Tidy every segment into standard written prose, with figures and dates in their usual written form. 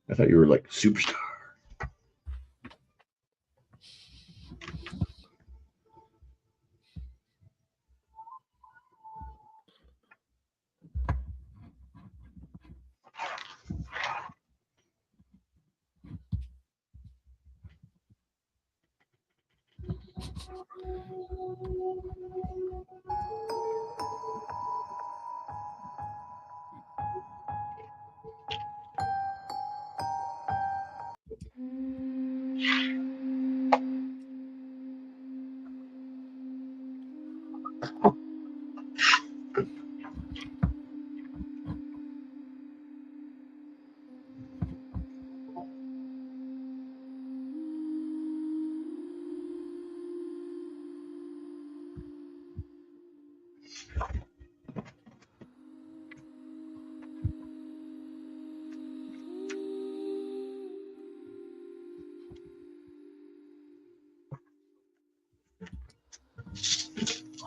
I thought you were like superstar.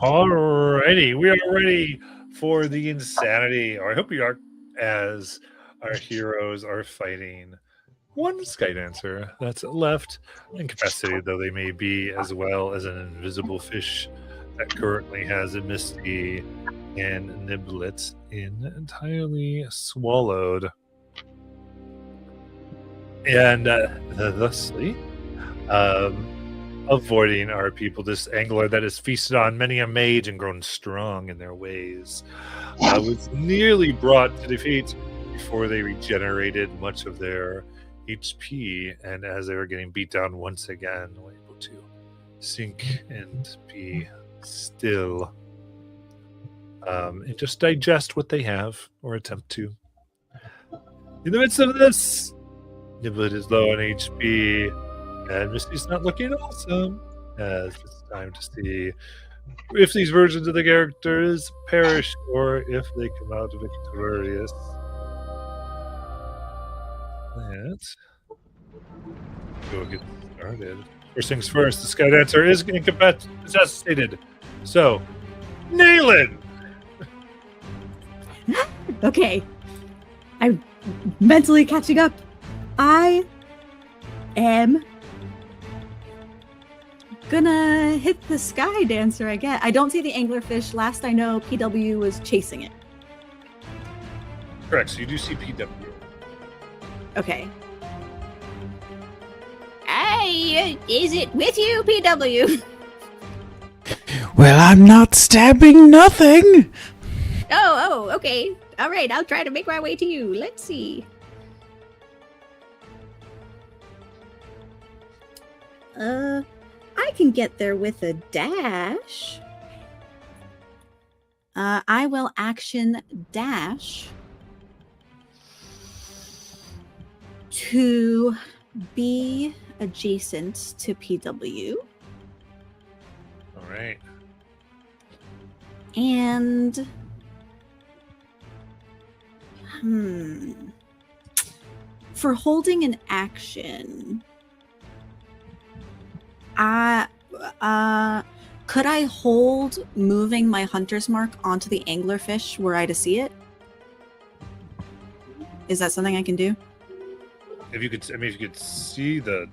Alrighty, we are ready for the insanity, or I hope we are, as our heroes are fighting one Skydancer that's left, incapacitated though they may be, as well as an invisible fish that currently has a Misty and Niblet entirely swallowed. And thusly, avoiding our people, this angler that has feasted on many a mage and grown strong in their ways, was nearly brought to defeat before they regenerated much of their HP, and as they were getting beat down once again, were able to sink and be still, and just digest what they have, or attempt to. In the midst of this, Niblet is low on HP, and Misty's not looking awesome, as it's time to see if these versions of the characters perish or if they come out victorious. Let's go get started. First things first, the Skydancer is incapacitated. So, Nayland! Okay. I'm mentally catching up. I am gonna hit the Skydancer, I guess. I don't see the anglerfish. Last I know, PW was chasing it. Correct, so you do see PW. Okay. Hey, is it with you, PW? Well, I'm not stabbing nothing. Oh, okay. All right, I'll try to make my way to you. Let's see. I can get there with a dash. I will action dash to be adjacent to PW. All right. And for holding an action, could I hold moving my hunter's mark onto the anglerfish were I to see it? Is that something I can do? If you could, if you could see the,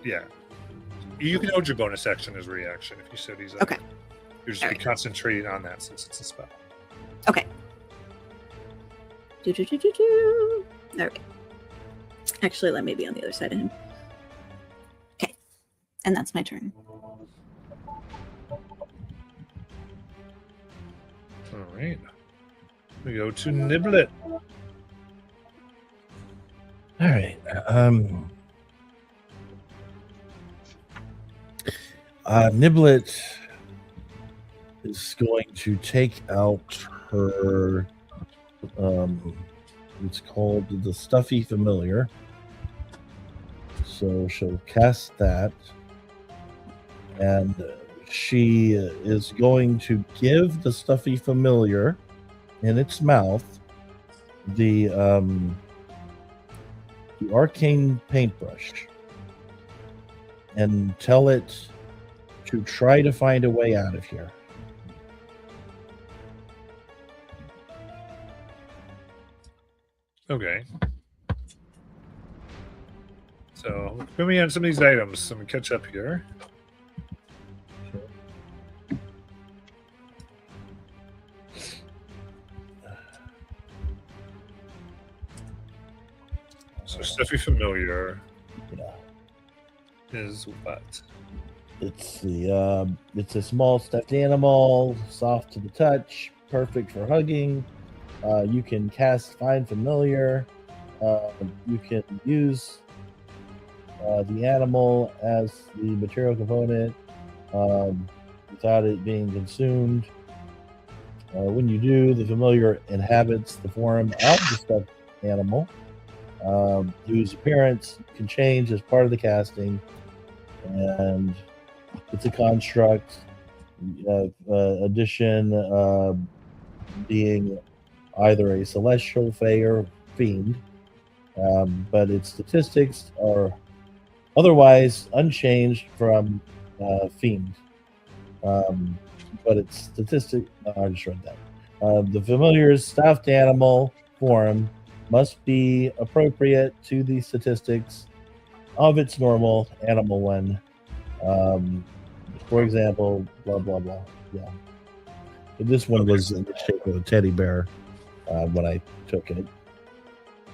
yeah, you can hold your bonus action as reaction if you so desire. Okay. You're just be concentrating on that since it's a spell. Okay. All right. Actually, let me be on the other side of him. Okay. And that's my turn. All right. We go to Niblet. All right. Niblet is going to take out her. It's called the Stuffy Familiar. So she'll cast that, and she is going to give the Stuffy Familiar in its mouth the arcane paintbrush and tell it to try to find a way out of here. Okay. So put me on some of these items. Let me catch up here. So stuffy familiar Yeah. is what? It's a small stuffed animal, soft to the touch, perfect for hugging. You can cast Find Familiar. You can use the animal as the material component without it being consumed. When you do, the familiar inhabits the form of the stuffed animal, whose appearance can change as part of the casting, and it's a construct. Addition being either a celestial, fey, or fiend, but its statistics are otherwise unchanged from fiend. But its statistic, I just read that. The familiar's stuffed animal form must be appropriate to the statistics of its normal animal one. For example, blah blah blah. Yeah. But this one was in the shape of a teddy bear when I took it.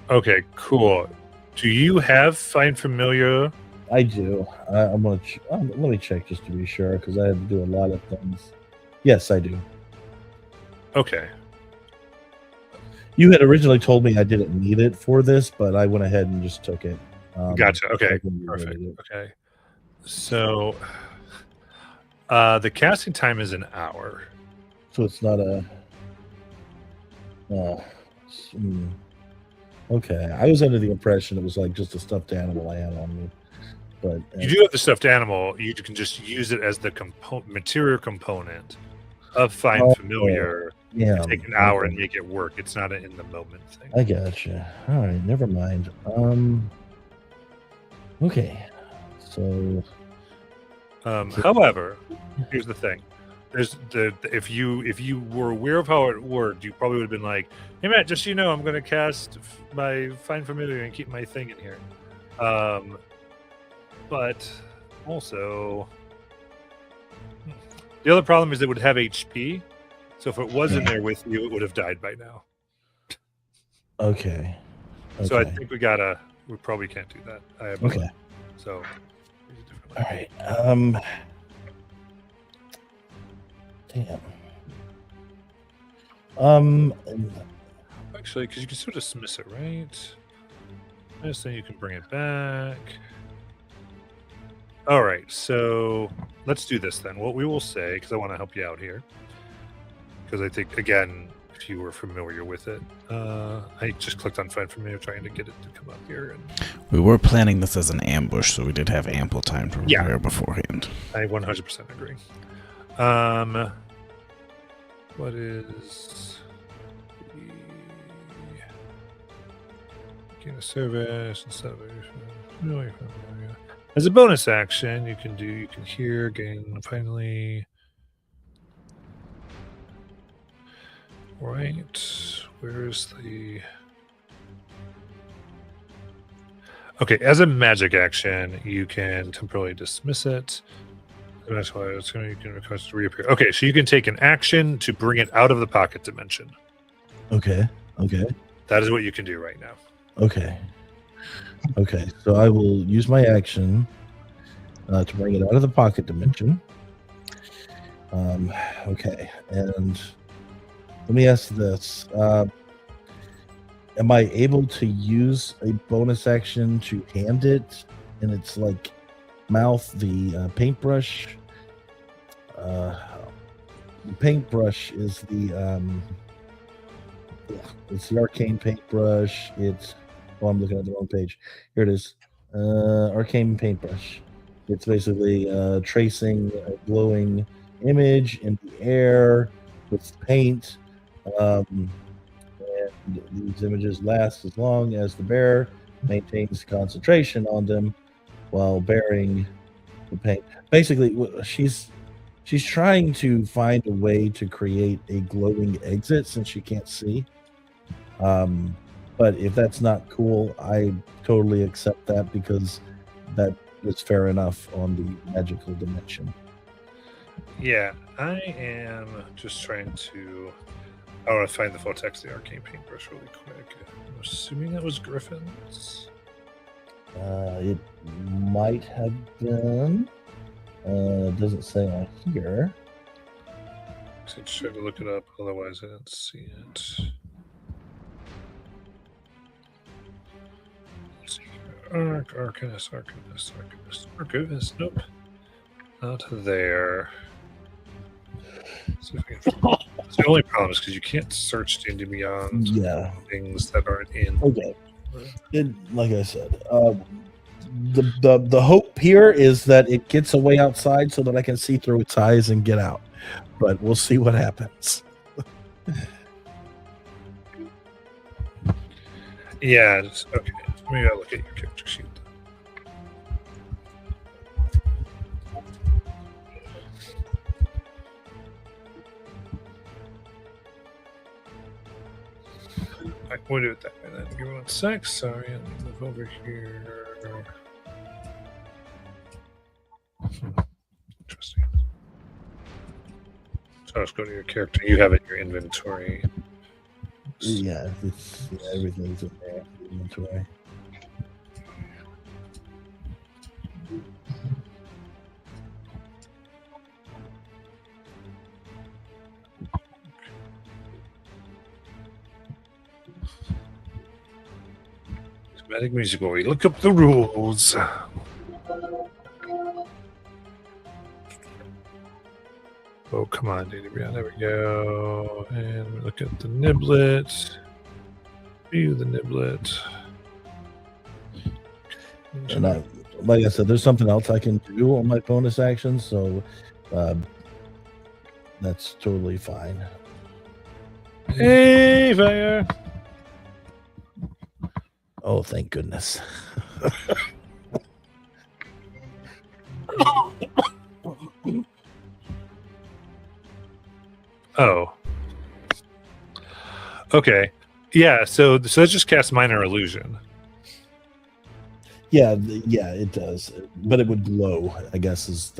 Okay, cool. Do you have Find Familiar? I do. I'm gonna let me check just to be sure because I had to do a lot of things. Yes, I do. Okay. You had originally told me I didn't need it for this, but I went ahead and just took it. Gotcha. Okay. I can Perfect. read it. Okay. So the casting time is an hour. So it's not a. Okay, I was under the impression it was like just a stuffed animal I had on me, but You do have the stuffed animal. You can just use it as the material component of Find Familiar. yeah, Take an hour okay. and make it work. It's not an in the moment thing. I gotcha. All right, never mind. Okay, so However, here's the thing: there's if you were aware of how it worked, you probably would have been like, "Hey Matt, just so you know, I'm going to cast my Find Familiar and keep my thing in here." But also, the other problem is it would have HP. So if it was in there with you, it would have died by now. okay. So I think we probably can't do that. I have Okay. So All right. Damn. Actually, because you can still dismiss it, right? This thing you can bring it back. All right, so let's do this then. What we will say, because I want to help you out here, because I think again, if you were familiar with it, I just clicked on Find Familiar trying to get it to come up here, and We were planning this as an ambush, so we did have ample time to prepare beforehand. I 100% agree. What is gain a service instead of as a bonus action? You can hear, gain finally. Right, where's the? Okay, as a magic action, you can temporarily dismiss it. That's why you can request to reappear. Okay, so you can take an action to bring it out of the pocket dimension. Okay. That is what you can do right now. Okay. So I will use my action to bring it out of the pocket dimension. Okay, and let me ask this: am I able to use a bonus action to hand it in its like mouth the paintbrush? The paintbrush is it's the arcane paintbrush. I'm looking at the wrong page. Here it is. Arcane paintbrush. It's basically tracing a glowing image in the air with paint. And these images last as long as the bearer maintains concentration on them while bearing the paint. Basically, she's trying to find a way to create a glowing exit since she can't see. But if that's not cool, I totally accept that because that is fair enough on the magical dimension. Yeah, I am just trying to. I want to find the full text of the arcane paintbrush really quick. I'm assuming that was Griffin's. It might have been. It doesn't say on here. I tried to look it up, otherwise I didn't see it. Let's see here. Archivist. Nope. Not there. See if I can... The only problem is because you can't search D&D Beyond things that aren't in. Okay. Like I said, the hope here is that it gets away outside so that I can see through its eyes and get out. But we'll see what happens. Yeah. Okay. Maybe I'll look at your character sheet. We'll do it that way then. Give me 1 sec. Sorry, let me move over here. Interesting. So let's go to your character. You have it in your inventory. Yeah, everything's in there. Inventory. Dramatic musical. We look up the rules. Oh, come on, Data Beyond. There we go. And we look at the niblet. View the niblet. And like I said, there's something else I can do on my bonus action, so that's totally fine. Hey, fire! Oh, thank goodness. Oh. Okay. Yeah, so that just casts minor illusion. Yeah, it does. But it would glow, I guess, is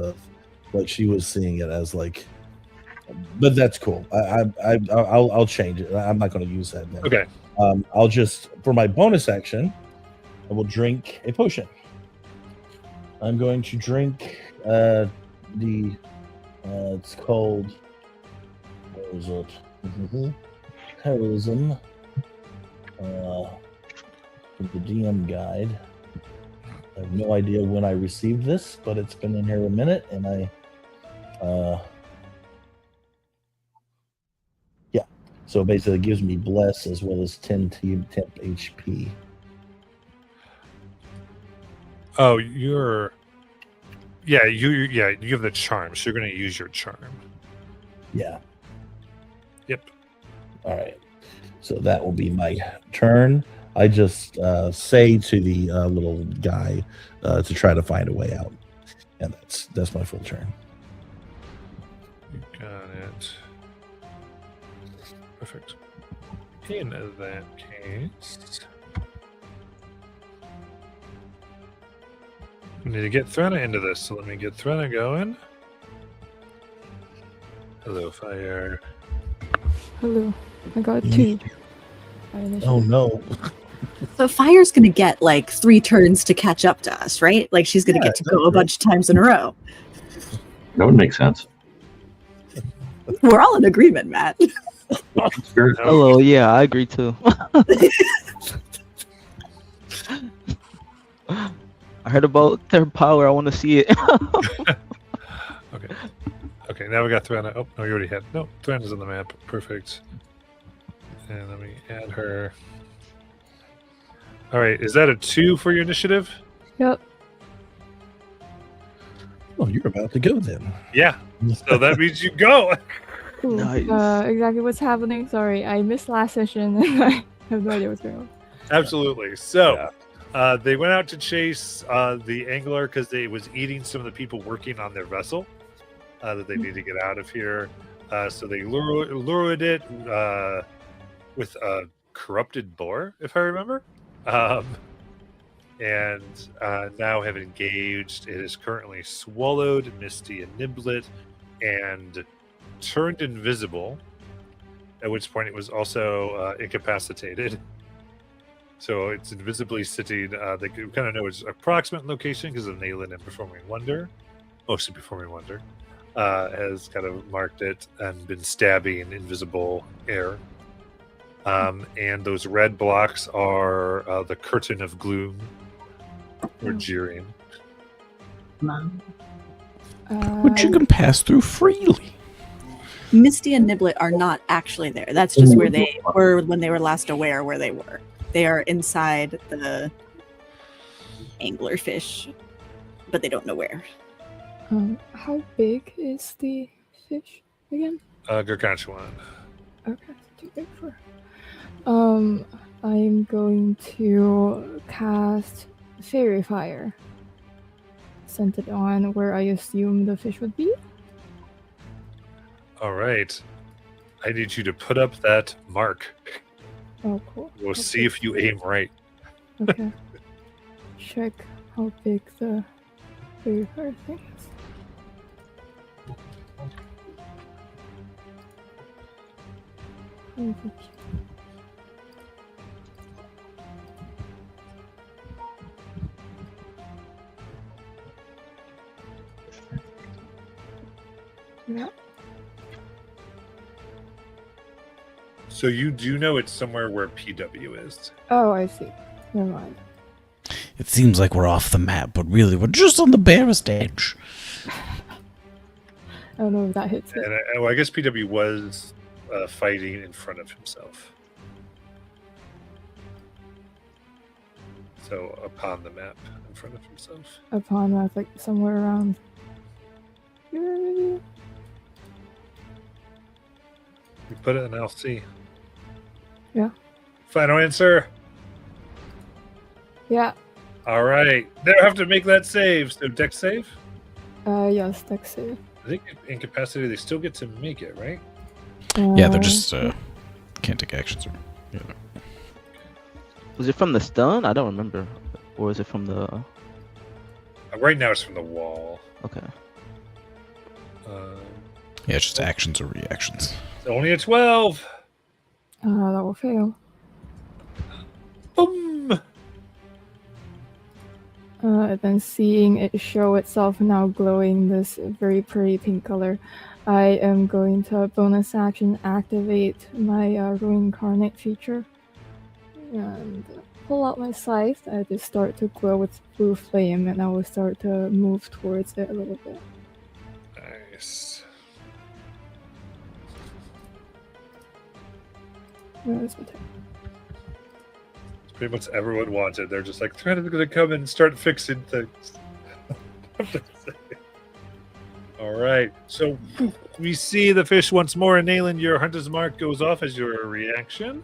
what she was seeing it as like. But that's cool. I'll change it. I'm not going to use that now. Okay. I'll just, for my bonus action, I will drink a potion. I'm going to drink it's called, what was it? Heroism. From the DM guide. I have no idea when I received this, but it's been in here a minute, and so basically it gives me bless as well as 10 temp HP. Oh, you have the charm, so you're going to use your charm. Yeah. Yep. All right. So that will be my turn. I just say to the little guy to try to find a way out, and that's my full turn. You got it. Perfect. In that case, we need to get Threnna into this, so let me get Threnna going. Hello, fire. Hello. I got 2. Oh no. So Fire's gonna get like 3 turns to catch up to us, right? Like she's gonna get to go a bunch of times in a row. That would make sense. We're all in agreement, Matt. Spirit. Hello, yeah, I agree too. I heard about their power. I want to see it. Okay, now we got Threnna. Oh, no, you already had. No, Threnna's on the map. Perfect. And let me add her. All right, is that a 2 for your initiative? Yep. Oh, you're about to go then. Yeah. So that means you go. Cool. Nice. Exactly what's happening. Sorry, I missed last session and I have no idea what's going on. Absolutely. So they went out to chase the angler because they was eating some of the people working on their vessel that they need to get out of here. So they lured it with a corrupted boar, if I remember. and now have engaged. It is currently swallowed Misty and Niblet and turned invisible, at which point it was also incapacitated. So it's invisibly sitting. They kind of know its approximate location because of Nayland and Performing Wonder. Mostly Performing Wonder has kind of marked it and been stabbing invisible air. And those red blocks are the curtain of gloom or jeering. Which you can pass through freely. Misty and Niblet are not actually there. That's just where they were when they were last aware where they were. They are inside the anglerfish, but they don't know where. How big is the fish again? Gargantuan. Okay, it's too big for. I'm going to cast Fairy Fire. Sent it on where I assume the fish would be. All right. I need you to put up that mark. Oh, cool. We'll Okay. see if you aim right. Okay. Check how big the Fairy Fire thing is. Oh, yeah. So you do know it's somewhere where PW is. Oh, I see. Never mind. It seems like we're off the map, but really we're just on the barest edge. I don't know if that hits it. And I guess PW was fighting in front of himself. So upon the map in front of himself. Upon that, like somewhere around here, maybe? You put it in LC. Yeah. Final answer. Yeah. All right. They have to make that save. So dex save. Yes, dex save. I think incapacity. They still get to make it, right? Yeah, they're just can't take actions. Was it from the stun? I don't remember. Or is it from the? Right now it's from the wall. Okay. Yeah, it's just actions or reactions. It's only a 12. That will fail. Boom. Then seeing it show itself now glowing this very pretty pink color, I am going to bonus action activate my reincarnate feature and pull out my scythe. I just start to glow with blue flame, and I will start to move towards it a little bit. Nice. Where's my turn? It's pretty much everyone wanted. They're just like, they're going to come and start fixing things. All right. So we see the fish once more, and Nayland, your hunter's mark goes off as your reaction.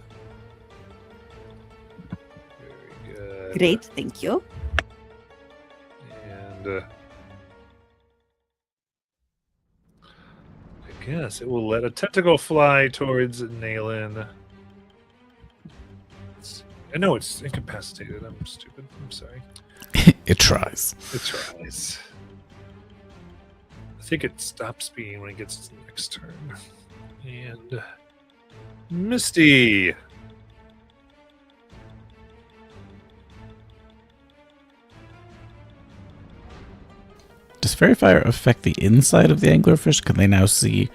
Very good. Great, thank you. And I guess it will let a tentacle fly towards Nayland. I know it's incapacitated. I'm stupid. I'm sorry. It tries. It tries. I think it stops being when it gets to the next turn. And Misty. Does Fairy Fire affect the inside of the anglerfish? Can they now see?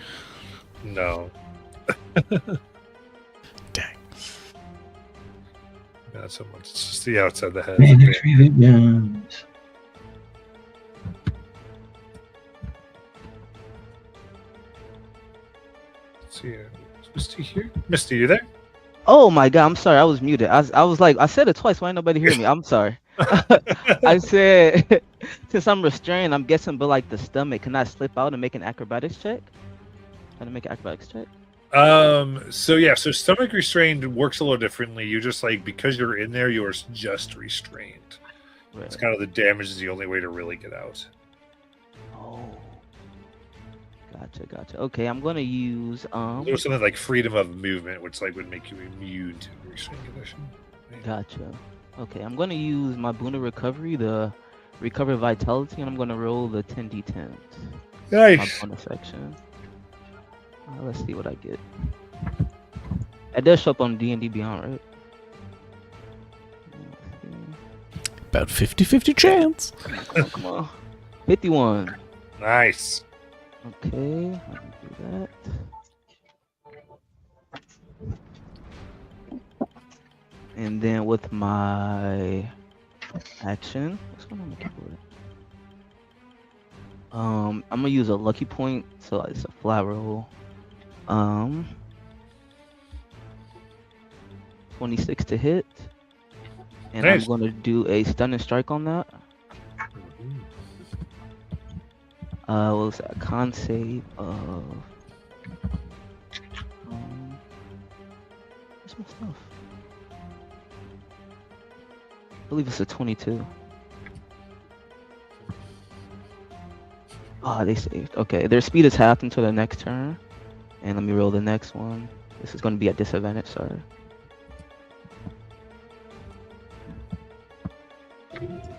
No. Dang. Not so much. It's just the outside of the head. Phoenix Revisions. Let's see. Is Misty here? Misty, you there? Oh my god! I'm sorry. I was muted. I was like, I said it twice. Why ain't nobody hear me? I'm sorry. I said, since I'm restrained, I'm guessing, but like the stomach, can I slip out and make an acrobatics check? Can I make an acrobatics check? So stomach restrained works a little differently. You just like, because you're in there, you're just restrained. Right. It's kind of the damage is the only way to really get out. Oh. Gotcha. Okay, I'm gonna use There's something like freedom of movement, which like would make you immune to restrained condition. Gotcha. Okay, I'm gonna use my boon of recovery, the recover vitality, and I'm gonna roll the 10d10s. My Nice. bonus action. Let's see what I get. It does show up on D&D Beyond, right? About 50-50 chance. Come on. 51. Nice. Okay, I can do that. And then with my action, what's going on with my keyboard? I'm gonna use a lucky point, so it's a flat roll. 26 to hit, and Nice. I'm gonna do a stunning strike on that. What was that? Con save of. What's my stuff? I believe it's a 22. Ah, they saved. Okay, their speed is halved until the next turn. And let me roll the next one. This is going to be at disadvantage, sorry.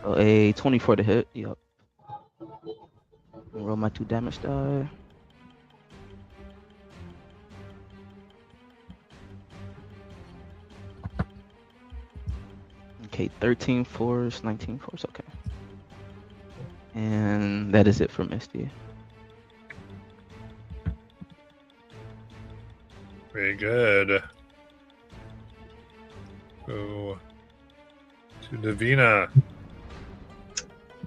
So a 24 to hit, yep. Roll my 2 damage die. Okay, 13 force, 19 force, okay. And that is it for Misty. Very good. Go to Davina.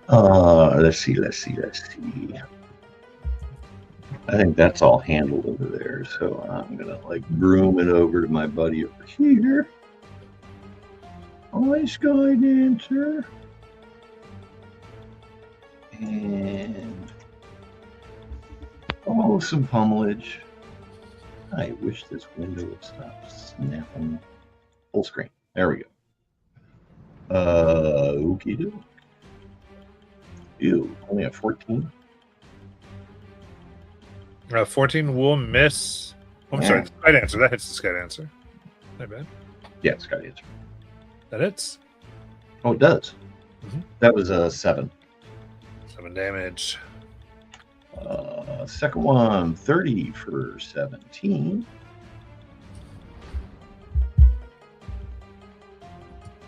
Let's see. I think that's all handled over there, so I'm gonna like broom it over to my buddy over here. Hi, Sky Dancer. And some pummelage. I wish this window would stop snapping. Full screen. There we go. Okie doke. Ew, only a 14. 14 will miss. Oh, I'm sorry, the Sky Dancer. That hits the Sky Dancer. My bad. Yeah, Sky Dancer. That hits. Oh, it does. Mhm. That was a 7. 7 damage. Second one, 30 for 17.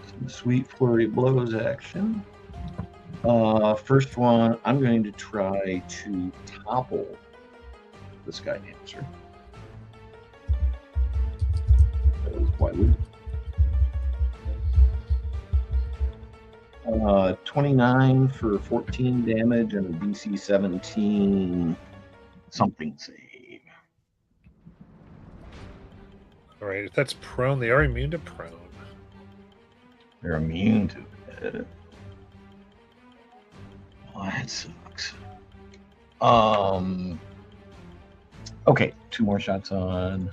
Some sweet flurry of blows action. First one, I'm going to try to topple the Sky Dancer. Why would 29 for 14 damage and a DC 17 something save. All right, if that's prone, they are immune to prone. They're immune to it. Oh, that sucks. Okay, 2 more shots on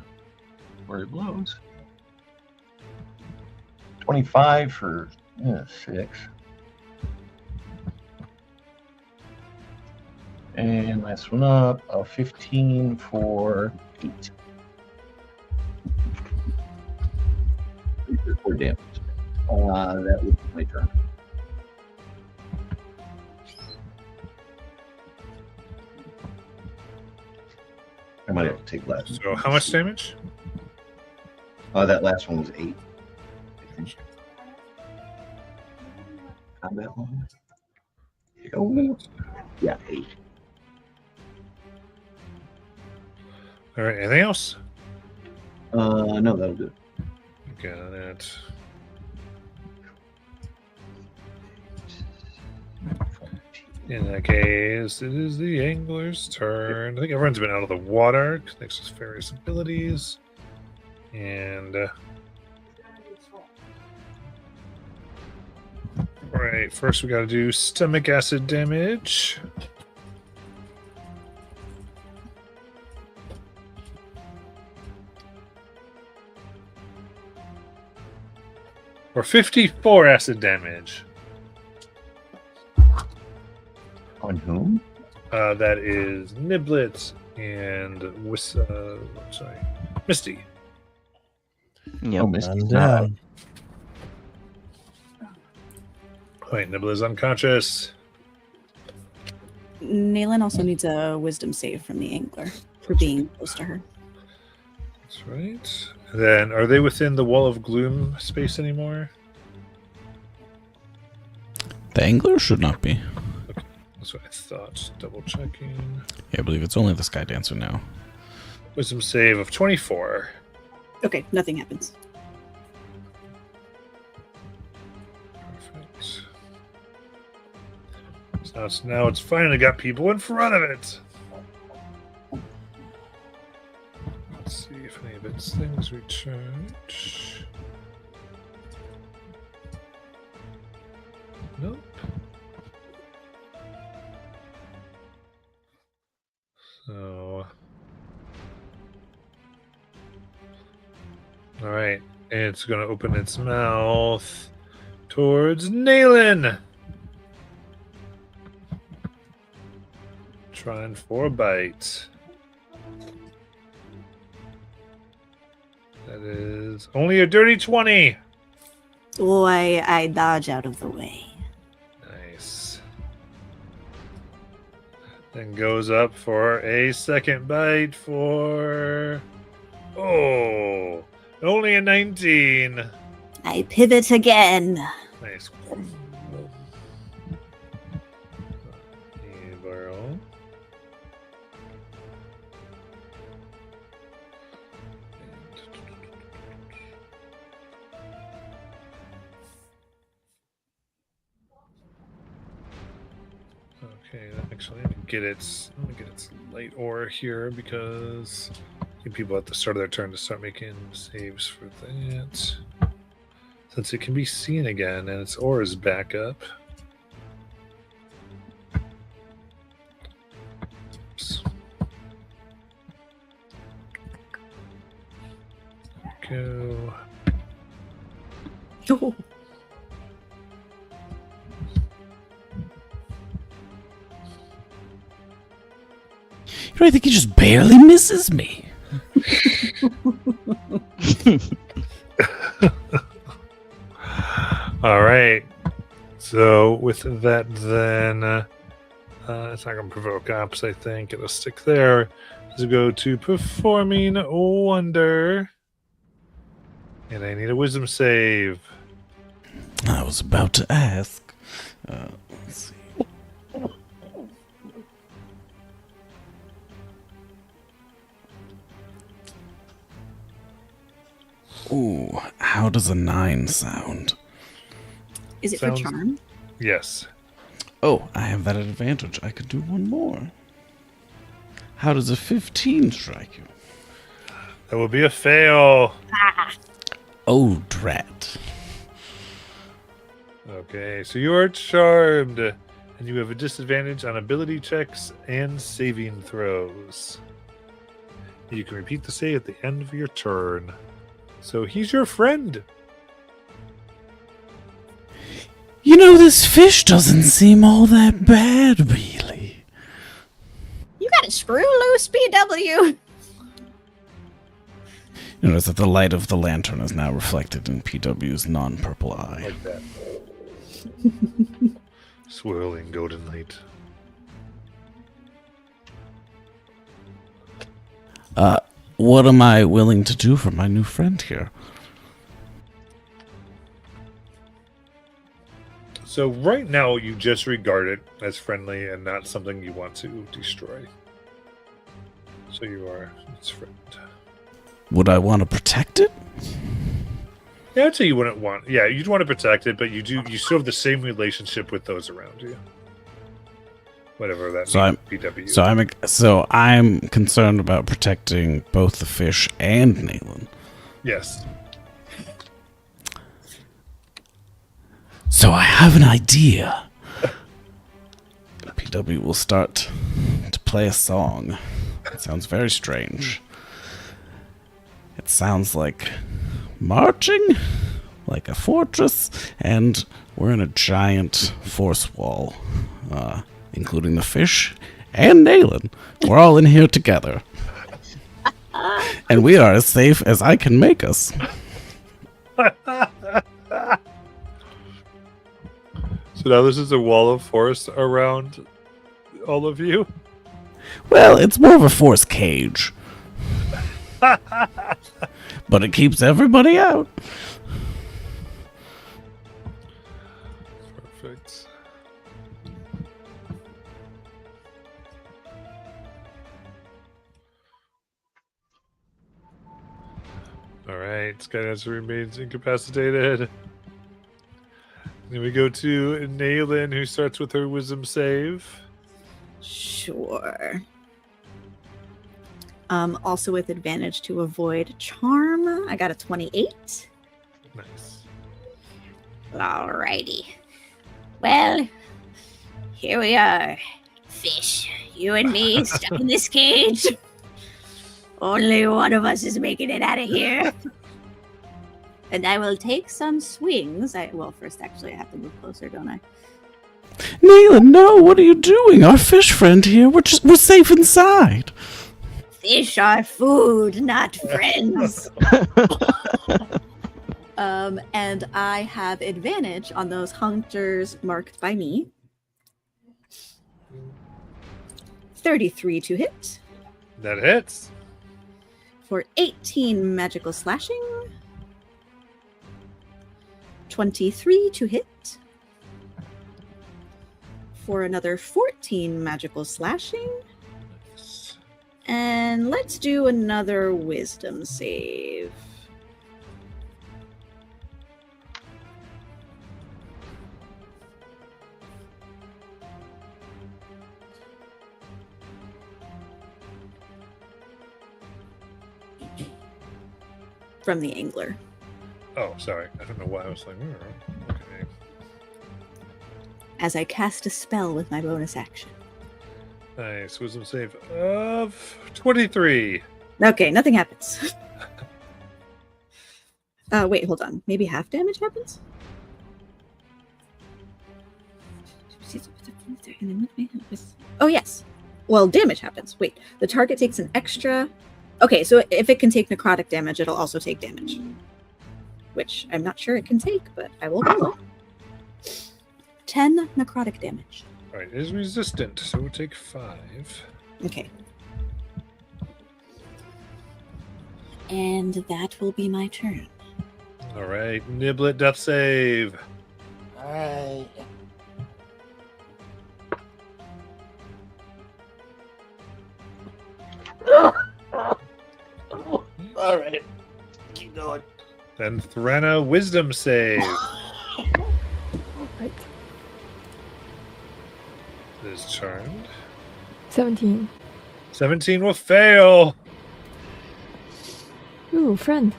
where it blows. 25 for 6. And last one up, 15 for 8. 4 damage. That would be my turn. I might have to take last. So how much damage? That last one was 8. I think. Combat one. Oh, yeah, 8. All right, anything else? No, that'll do it. Got it. In that case, it is the angler's turn. I think everyone's been out of the water. Connects with various abilities. And all right, first we got to do stomach acid damage. Or 54 acid damage. On whom? That is Niblet and Misty. Yep. Oh, Misty's And not. Wait, Nibble is unconscious. Nayland also needs a wisdom save from the angler for being close to her. That's right. Then, are they within the Wall of Gloom space anymore? The angler should not be. That's what I thought. Just double checking. Yeah, I believe it's only the Sky Dancer now. Wisdom save of 24. Okay, nothing happens. Perfect. So now it's finally got people in front of it. Let's see if any of its things recharge. Nope. So, all right, it's going to open its mouth towards Nayland. Trying for a bite. That is only a dirty 20. Oh, I dodge out of the way. Nice. Then goes up for a second bite for... Oh, only a 19. I pivot again. Nice. Barrel. Okay, actually, let me get its light aura here because I think people at the start of their turn to start making saves for that. Since it can be seen again and its aura is back up. Oops. Go. Oh. You know, I think he just barely misses me. All right. So with that, then it's not going to provoke ops. I think it'll stick there. Let's go to Performing Wonder, and I need a Wisdom save. I was about to ask. Let's see. Ooh, how does a 9 sound? Is it Sounds- for charm? Yes. Oh, I have that advantage. I could do one more. How does a 15 strike you? That will be a fail. Oh, drat. Okay, so you are charmed, and you have a disadvantage on ability checks and saving throws. You can repeat the save at the end of your turn. So he's your friend. You know, this fish doesn't seem all that bad, really. You got a screw loose, BW. You notice that the light of the lantern is now reflected in PW's non-purple eye. Like that. Swirling golden light. What am I willing to do for my new friend here? So right now you just regard it as friendly and not something you want to destroy. So you are its friend. Would I want to protect it? Yeah, I'd say you wouldn't want. Yeah, you'd want to protect it, but you do. You still have the same relationship with those around you. Whatever that So means. PW. So I'm concerned about protecting both the fish and Nayland. Yes. So I have an idea. PW will start to play a song. It sounds very strange. It sounds like marching, like a fortress, and we're in a giant force wall, including the fish and Nayland. We're all in here together. And we are as safe as I can make us. So now this is a wall of force around all of you. Well, it's more of a force cage, but it keeps everybody out. Perfect. All right, Skydancer remains incapacitated. Then we go to Naylin, who starts with her wisdom save. Sure. Also with advantage to avoid charm. I got a 28. Nice. Alrighty. Well, here we are. Fish, you and me stuck in this cage. Only one of us is making it out of here. And I will take some swings. Well, first, actually, I have to move closer, don't I? Neela, no, what are you doing? Our fish friend here, we're safe inside. Fish are food, not friends. And I have advantage on those hunters marked by me. 33 to hit That hits. for 18 magical slashing. 23 to hit for another 14 magical slashing. And let's do another wisdom save. From the angler. Oh, sorry. I don't know why I was like, okay. As I cast a spell with my bonus action. Nice. Wisdom save of 23. Okay, nothing happens. Wait, hold on. Maybe half damage happens? Oh, yes. Well, damage happens. Wait, the target takes an extra... Okay, so if it can take necrotic damage, it'll also take damage. Which I'm not sure it can take, but I will roll. 10 necrotic damage. All right, it is resistant, so we'll take 5. Okay. And that will be my turn. All right, Niblet death save. Alright. Alright. Keep going. Then Threnna wisdom save. Right. Is charmed. 17. 17 will fail. Ooh, friend.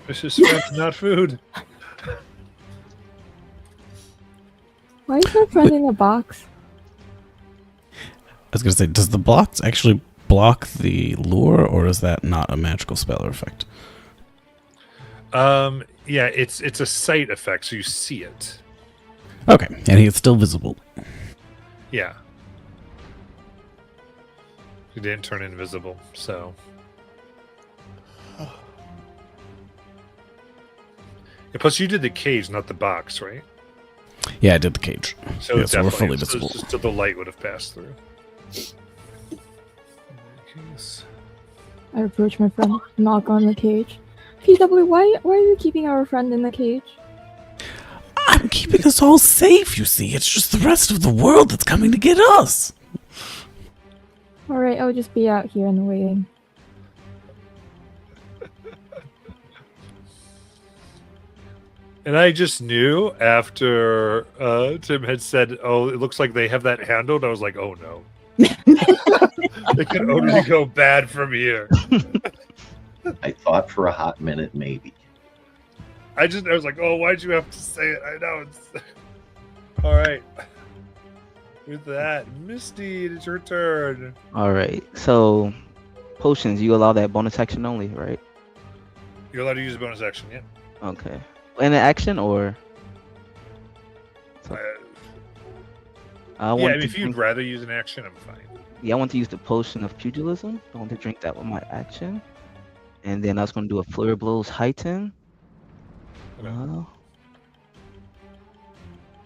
This is friend, not food. Why is my friend in a box? I was going to say, does the box actually block the lure, or is that not a magical spell or effect? Yeah, it's a sight effect, so you see it. Okay, and he's still visible. Yeah. He didn't turn invisible, so. Yeah, plus, you did the cage, not the box, right? Yeah, I did the cage. So Yeah, so we're definitely, fully visible. So the light would have passed through. I approach my friend, knock on the cage. PW, why are you keeping our friend in the cage? I'm keeping us all safe, you see. It's just the rest of the world that's coming to get us. Alright, I'll just be out here and waiting. And I just knew after Tim had said, "Oh, it looks like they have that handled." I was like, "Oh no, it can only go bad from here." I thought for a hot minute, maybe. I was like, "Oh, why'd you have to say it?" I know it's all right. With that, Misty, it's your turn. All right. So, potions, you allow that bonus action only, right? You're allowed to use a bonus action, yeah. Okay. In an action or? Yeah, I I want mean, to if you'd drink, rather use an action, I'm fine. yeah, I want to use the potion of pugilism. I want to drink that with my action, and then I was going to do a flurry of blows heighten. Okay.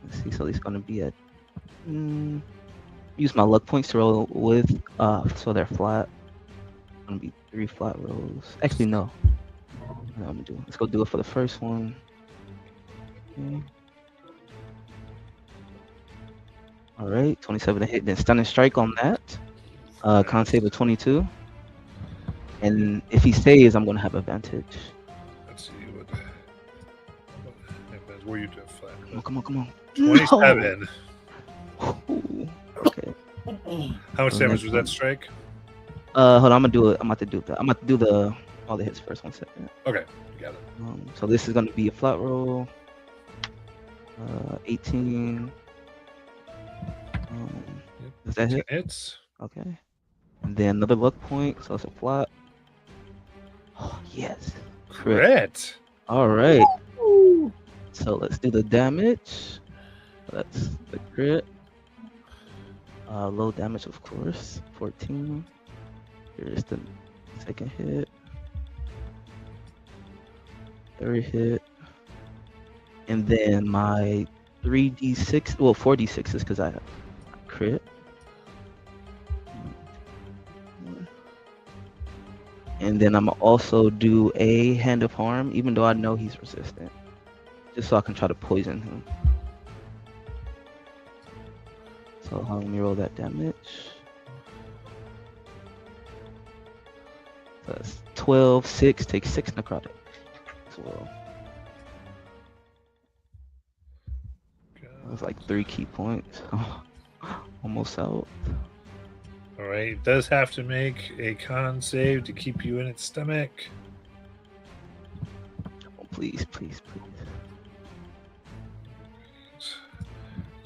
Let's see. So he's gonna be at. Use my luck points to roll with. So they're flat. Gonna be 3 flat rolls. Actually, no. I'm gonna do. Let's go do it for the first one. Okay. All right, 27 to hit. Then stunning strike on that. Con save of 22. And if he stays, I'm gonna have advantage. Let's see what. Where you do flat? Come on. 27. Ooh, okay. How much damage was that strike? Hold on. I'm about to do all the hits first. 1 second. Okay, got it. So this is gonna be a flat roll. 18. Does that hit? Hits. Okay. And then another luck point, so it's a flat. Oh, yes. Crit. All right. So let's do the damage. That's the crit. Low damage, of course. 14. Here's the second hit. Third hit. And then my 3d6, well, 4d6s because I have crit. And then I'm also do a Hand of Harm, even though I know he's resistant, just so I can try to poison him. So let me roll that damage. So that's 12, 6, take 6 necrotic as well. That was like 3 key points. Almost out. All right, it does have to make a con save to keep you in its stomach. Oh, please.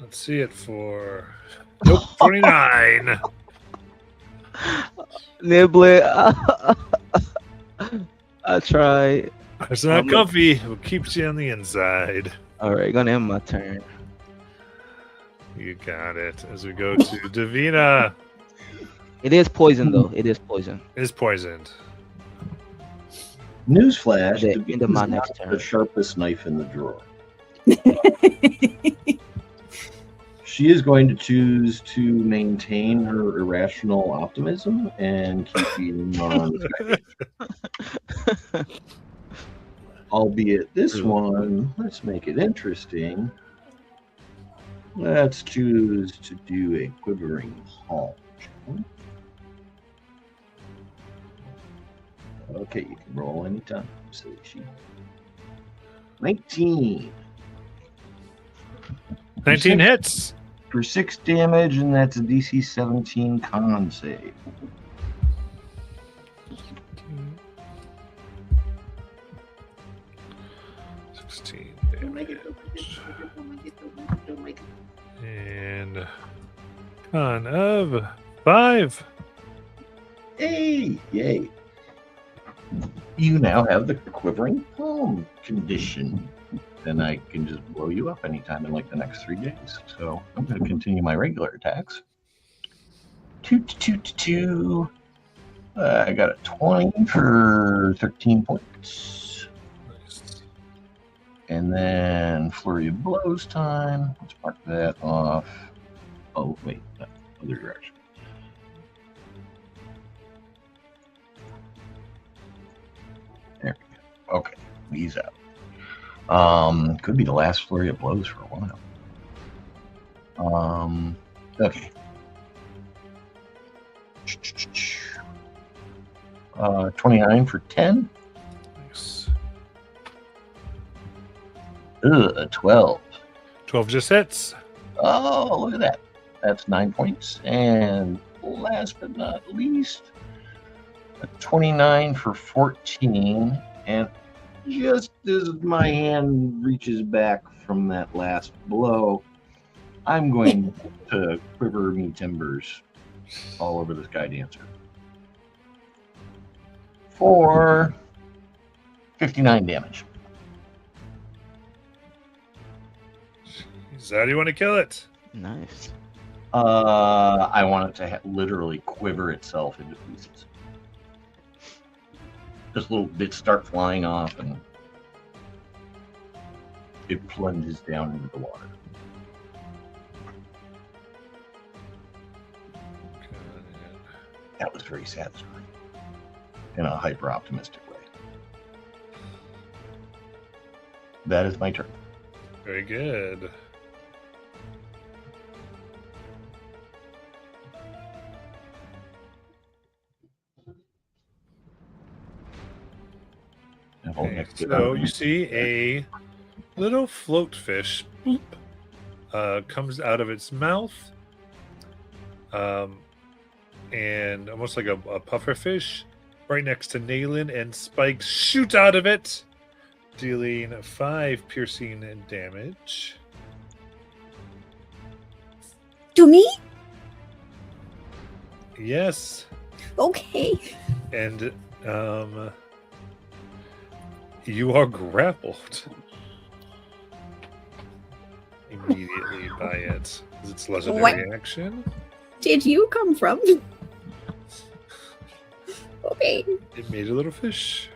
Let's see it for. Nope, 29. Niblet. I tried. It's not comfy. It keeps you on the inside. All right, gonna end my turn. You got it. As we go to Davina. It is poison, though. It is poison. It is poisoned. Newsflash: At the Davina's end of my not next turn. the sharpest knife in the drawer. She is going to choose to maintain her irrational optimism and keep you on. Albeit this one, let's make it interesting. Let's choose to do a quivering palm. Okay, you can roll anytime. Silly sheep. 19. 19 hits. For 6 damage, and that's a DC 17 con save. And con of 5. Hey, yay. You now have the quivering palm condition. Then I can just blow you up anytime in like the next 3 days. So I'm going to continue my regular attacks. 2. I got a 20 for 13 points. Nice. And then flurry of blows time. Let's mark that off. Oh, wait, that other direction. There we go. Okay, he's out. Could be the last flurry of blows for a while. Okay. 29 for 10. Nice. Ugh, 12. 12 just hits. Oh, look at that. That's 9 points. And last but not least, a 29 for 14. And just as my hand reaches back from that last blow, I'm going to quiver me timbers all over this guy dancer. For 59 damage. Jeez, how do you want to kill it? Nice. I want it to literally quiver itself into pieces. Just little bits start flying off and it plunges down into the water. That was very satisfying in a hyper optimistic way. That is my turn. Very good. Okay, so you see a little float fish comes out of its mouth, and almost like a puffer fish, right next to Nayland, and spikes shoot out of it, dealing 5 piercing damage. To me? Yes, Okay. and you are grappled immediately by it. It's legendary action. Did you come from? Okay. It made a little fish.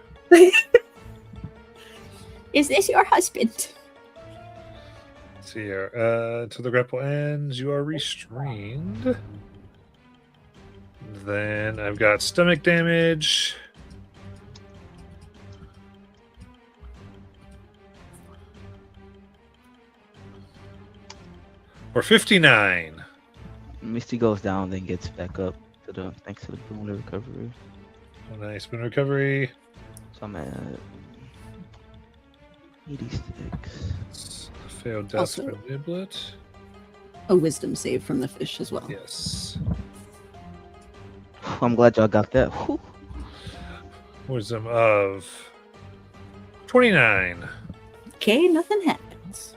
Is this your husband? See here. Until the grapple ends, you are restrained. Then I've got stomach damage. For 59. Misty goes down, then gets back up to the thanks to the boon of recovery. Oh, nice. Boon recovery. So I'm at 86. Failed death Also- for Niblet. A wisdom save from the fish as well. Yes. I'm glad y'all got that. Whew. Wisdom of 29. Okay, nothing happens.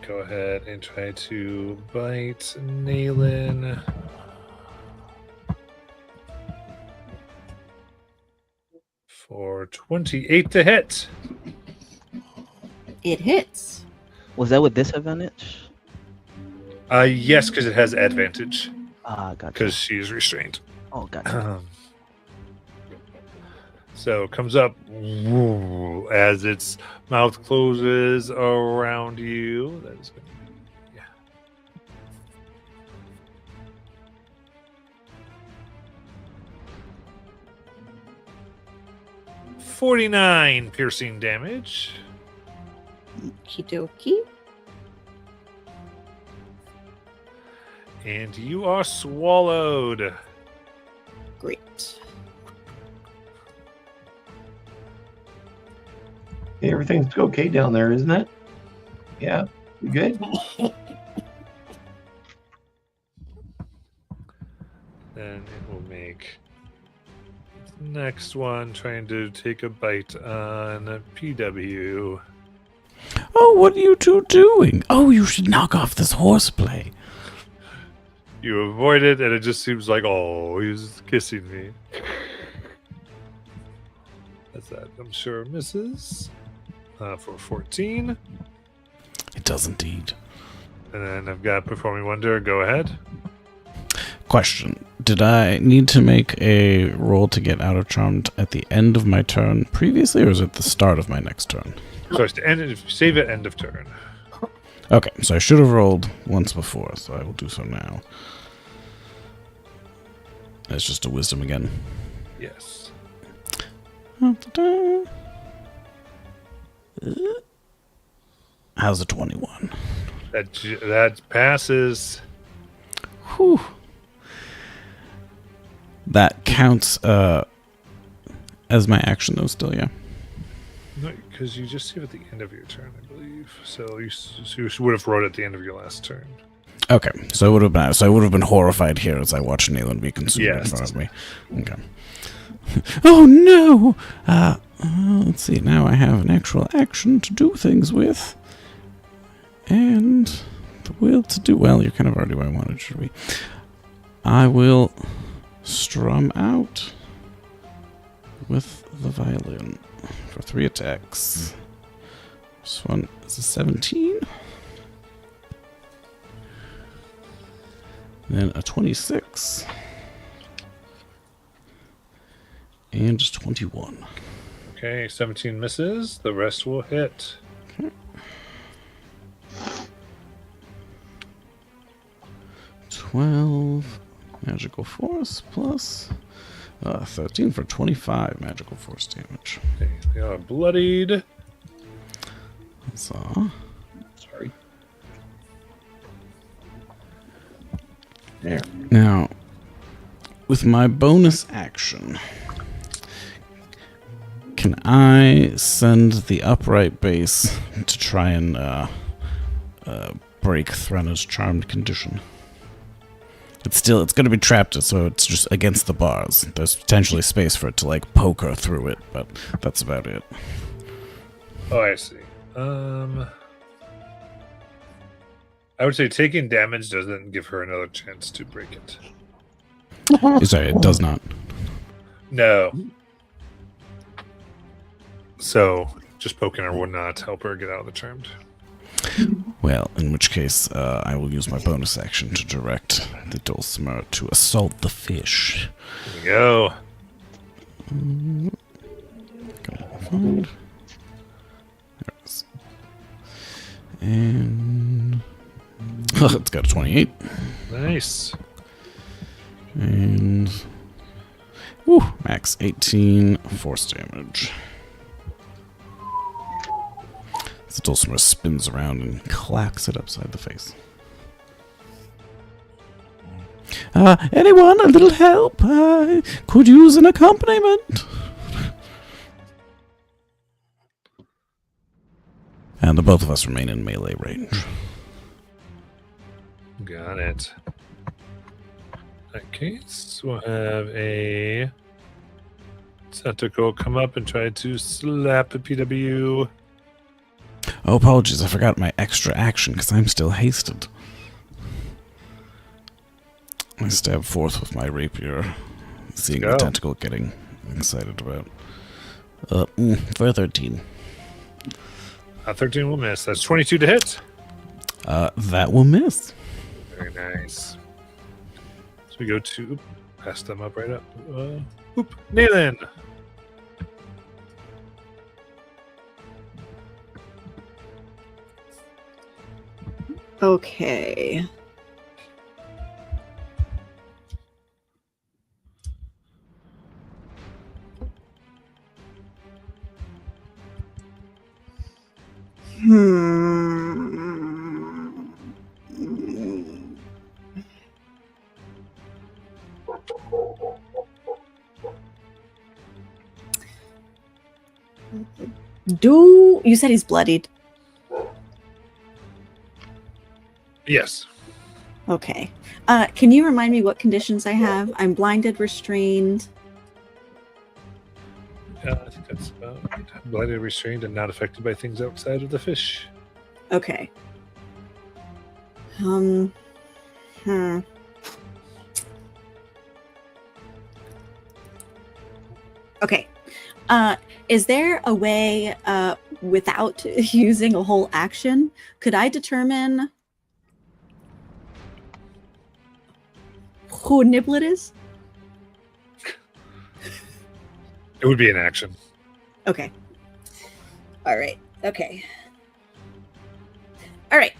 Go ahead and try to bite Nayland. For 28 to hit. It hits. Was that with disadvantage? Yes, because it has advantage. Ah, gotcha. Because she's restrained. Oh, gotcha. So it comes up as its mouth closes around you. That is going to be, 49 piercing damage. Okie dokie. And you are swallowed. Great. Hey, everything's okay down there, isn't it? Yeah, you good? Then it will make next one trying to take a bite on PW. Oh, what are you two doing? Oh, you should knock off this horseplay. You avoid it, and it just seems like, oh, he's kissing me. That's that. I'm sure misses for 14. It does indeed. And then I've got Performing Wonder. Go ahead. Question. Did I need to make a roll to get out of charmed at the end of my turn previously, or is it the start of my next turn? So it's to end, save at end of turn. Okay, so I should have rolled once before, so I will do so now. It's just a wisdom again. Yes. How's a 21? That passes. Whew. That counts as my action, though, still, yeah. No, because you just save at the end of your turn, I believe. So you would have rolled at the end of your last turn. Okay, so I would have been horrified here as I watched Nayland be consumed in front of me. Okay. Oh no! Let's see. Now I have an actual action to do things with, and the will to do. Well, you're kind of already where I wanted you to be. I will strum out with the violin for 3 attacks. This one is a 17. Then a 26. And just 21. Okay, 17 misses. The rest will hit. Okay. 12. Magical Force plus 13 for 25 magical force damage. Okay, they are bloodied. So, Sorry. There. now, with my bonus action, can I send the upright base to try and break Threnna's charmed condition? It's going to be trapped, so it's just against the bars. There's potentially space for it to like poke her through it, but that's about it. Oh, I see. I would say taking damage doesn't give her another chance to break it. Sorry, it does not. No. So just poking her would not help her get out of the charmed. Well, in which case, I will use my bonus action to direct the Dulcimer to assault the fish. There we go. There it is. And it's got a 28. Nice. And max 18 force damage. The Dulcimer spins around and clacks it upside the face. Anyone, a little help? I could use an accompaniment. And the both of us remain in melee range. Got it. In that case, we'll have a tentacle come up and try to slap a PW. Oh, apologies, I forgot my extra action because I'm still hasted. I stab forth with my rapier, seeing the Go. tentacle getting excited about. For 13. 13 will miss. That's 22 to hit. That will miss. Very nice. So we go to pass them up right up. Nayland. Okay. You said he's bloodied. Yes. Okay. Can you remind me what conditions I have? I'm blinded, restrained. I think that's about it. Blinded, restrained, and not affected by things outside of the fish. Okay. Okay. Is there a way, without using a whole action, could I determine who Niblet is? It would be an action. Okay. All right. Okay. All right.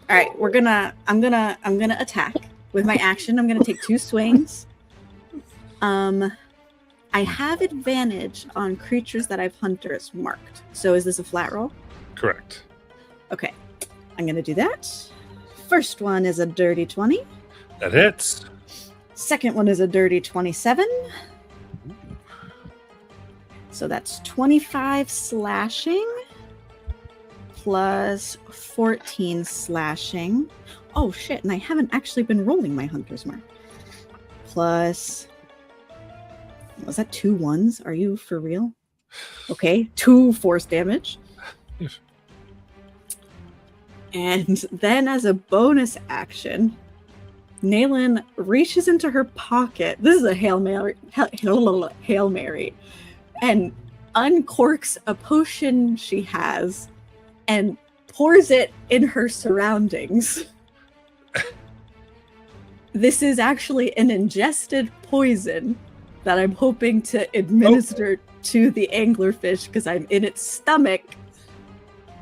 All right. I'm gonna attack with my action. I'm gonna take 2 swings. I have advantage on creatures that I've hunters marked. So is this a flat roll? Correct. Okay. I'm gonna do that. First one is a dirty 20. That hits. Second one is a dirty 27. So that's 25 slashing plus 14 slashing. Oh shit, and I haven't actually been rolling my hunter's mark. Plus, was that 2 ones? Are you for real? Okay, 2 force damage. Yes. And then as a bonus action, Naylin reaches into her pocket. This is a Hail Mary, Hail Mary, and uncorks a potion she has and pours it in her surroundings. This is actually an ingested poison that I'm hoping to administer to the anglerfish because I'm in its stomach.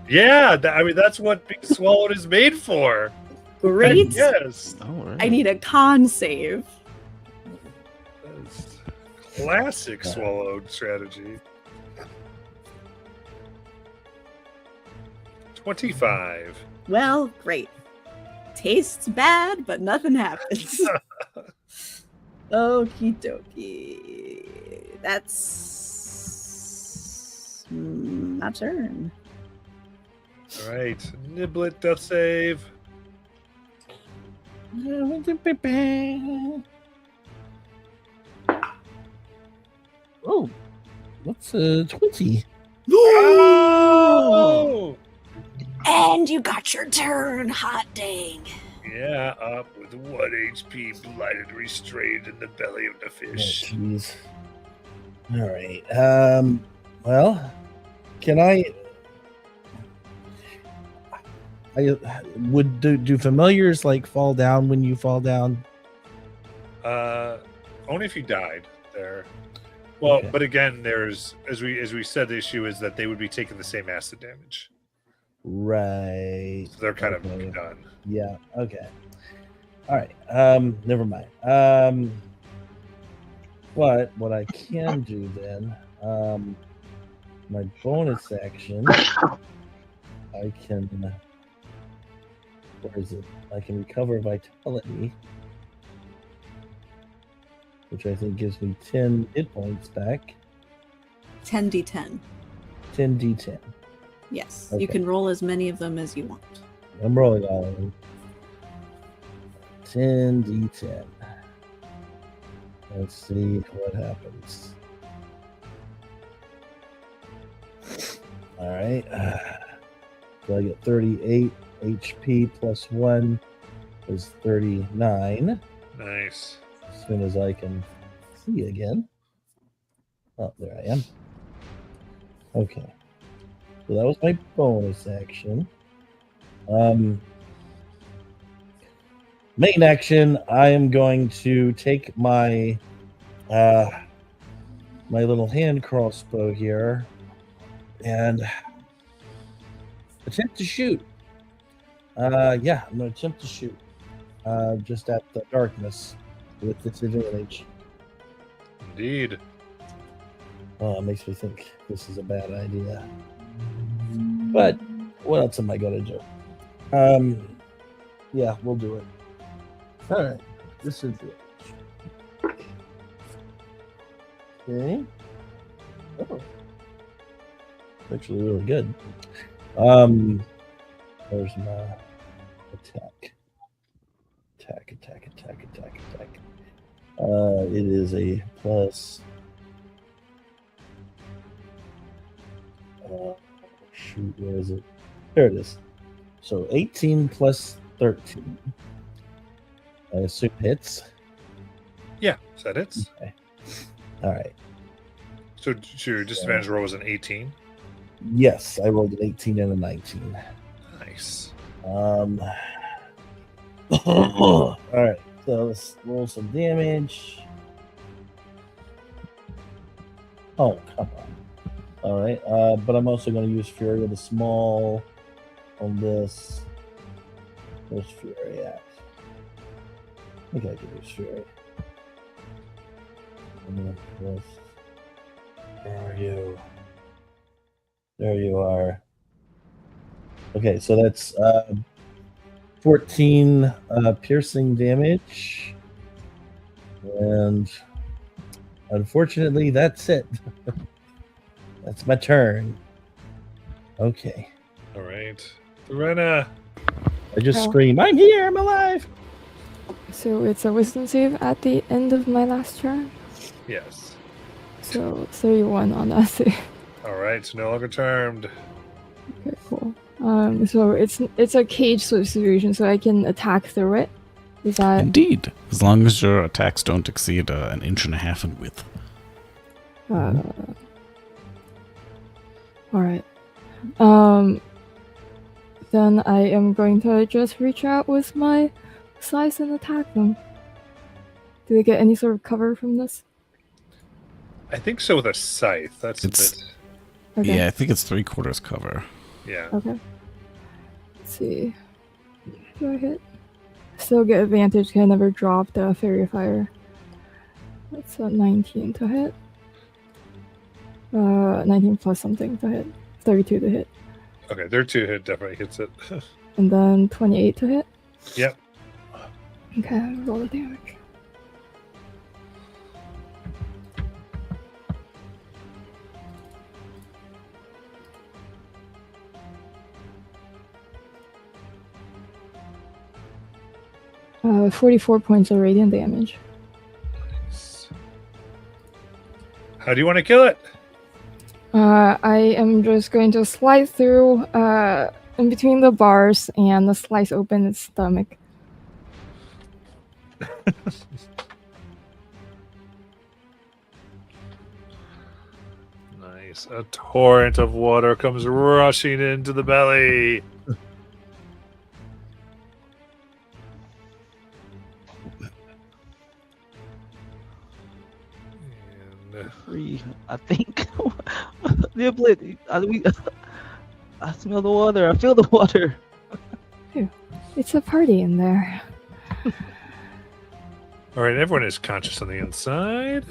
Yeah, that's what being swallowed is made for. Great. Yes. All right. I need a con save. That's classic swallowed strategy. 25. Well, great. Tastes bad, but nothing happens. Okie dokie. That's my turn. All right. Niblet death save. Oh, what's 20? Oh! And you got your turn, hot dang. Yeah, up with 1 HP, blighted, restrained in the belly of the Oh, fish. jeez. All right. Well, can I would do familiars like fall down when you fall down? Only if you died there. Well, Okay. but again, there's as we said, the issue is that they would be taking the same acid damage, Right. so they're kind Okay. of done. Yeah. Okay. All right. Never mind. But what I can do then, my bonus action, I can. Where is it? I can recover vitality, which I think gives me 10 hit points back. 10d10. 10d10. Yes. Okay. You can roll as many of them as you want. I'm rolling all of them. 10d10. Let's see what happens. All right. So I get 38 HP plus 1 is 39. Nice. As soon as I can see again. Oh, there I am. Okay. So that was my bonus action. Main action, I am going to take my my little hand crossbow here and attempt to shoot. Yeah, I'm going to attempt to shoot just at the darkness with disadvantage. Indeed. Oh, it makes me think this is a bad idea. But what else am I going to do? Yeah, we'll do it. All right, this is it. Okay. Oh, actually really good. There's my attack. Attack. It is a plus. Shoot, where is it? There it is. So 18 plus 13. I assume hits. Yeah, is that it? Okay. All right. So your disadvantage roll was an 18. Yes, I rolled an 18 and a 19. Nice. All right. So let's roll some damage. Oh, come on. All right. But I'm also going to use Fury of the Small on this. Where's Fury at? I think I can use Fury. Where are you? There you are. Okay, so that's 14 piercing damage. And unfortunately, that's it. That's my turn. Okay. All right. Verena. I just Oh. scream, I'm here, I'm alive. So it's a wisdom save at the end of my last turn. Yes. So 31 on that save. All right. So no longer charmed. Okay, cool. So it's a cage sort of situation, so I can attack through it. Is that Indeed, as long as your attacks don't exceed an inch and a half in width. all right? Then I am going to just reach out with my slice and attack them. Do they get any sort of cover from this? I think so with a scythe. That's It's- a bit. Okay. Yeah, I think it's 3/4 cover. Yeah. Okay. Let's see. Do I hit? still get advantage. Can I never drop the fairy fire? That's a 19 to hit. 19 plus something to hit. 32 to hit. Okay, their 2 hit definitely hits it. And then 28 to hit. Yep. Okay, roll the damage. Uh, 44 points of radiant damage. Nice. How do you want to kill it? I am just going to slide through in between the bars and slice open its stomach. Nice. A torrent of water comes rushing into the belly. And Free, I think. Niblet, I smell the water. I feel the water. It's a party in there. all right, everyone is conscious on the inside.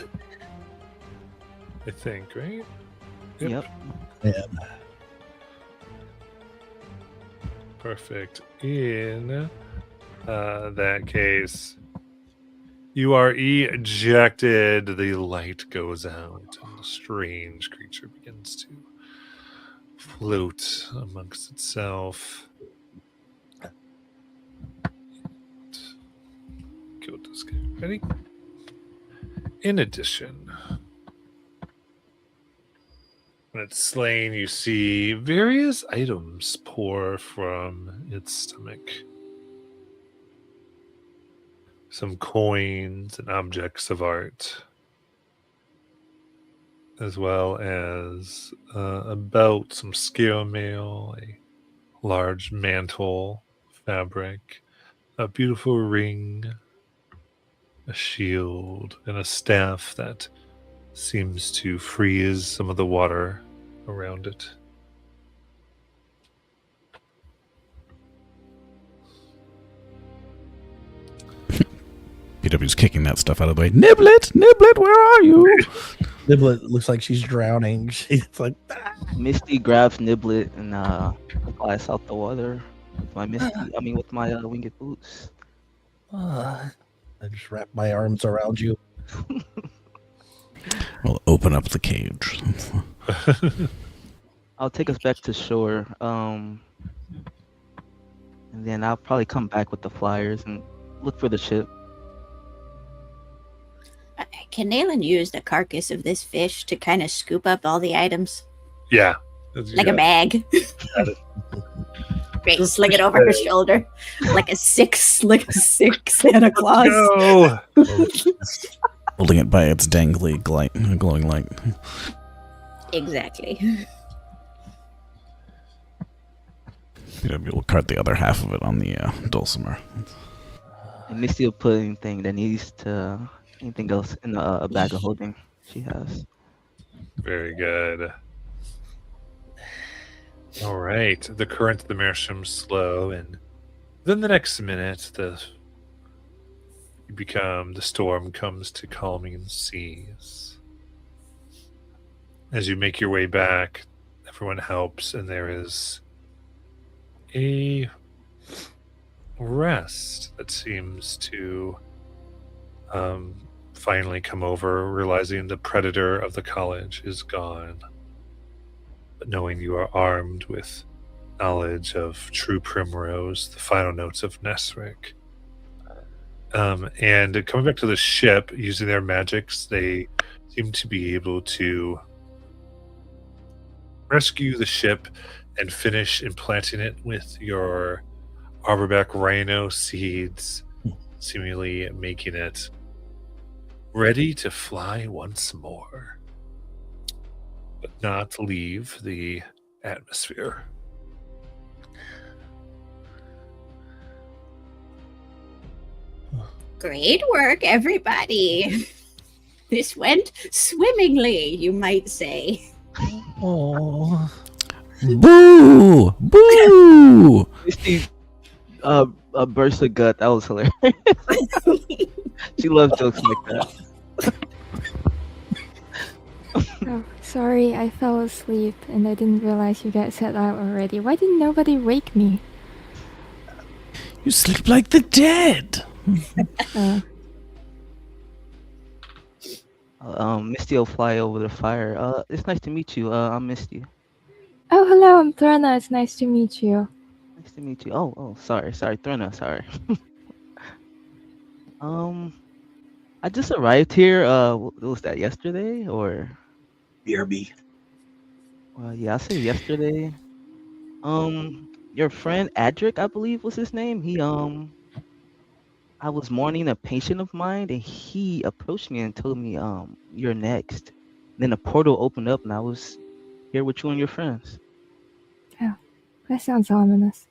I think, right? Yep. And Perfect. In that case, you are ejected. The light goes out, and the strange creature begins to float amongst itself. Killed this guy. Ready? In addition, when it's slain, you see various items pour from its stomach. Some coins and objects of art, as well as a belt, some scale mail, a large mantle fabric, a beautiful ring, a shield, and a staff that seems to freeze some of the water around it. PW's kicking that stuff out of the way. Niblet, Niblet, where are you? Niblet looks like she's drowning. She's like, Misty grabs Niblet and flies out the water with my with my winged boots. I just wrap my arms around you. We'll open up the cage. I'll take us back to shore, and then I'll probably come back with the flyers and look for the ship. Can Nayland use the carcass of this fish to kind of scoop up all the items? Yeah. Like a bag. Great, sling it over her shoulder. Like a six Santa Claus. Go! Holding it by its dangly glowing light. Exactly. PW will cart the other half of it on the dulcimer. And Misty will put anything else in a bag of holding she has. Very good. All right. The current of the Meerschaum's slow, and then the next minute, the storm comes to calming seas. As you make your way back, everyone helps, and there is a rest that seems to finally come over, realizing the predator of the college is gone. But knowing you are armed with knowledge of True Primrose, the final notes of Nesric. And coming back to the ship, using their magics, they seem to be able to rescue the ship and finish implanting it with your Arborback Rhino seeds, seemingly making it ready to fly once more, but not leave the atmosphere. Great work, everybody. This went swimmingly, you might say. Oh, Boo! Boo! Misty a burst of gut. That was hilarious. She loves jokes like that. Oh, sorry, I fell asleep and I didn't realize you guys had out already. Why didn't nobody wake me? You sleep like the dead. Misty will fly over the fire. It's nice to meet you. I'm Misty. Oh, hello, I'm Threna. It's nice to meet you. Nice to meet you. Oh, sorry, Threna, sorry. I just arrived here. Was that yesterday or? BRB. Yeah, I say yesterday. Your friend Adric, I believe was his name. I was mourning a patient of mine, and he approached me and told me, you're next. Then a portal opened up, and I was here with you and your friends. Oh, that sounds ominous.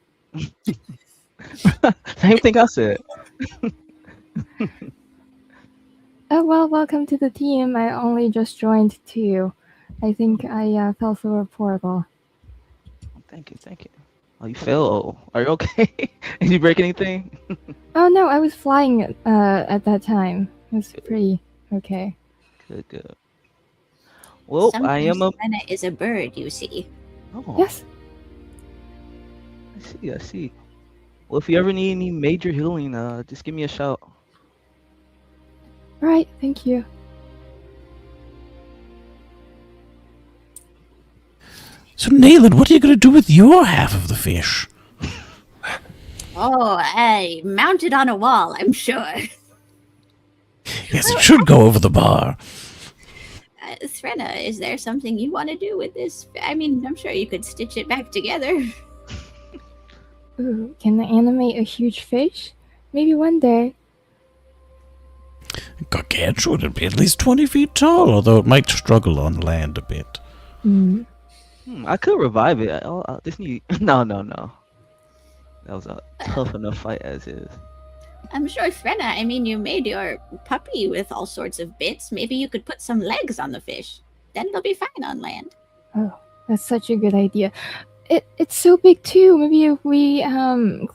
Same thing I said. Oh, well, welcome to the team. I only just joined too. I think I fell through a portal. Thank you. Oh, you fell. Oh, are you okay? Did you break anything? Oh, no, I was flying at that time. It was pretty okay. Good. Well, Sometimes I am a... Serena is a bird, you see. Oh, Yes. I see. Well, if you ever need any major healing, just give me a shout. Right, thank you. So, Nayland, what are you going to do with your half of the fish? Oh, I mounted on a wall, I'm sure. Yes, it should go over the bar. Threna, is there something you want to do with this? I mean, I'm sure you could stitch it back together. Ooh, can I animate a huge fish? Maybe one day. Gargantuan would be at least 20 feet tall, although it might struggle on land a bit. I could revive it. I just need... No. That was a tough enough fight as is. I'm sure, Threna, I mean, you made your puppy with all sorts of bits. Maybe you could put some legs on the fish. Then it'll be fine on land. Oh, that's such a good idea. It's so big too. Maybe if we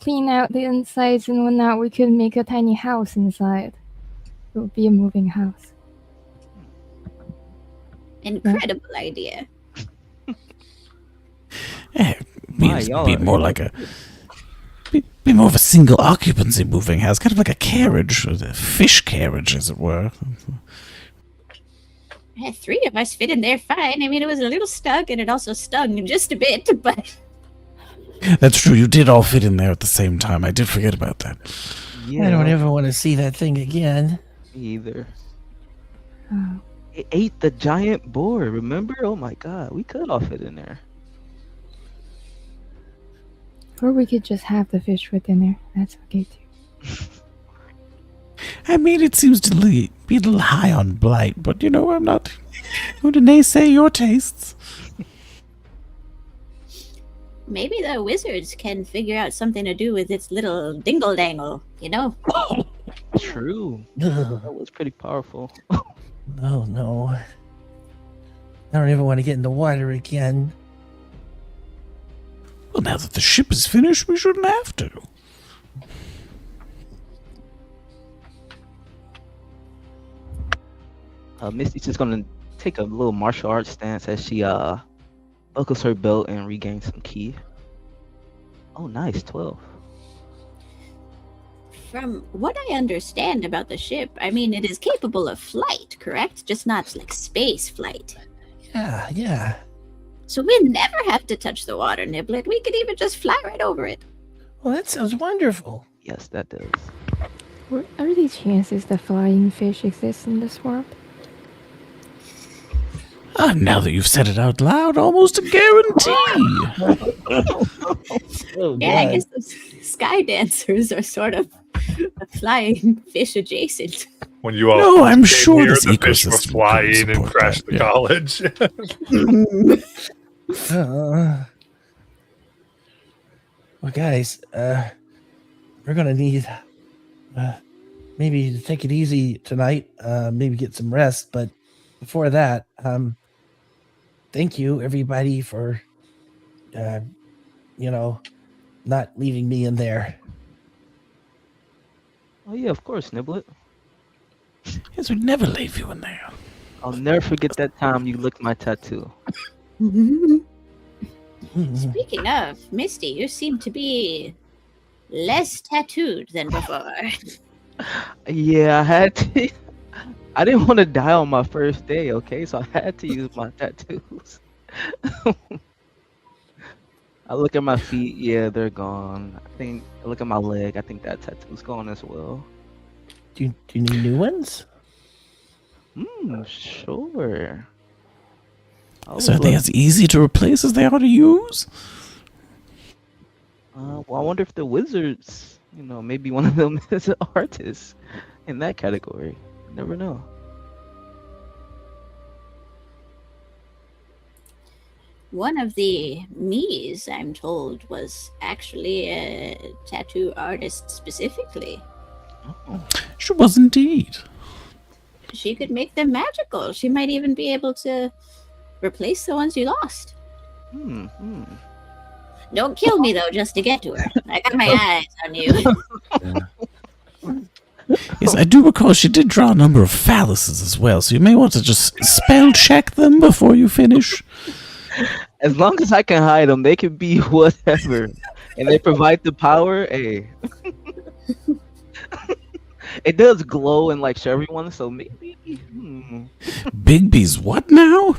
clean out the insides and whatnot, we could make a tiny house inside. It would be a moving house. Incredible idea. Be more like a... Be more of a single occupancy moving house, kind of like a carriage, a fish carriage, as it were. Three of us fit in there fine. I mean, it was a little stuck, and it also stung just a bit, but... That's true, you did all fit in there at the same time. I did forget about that. Yeah. I don't ever want to see that thing again. Me either. Oh. It ate the giant boar, remember? Oh my god, we could all fit in there. Or we could just have the fish for dinner. That's okay too. I mean, it seems to be a little high on blight, but you know, I'm not going to naysay your tastes. Maybe the wizards can figure out something to do with its little dingle-dangle, you know? True. Ugh. That was pretty powerful. Oh no. I don't even want to get in the water again. Well, now that the ship is finished, we shouldn't have to. Misty's just gonna take a little martial arts stance as she buckles her belt and regains some ki. Oh, nice, 12. From what I understand about the ship, I mean, it is capable of flight, correct? Just not like space flight. Yeah. So we'd never have to touch the water, Niblet. We could even just fly right over it. Well, that sounds wonderful. Yes, that does. What are the chances that flying fish exist in this world? Now that you've said it out loud, almost a guarantee. Oh, Yeah, I God. guess those sky dancers are sort of flying fish adjacent. When you all No, I'm came sure here, this the fish were ecosystem flying couldn't and support crashed that, the yeah. college. Well, guys, we're gonna need maybe to take it easy tonight. Maybe get some rest. But before that, thank you everybody for, not leaving me in there. Oh yeah, of course, Niblet. Yes, we'd never leave you in there. I'll never forget that time you licked my tattoo. Speaking of, Misty, you seem to be less tattooed than before. Yeah, I had to. I didn't want to die on my first day, okay? So I had to use my tattoos. I look at my feet, yeah, they're gone. I look at my leg, I think that tattoo's gone as well. Do you need new ones? Sure. So are they as easy to replace as they are to use? Well, I wonder if the wizards, maybe one of them is an artist in that category. You never know. One of the Mies, I'm told, was actually a tattoo artist specifically. Oh. She was indeed. She could make them magical. She might even be able to replace the ones you lost. Don't kill me, though, just to get to her. I got my eyes on you. Yes, I do recall she did draw a number of phalluses as well, so you may want to just spell check them before you finish. As long as I can hide them, they can be whatever. And they provide the power, hey. It does glow and show everyone, so maybe. Bigby's what now?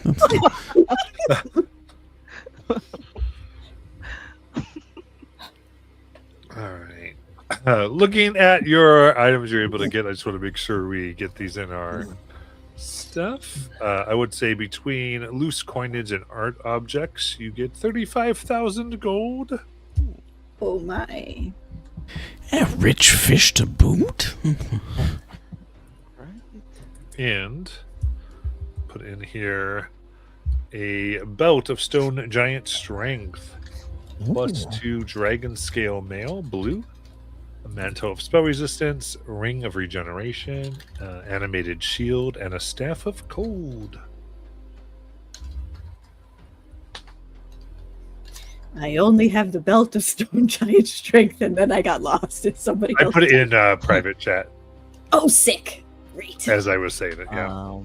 All right. Looking at your items you're able to get, I just want to make sure we get these in our stuff. I would say between loose coinage and art objects, you get 35,000 gold. Oh my. A rich fish to boot? And put in here a belt of stone giant strength, +2 dragon scale mail, blue, a mantle of spell resistance, ring of regeneration, animated shield, and a staff of cold. I only have the belt of stone giant strength, and then I got lost. It's somebody I else. put it in private chat Oh, sick. Great. as I was saying it. Yeah.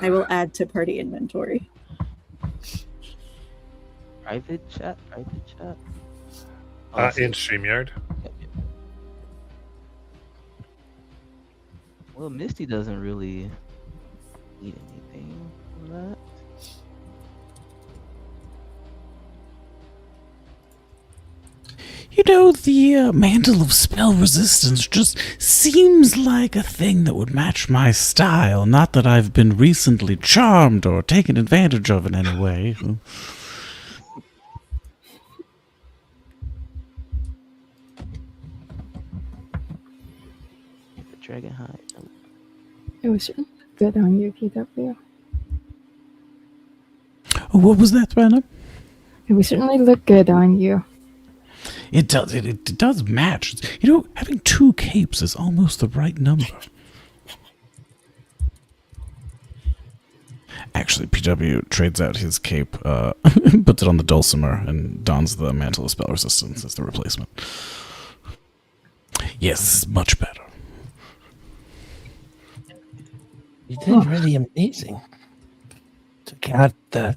I will add to party inventory. Private chat. In StreamYard. Well, Misty doesn't really need anything for that. You know, the mantle of spell resistance just seems like a thing that would match my style. Not that I've been recently charmed or taken advantage of in any way. Dragon hide. It was really good on you, PW. Oh, what was that, Brandon? It would certainly look good on you. It does. It does match. You know, having 2 capes is almost the right number. Actually, PW trades out his cape, puts it on the dulcimer, and dons the mantle of spell resistance as the replacement. Yes, this is much better. You did really amazing. Took out the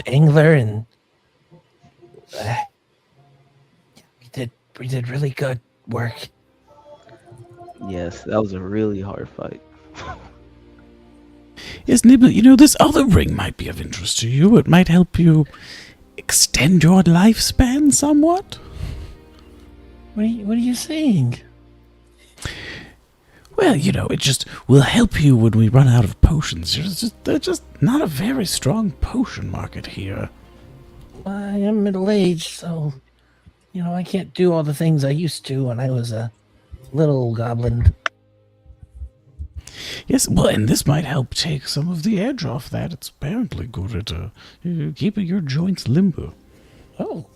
angler and we did really good work. Yes, that was a really hard fight. Yes, Nibble, you know, this other ring might be of interest to you. It might help you extend your lifespan somewhat. What are you saying? Well, you know, it just will help you when we run out of potions. There's just not a very strong potion market here. I am middle-aged, so, I can't do all the things I used to when I was a little goblin. Yes, well, and this might help take some of the edge off that. It's apparently good at keeping your joints limber. Oh.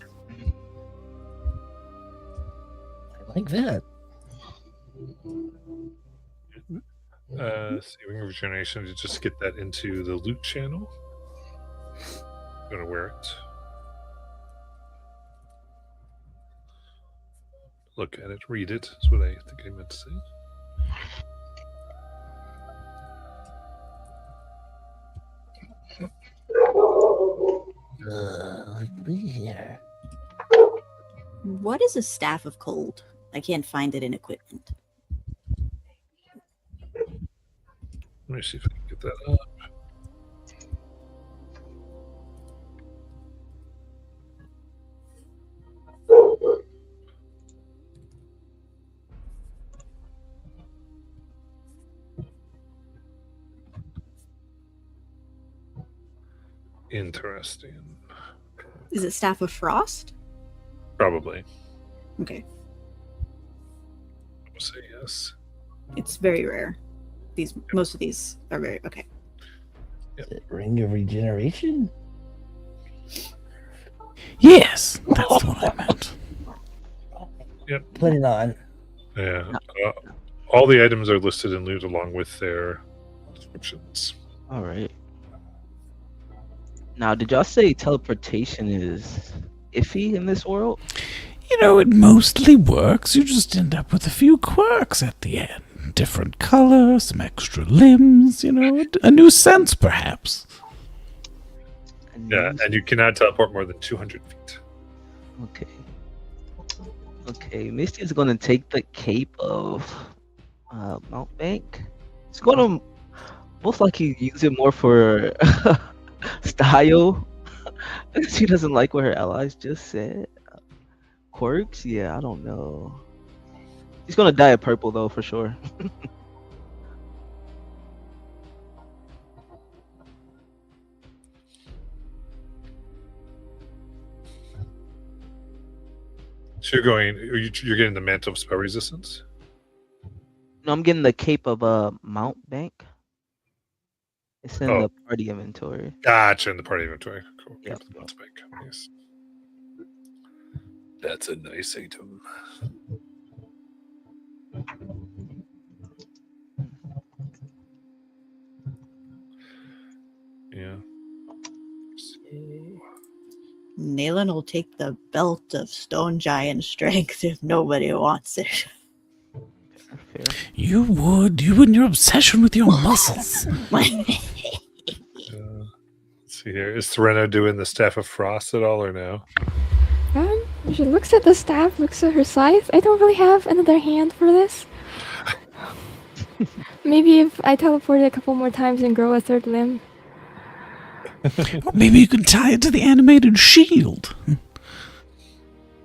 I like that. Saving regeneration to just get that into the loot channel. I'm gonna wear it. look at it, read it, is what I think I meant to say. Yeah. What is a staff of cold? I can't find it in equipment. Let me see if I can get that up. Interesting. Is it staff of frost? Probably. Okay. I'll say yes. It's very rare. Most of these are very okay. Ring of Regeneration? Yes, that's what I meant. Put it on. Yeah. All the items are listed in loot along with their descriptions. All right. Now, did y'all say teleportation is iffy in this world? You know, it mostly works. You just end up with a few quirks at the end. Different color, some extra limbs, you know, a new sense, perhaps. Yeah, and you cannot teleport more than 200 feet. Okay. Okay, Misty is going to take the cape of Mountbank. It's going to most likely use it more for style. She doesn't like what her allies just said. Quirks? Yeah, I don't know. He's going to dye it purple, though, for sure. So you're getting the mantle of spell resistance? No, I'm getting the cape of Mountbank. It's in the party inventory. Gotcha, in the party inventory. Cool. Yep. Nice. That's a nice item. Yeah. So... Nayland will take the belt of stone giant strength if nobody wants it. Fair. You would and your obsession with your muscles. Let's see here. Is Serena doing the Staff of Frost at all or no? She looks at the staff, looks at her scythe. I don't really have another hand for this. Maybe if I teleport it a couple more times and grow a third limb. Maybe you can tie it to the animated shield.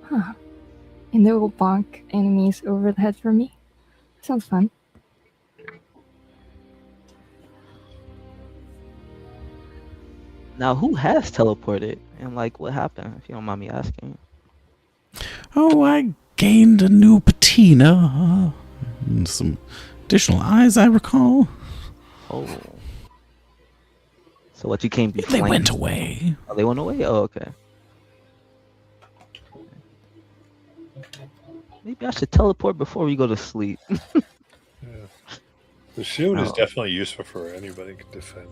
Huh. And it will bonk enemies over the head for me. Sounds fun. Now, who has teleported? And, like, what happened, if you don't mind me asking? Oh, I gained a new patina. And some additional eyes, I recall. Oh. So what, you can't be They flanked? went away. Oh, they went away? Oh, okay. Maybe I should teleport before we go to sleep. Yeah. The shield is Oh. definitely useful for anybody who can defend.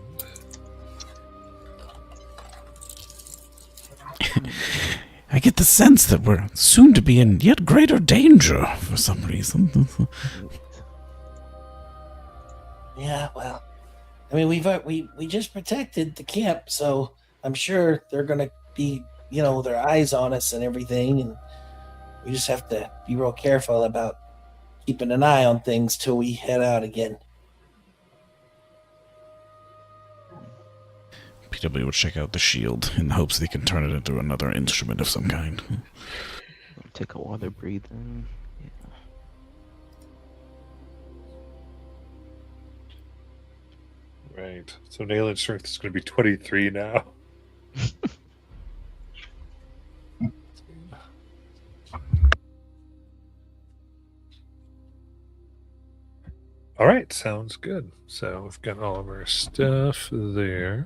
I get the sense that we're soon to be in yet greater danger for some reason. Yeah, well, I mean, we just protected the camp, so I'm sure they're gonna be, you know, their eyes on us and everything, and we just have to be real careful about keeping an eye on things till we head out again. PW would check out the shield in the hopes they can turn it into another instrument of some kind. Take a water breathing. Yeah. Right. So Nayland's strength is going to be 23 now. All right, sounds good. So we've got all of our stuff there.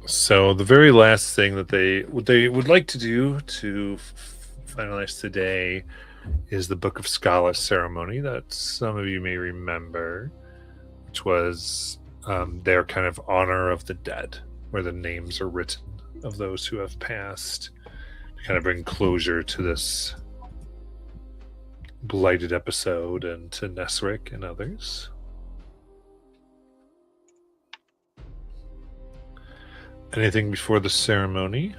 So the very last thing that they would like to do to finalize today is the Book of Scala ceremony that some of you may remember, which was their kind of honor of the dead, where the names are written of those who have passed, to kind of bring closure to this blighted episode and to Nesric and others. Anything before the ceremony?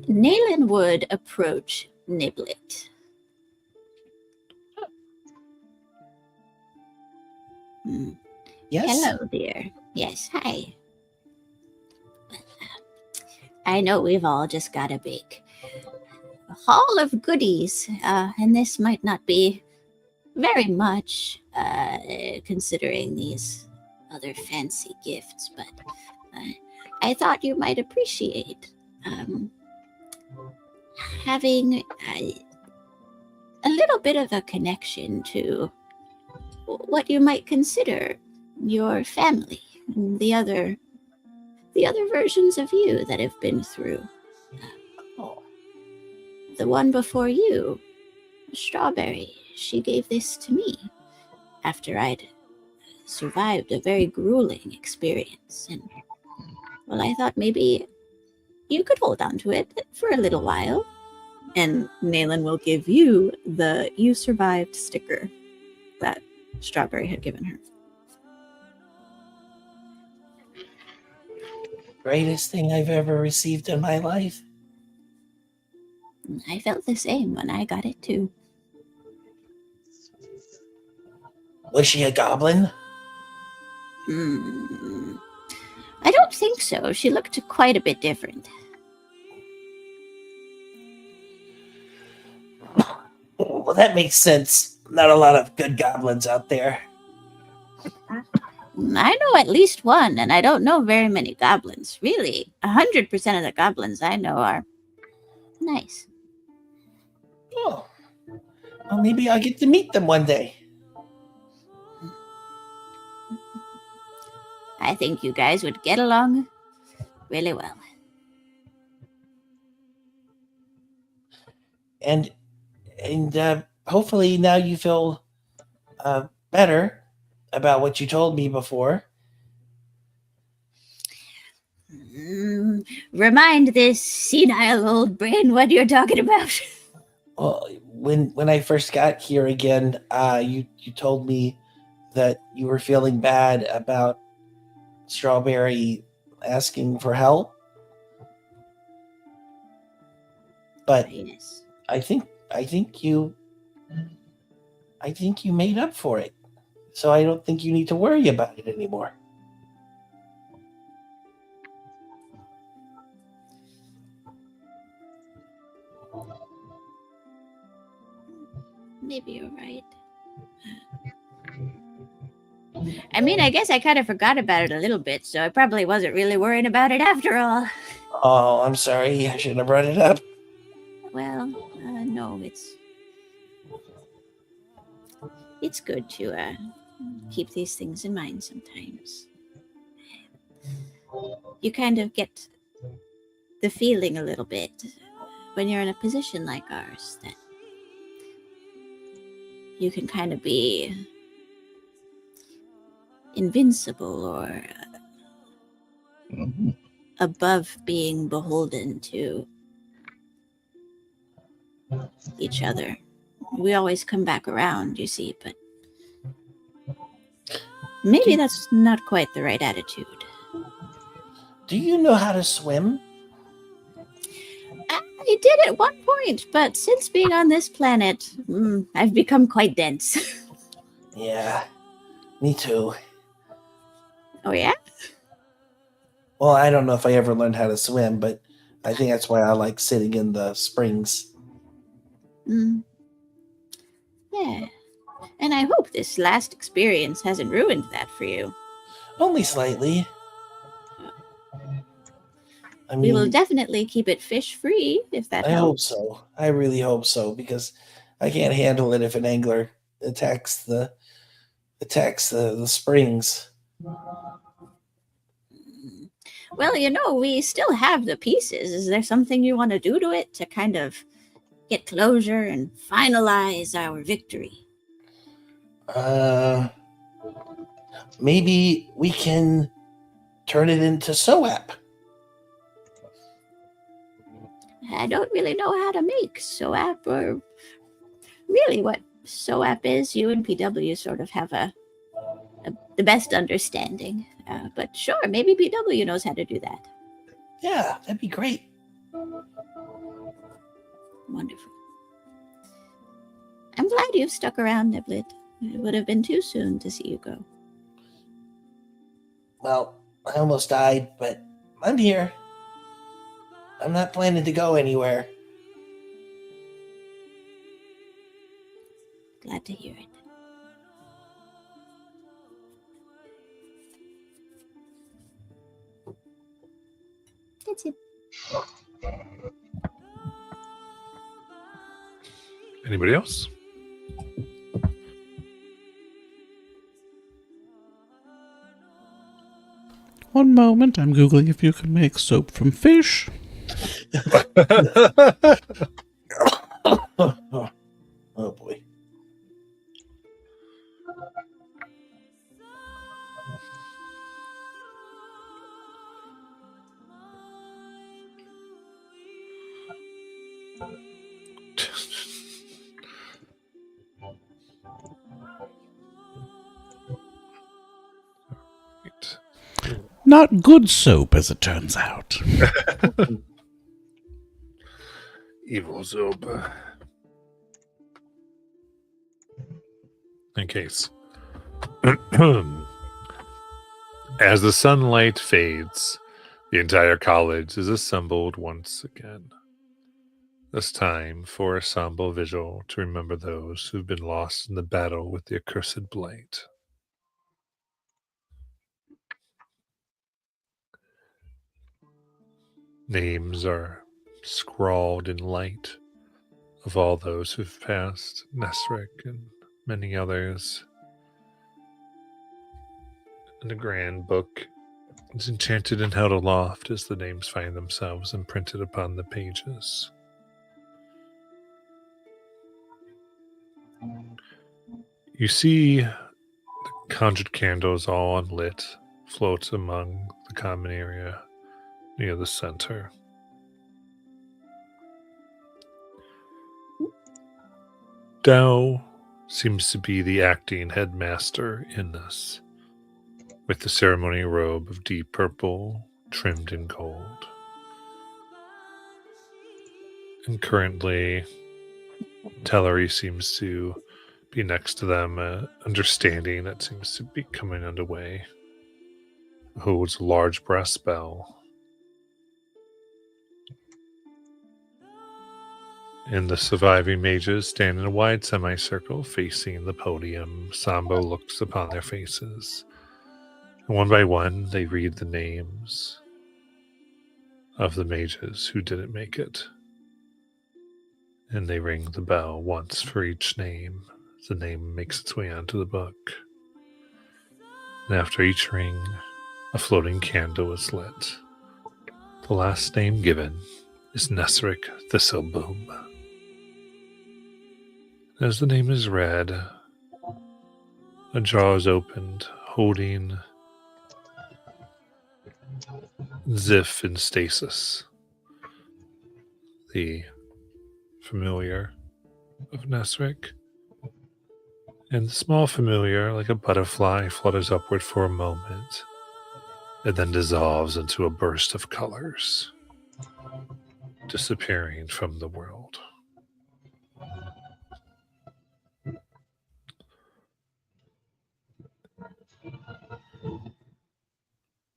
Nayland would approach Niblet. Yes. Hello, dear. Yes, hi. I know we've all just got a big haul of goodies, and this might not be very much, considering these other fancy gifts, but I thought you might appreciate having a little bit of a connection to what you might consider your family, and the other versions of you that have been through. The one before you, Strawberry, she gave this to me after I'd survived a very grueling experience, and well, I thought maybe you could hold on to it for a little while. And Nayland will give you the "You Survived" sticker that Strawberry had given her. Greatest thing I've ever received in my life. I felt the same when I got it too. Was she a goblin? I don't think so. She looked quite a bit different. Well, that makes sense. Not a lot of good goblins out there. I know at least one, and I don't know very many goblins. Really, 100% of the goblins I know are nice. Oh, well, maybe I'll get to meet them one day. I think you guys would get along really well. And hopefully now you feel better about what you told me before. Remind this senile old brain what you're talking about. Well, when I first got here again, you told me that you were feeling bad about Strawberry asking for help. But Yes. I think you made up for it. So I don't think you need to worry about it anymore. Maybe you're right. I mean, I guess I kind of forgot about it a little bit, so I probably wasn't really worrying about it after all. Oh, I'm sorry. I shouldn't have brought it up. Well, no, it's good to keep these things in mind sometimes. You kind of get the feeling a little bit when you're in a position like ours that you can kind of be invincible or above being beholden to each other. We always come back around, you see, but maybe that's not quite the right attitude. Do you know how to swim? I did at one point, but since being on this planet, I've become quite dense. Yeah, me too. Oh, yeah? Well, I don't know if I ever learned how to swim, but I think that's why I like sitting in the springs. Yeah. And I hope this last experience hasn't ruined that for you. Only slightly. I mean, We will definitely keep it fish-free, if that I hope helps. so. I really hope so, because I can't handle it if an angler attacks the springs. Well, we still have the pieces. Is there something you want to do to it to kind of get closure and finalize our victory? Maybe we can turn it into SOAP. I don't really know how to make SOAP, or really what SOAP is. You and PW sort of have the best understanding. But sure, maybe PW knows how to do that. Yeah, that'd be great. Wonderful. I'm glad you've stuck around, Niblet. It would have been too soon to see you go. Well, I almost died, but I'm here. I'm not planning to go anywhere. Glad to hear it. That's it. Anybody else? One moment, I'm Googling if you can make soap from fish. Oh boy. Not good soap, as it turns out. Evil soap. In case. As the sunlight fades, the entire college is assembled once again. This time for a somber vigil to remember those who've been lost in the battle with the accursed blight. Names are scrawled in light of all those who've passed, Nesric and many others. And the grand book is enchanted and held aloft as the names find themselves imprinted upon the pages. You see the conjured candles all unlit float among the common area near the center. Dao seems to be the acting headmaster in this, with the ceremony robe of deep purple trimmed in gold. And currently, Tellery seems to be next to them, understanding that seems to be coming underway. Holds a large brass bell. And the surviving mages stand in a wide semicircle facing the podium. Sambo looks upon their faces. And one by one, they read the names of the mages who didn't make it. And they ring the bell once for each name. The name makes its way onto the book. And after each ring, a floating candle is lit. The last name given is Nesric Thistleboom. As the name is read, a jar is opened, holding Ziff in stasis, the familiar of Nesric. And the small familiar, like a butterfly, flutters upward for a moment, and then dissolves into a burst of colors, disappearing from the world.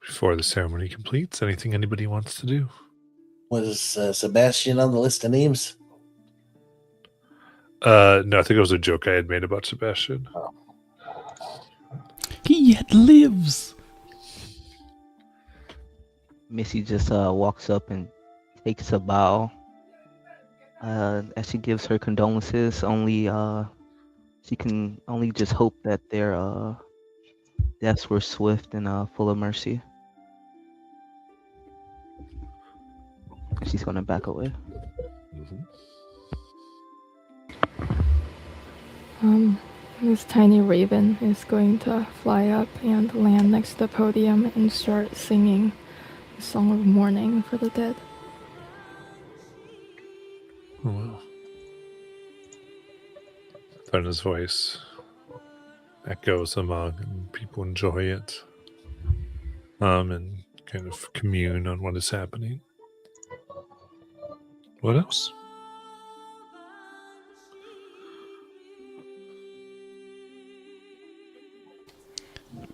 Before the ceremony completes, anything anybody wants to do? Was Sebastian on the list of names? No, I think it was a joke I had made about Sebastian. He yet lives. Missy just walks up and takes a bow. As she gives her condolences, she can only just hope that their deaths were swift and full of mercy. she's gonna back away. This tiny raven is going to fly up and land next to the podium and start singing a song of mourning for the dead. Oh, wow. Thuna's voice echoes among, and people enjoy it. And kind of commune on what is happening. What else?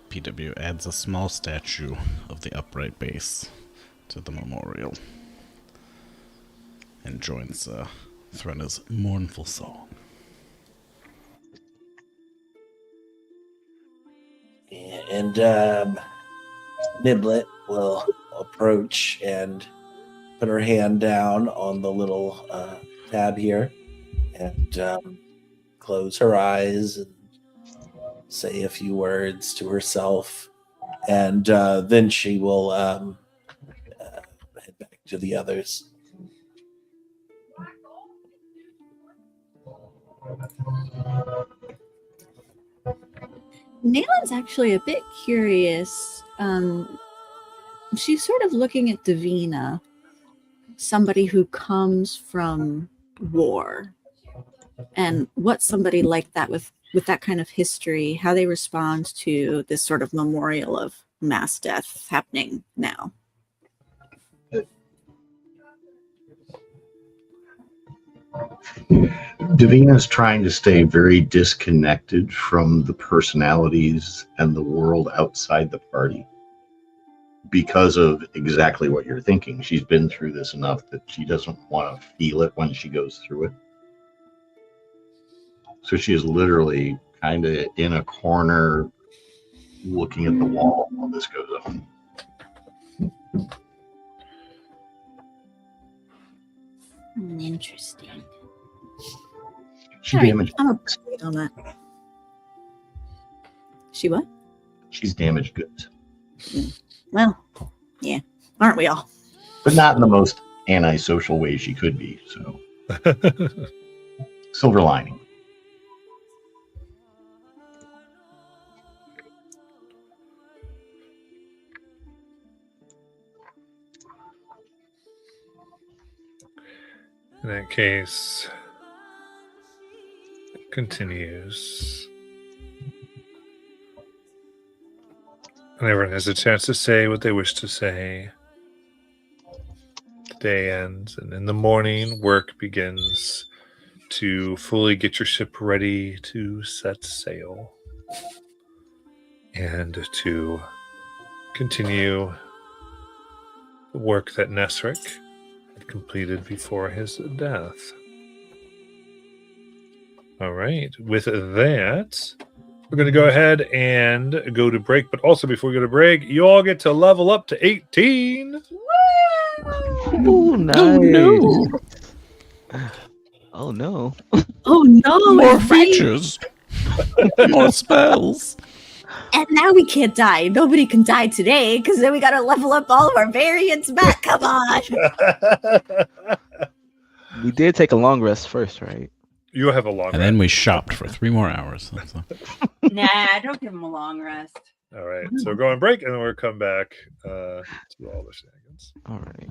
PW adds a small statue of the upright base to the memorial and joins Threna's mournful song. And Niblet will approach and put her hand down on the little tab here and close her eyes and say a few words to herself. And then she will head back to the others. Nalen's actually a bit curious. She's sort of looking at Davina, somebody who comes from war, and what somebody like that with that kind of history, how they respond to this sort of memorial of mass death happening now. Davina's trying to stay very disconnected from the personalities and the world outside the party because of exactly what you're thinking. She's been through this enough that she doesn't want to feel it when she goes through it. So she is literally kind of in a corner looking at the wall while this goes on. Interesting. She All right, damaged. I'm up to date on that. She what? She's damaged goods, Well, yeah, aren't we all? but not in the most antisocial way she could be. So, silver lining. In that case, it continues. And everyone has a chance to say what they wish to say. The day ends, and in the morning, work begins to fully get your ship ready to set sail and to continue the work that Nesric had completed before his death. All right, with that, we're going to go ahead and go to break. But also, before we go to break, you all get to level up to 18. Ooh, nice. Oh no! Oh no. Oh no! More it's right. features! More spells! And now we can't die. Nobody can die today because then we got to level up all of our variants back. Come on. We did take a long rest first, right? You have a long And then we shopped for 3 more hours. Nah, don't give him a long rest. All right, so we're going break, and then we'll come back to all the shenanigans. All right.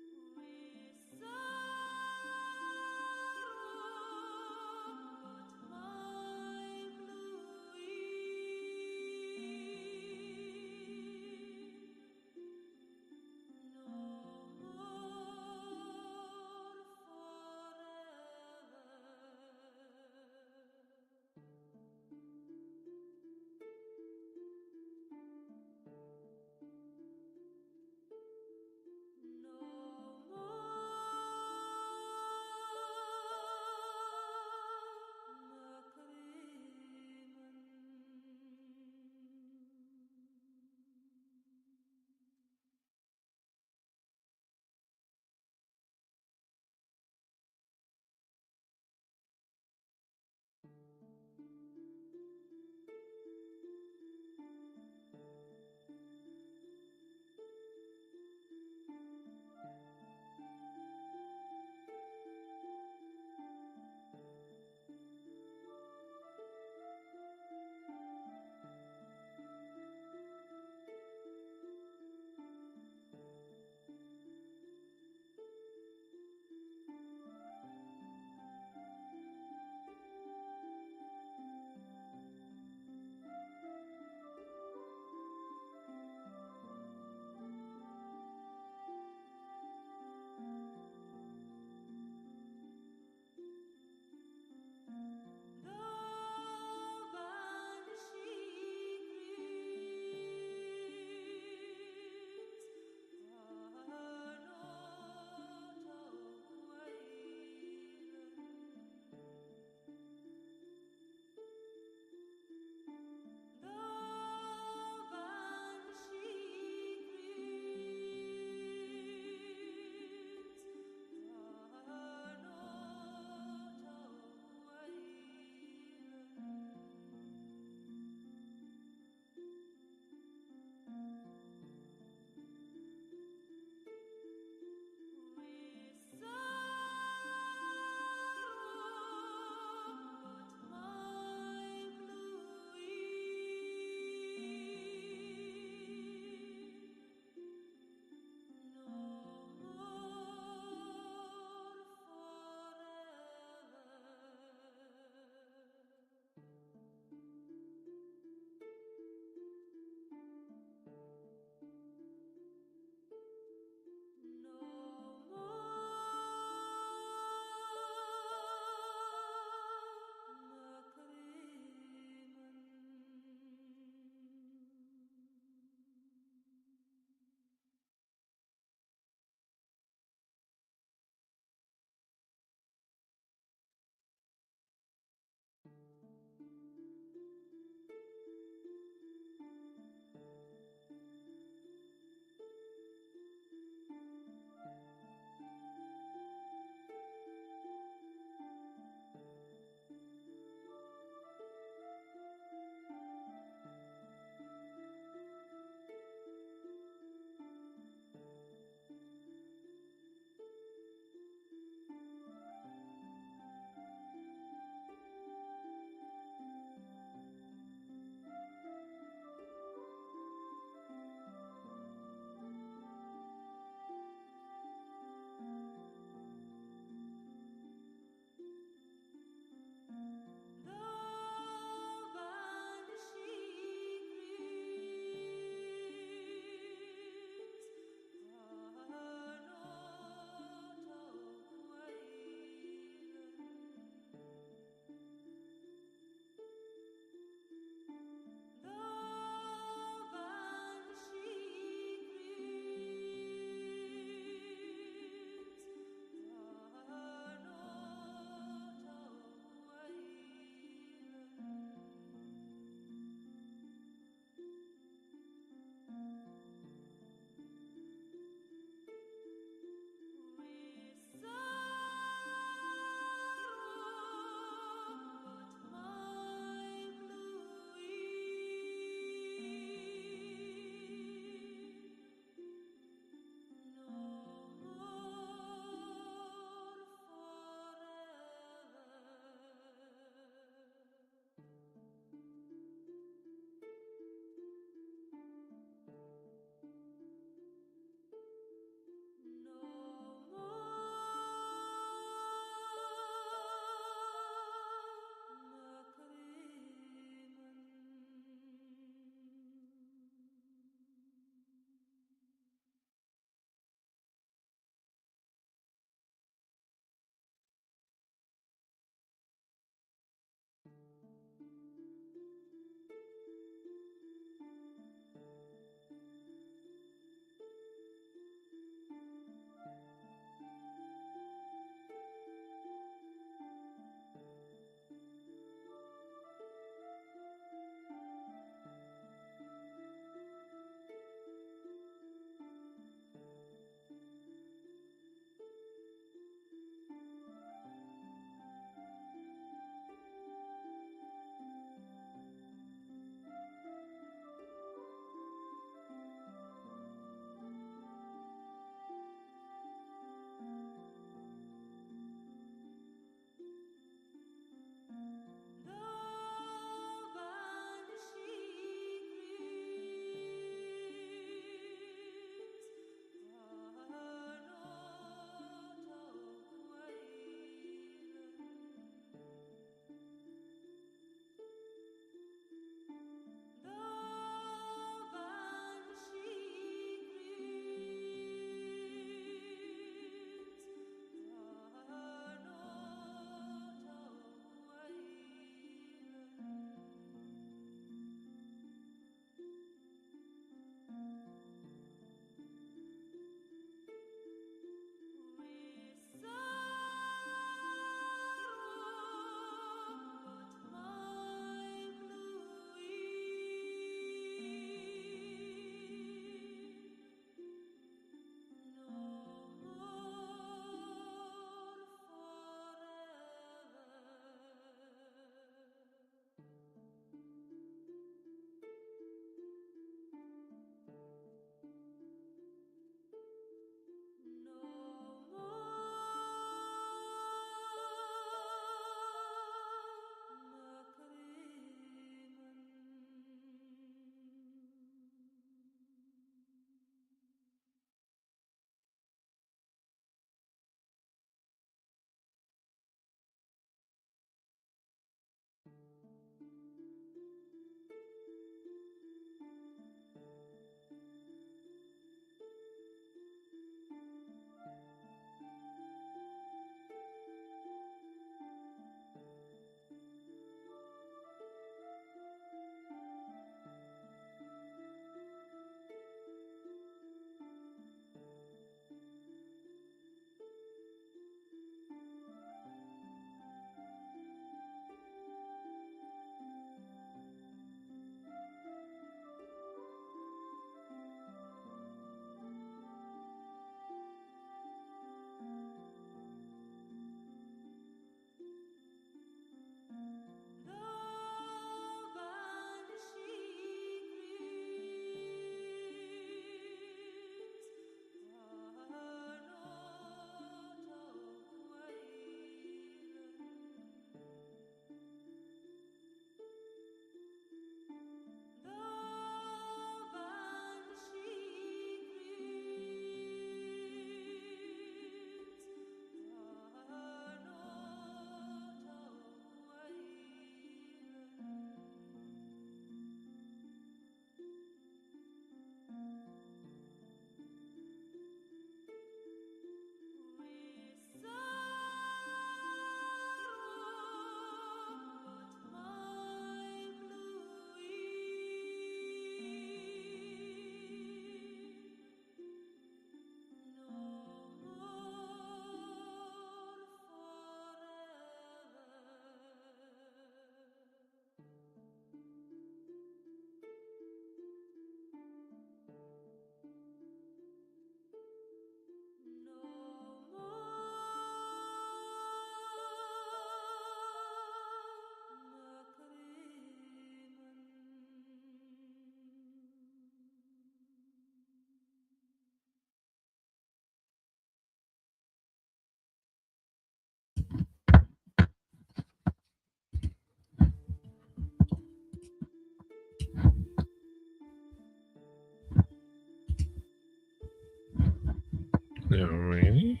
Alrighty.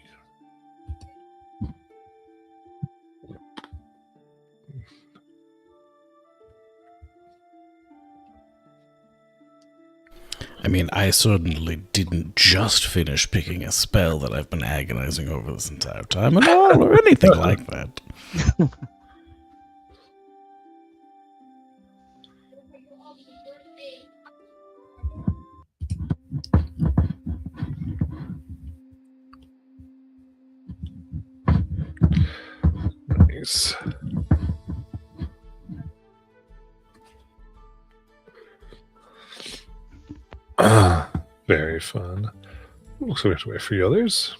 I mean, I certainly didn't just finish picking a spell that I've been agonizing over this entire time at all, or anything like that. Nice. Very fun. So we have to wait for the others.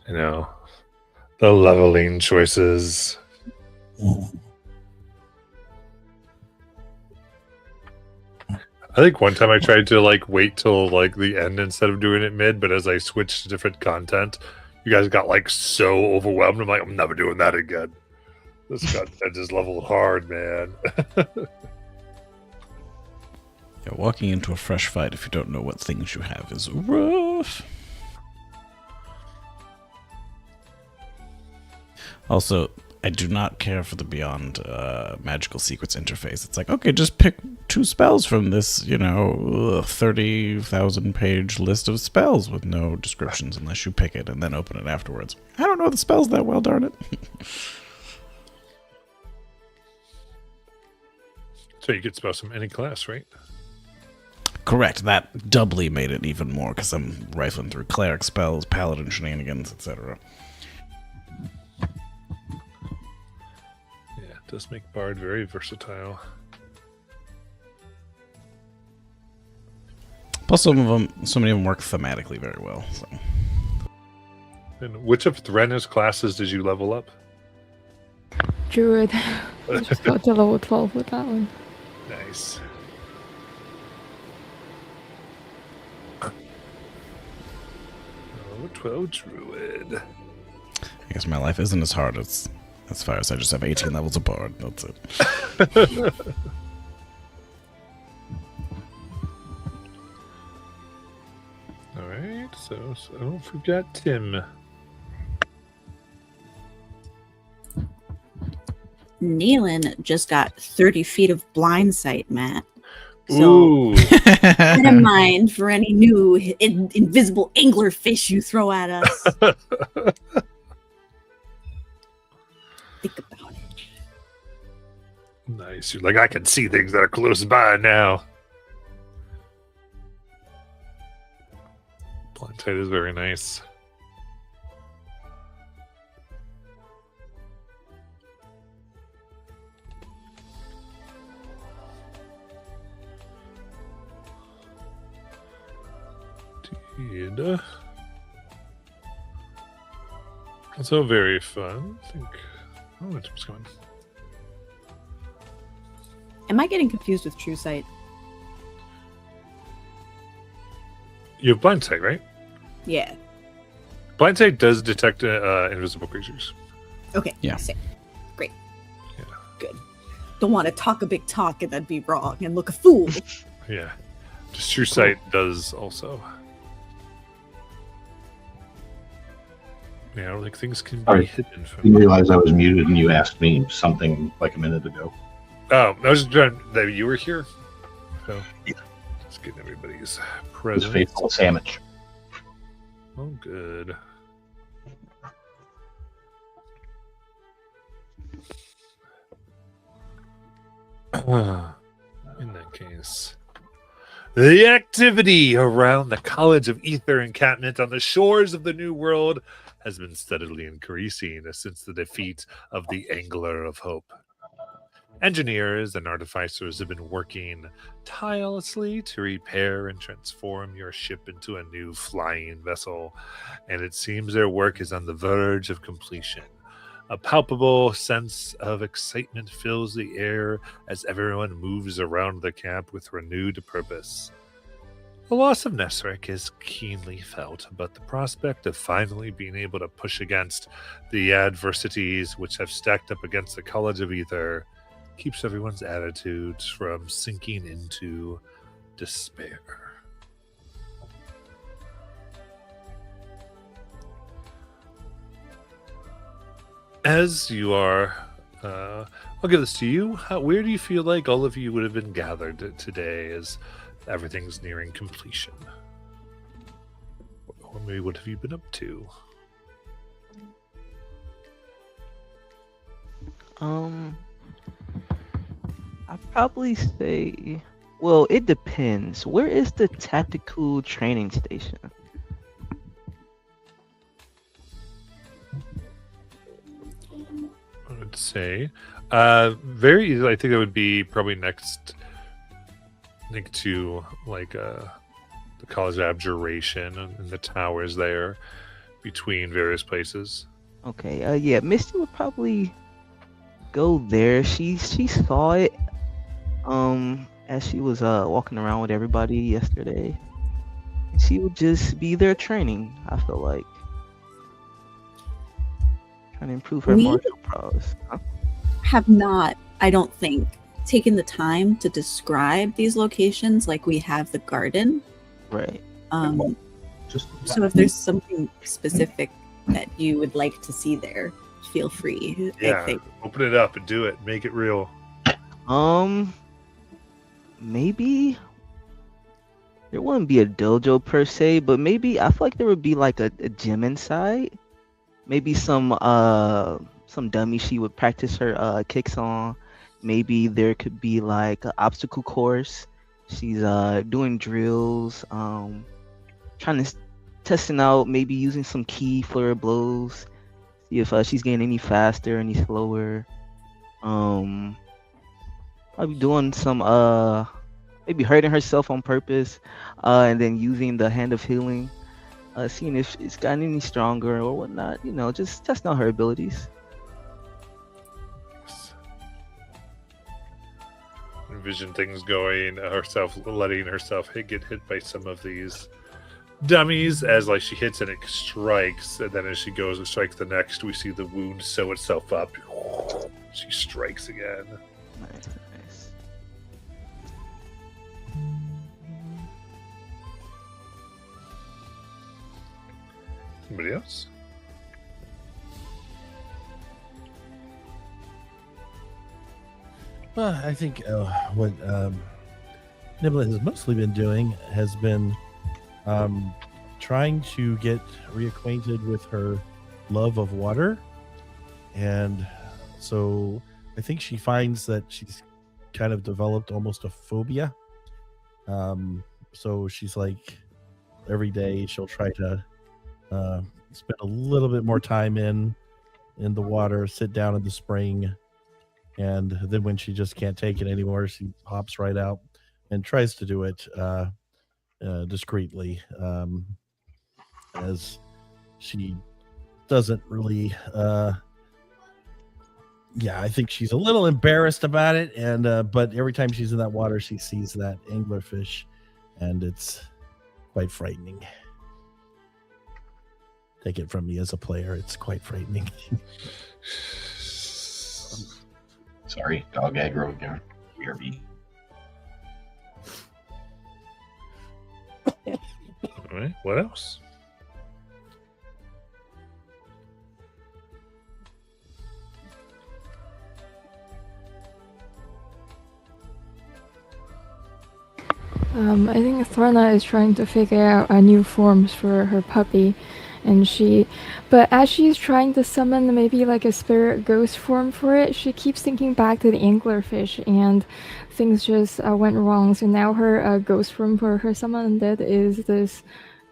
I know. The leveling choices. I think one time I tried to like wait till like the end instead of doing it mid, but as I switched to different content, you guys got like so overwhelmed. I'm like, I'm never doing that again. This content is leveled hard, man. Yeah, walking into a fresh fight if you don't know what things you have is rough. Also, I do not care for the Beyond Magical Secrets interface. It's like, okay, just pick 2 spells from this, 30,000 page list of spells with no descriptions unless you pick it and then open it afterwards. I don't know the spells that well, darn it. So you get spells from any class, right? Correct. That doubly made it even more because I'm rifling through cleric spells, paladin shenanigans, etc. Yeah, it does make Bard very versatile. Plus, so many of them work thematically very well. So. And which of Threnna's classes did you level up? Druid. I just got to level 12 with that one. Nice. Level 12 Druid. I guess my life isn't as hard as far as I just have 18 levels of Bard. That's it. Alright, so don't forget Tim. Nealon just got 30 feet of blind sight, Matt. So Ooh. keep in mind for any new invisible anglerfish you throw at us. Think about it. Nice. You're like, I can see things that are close by now. Blind sight is very nice. Indeed. Also very fun. I think. Oh, it's coming. Am I getting confused with True Sight? You have blind sight, right? Yeah. Blind sight does detect invisible creatures. Okay. Yeah. Sick. Great. Yeah. Good. Don't want to talk a big talk and then be wrong and look a fool. Yeah. Just true sight does also. Yeah, like things can be Sorry. hidden from Didn't realize I was muted and you asked me something like a minute ago. Oh, I was trying that you were here. So Yeah. just getting everybody's It was presence. faithful sandwich. Oh, good. In that case, the activity around the College of Ether encampment on the shores of the New World has been steadily increasing since the defeat of the Angler of Hope. Engineers and artificers have been working tirelessly to repair and transform your ship into a new flying vessel, and it seems their work is on the verge of completion. A palpable sense of excitement fills the air as everyone moves around the camp with renewed purpose. The loss of Nesric is keenly felt, but the prospect of finally being able to push against the adversities which have stacked up against the College of Ether keeps everyone's attitudes from sinking into despair. As you are, I'll give this to you. Where do you feel like all of you would have been gathered today as everything's nearing completion? Or maybe what have you been up to? I'd probably say, well, it depends. Where is the tactical training station? I would say, very easy. I think that would be probably next to like the College of Abjuration and the towers there between various places. Okay, yeah, Misty would probably go there. She saw it as she was walking around with everybody yesterday. She would just be there training, I feel like. Trying to improve her We- martial prowess. Huh? Have not, I don't think, taken the time to describe these locations like we have the garden. Right. Just So if there's something specific that you would like to see there, feel free. I Yeah, think. open it up and do it. Make it real. Maybe there wouldn't be a dojo per se, but maybe I feel like there would be like a gym inside. Maybe some dummy she would practice her kicks on. Maybe there could be like an obstacle course. She's doing drills, trying to testing out, maybe using some key flurry blows, see if she's getting any faster, any slower. Probably doing some maybe hurting herself on purpose, and then using the hand of healing, seeing if it's gotten any stronger or whatnot. You know, just testing out her abilities. Envision things going, letting herself get hit by some of these dummies as like she hits and it strikes, and then as she goes and strikes the next, we see the wound sew itself up. She strikes again. Nice, nice. Anybody else? Well, I think what Niblet has mostly been doing has been trying to get reacquainted with her love of water. And so I think she finds that she's kind of developed almost a phobia. So she's like, every day she'll try to spend a little bit more time in the water, sit down in the spring. And then when she just can't take it anymore, she hops right out and tries to do it discreetly, as she doesn't really. I think she's a little embarrassed about it, and but every time she's in that water, she sees that anglerfish, and it's quite frightening. Take it from me as a player; it's quite frightening. sorry, dog aggro again. BRB. All right, what else? I think Thorna is trying to figure out new forms for her puppy, but as she's trying to summon maybe like a spirit ghost form for it, she keeps thinking back to the anglerfish, and things just went wrong. So now her ghost form for her summon undead is this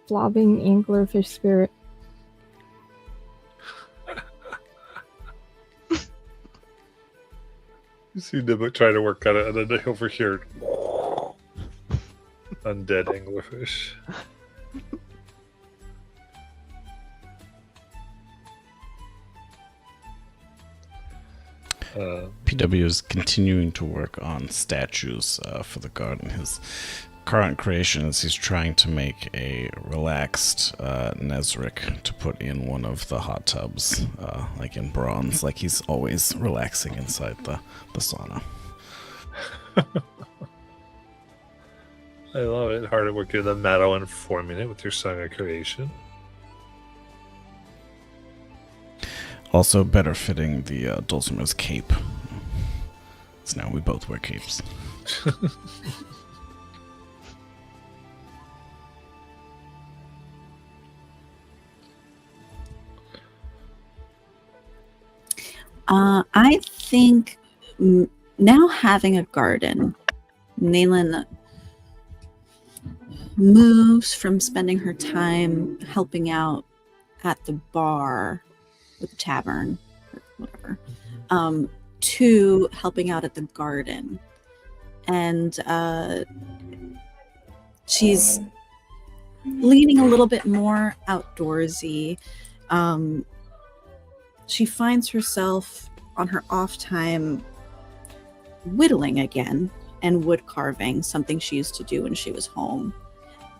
flobbing anglerfish spirit. You see Niblet trying to work on it, and then over here, undead anglerfish. PW is continuing to work on statues for the garden. His current creation is he's trying to make a relaxed Nezric to put in one of the hot tubs, like in bronze, like he's always relaxing inside the sauna. I love it. Hard at work in the metal and forming it with your saga creation. Also better fitting the Dulcimer's cape. So now we both wear capes. I think now having a garden, Nayland moves from spending her time helping out at the bar with the tavern or whatever, to helping out at the garden. And she's leaning a little bit more outdoorsy. She finds herself on her off time whittling again and wood carving, something she used to do when she was home.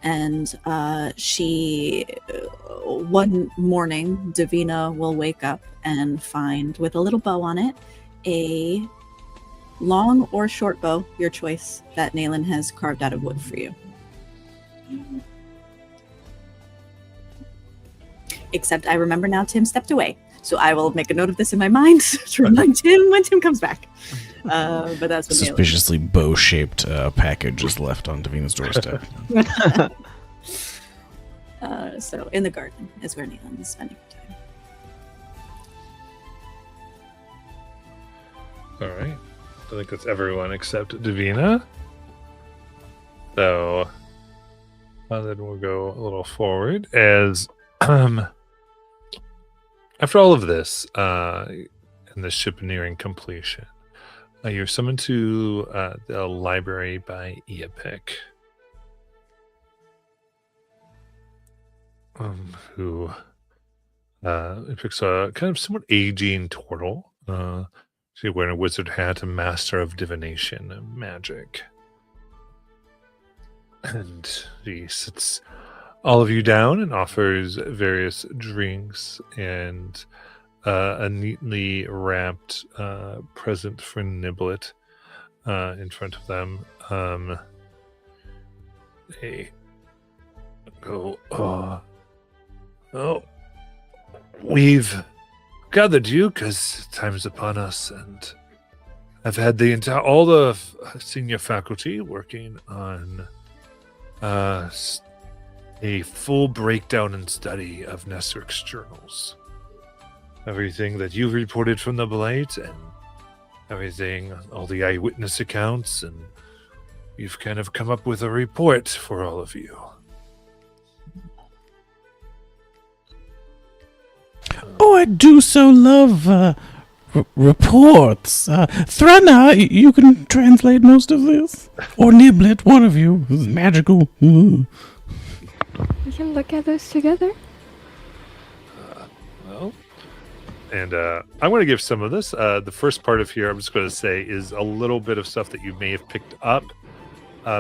And she, one morning, Davina will wake up and find, with a little bow on it, a long or short bow, your choice, that Nayland has carved out of wood for you. Except I remember now Tim stepped away. So I will make a note of this in my mind to remind Tim when Tim comes back. But that's what Suspiciously bow-shaped package is left on Davina's doorstep. So in the garden is where Nayland is spending her time. All right. I think that's everyone except Davina. So then we'll go a little forward as after all of this, and the ship nearing completion, you're summoned to the library by Eopic, who picks a kind of somewhat aging turtle. She's wearing a wizard hat, a master of divination and magic. And he sits all of you down and offers various drinks and a neatly wrapped present for Niblet in front of them. They go, we've gathered you because time's upon us, and I've had all the senior faculty working on a full breakdown and study of Nesric's journals. Everything that you've reported from the Blight and everything, all the eyewitness accounts, and you've kind of come up with a report for all of you. Oh, I do so love reports. Threnna, you can translate most of this? Or Niblet, one of you, who's magical. We can look at those together. And I'm going to give some of this. The first part of here, I'm just going to say, is a little bit of stuff that you may have picked up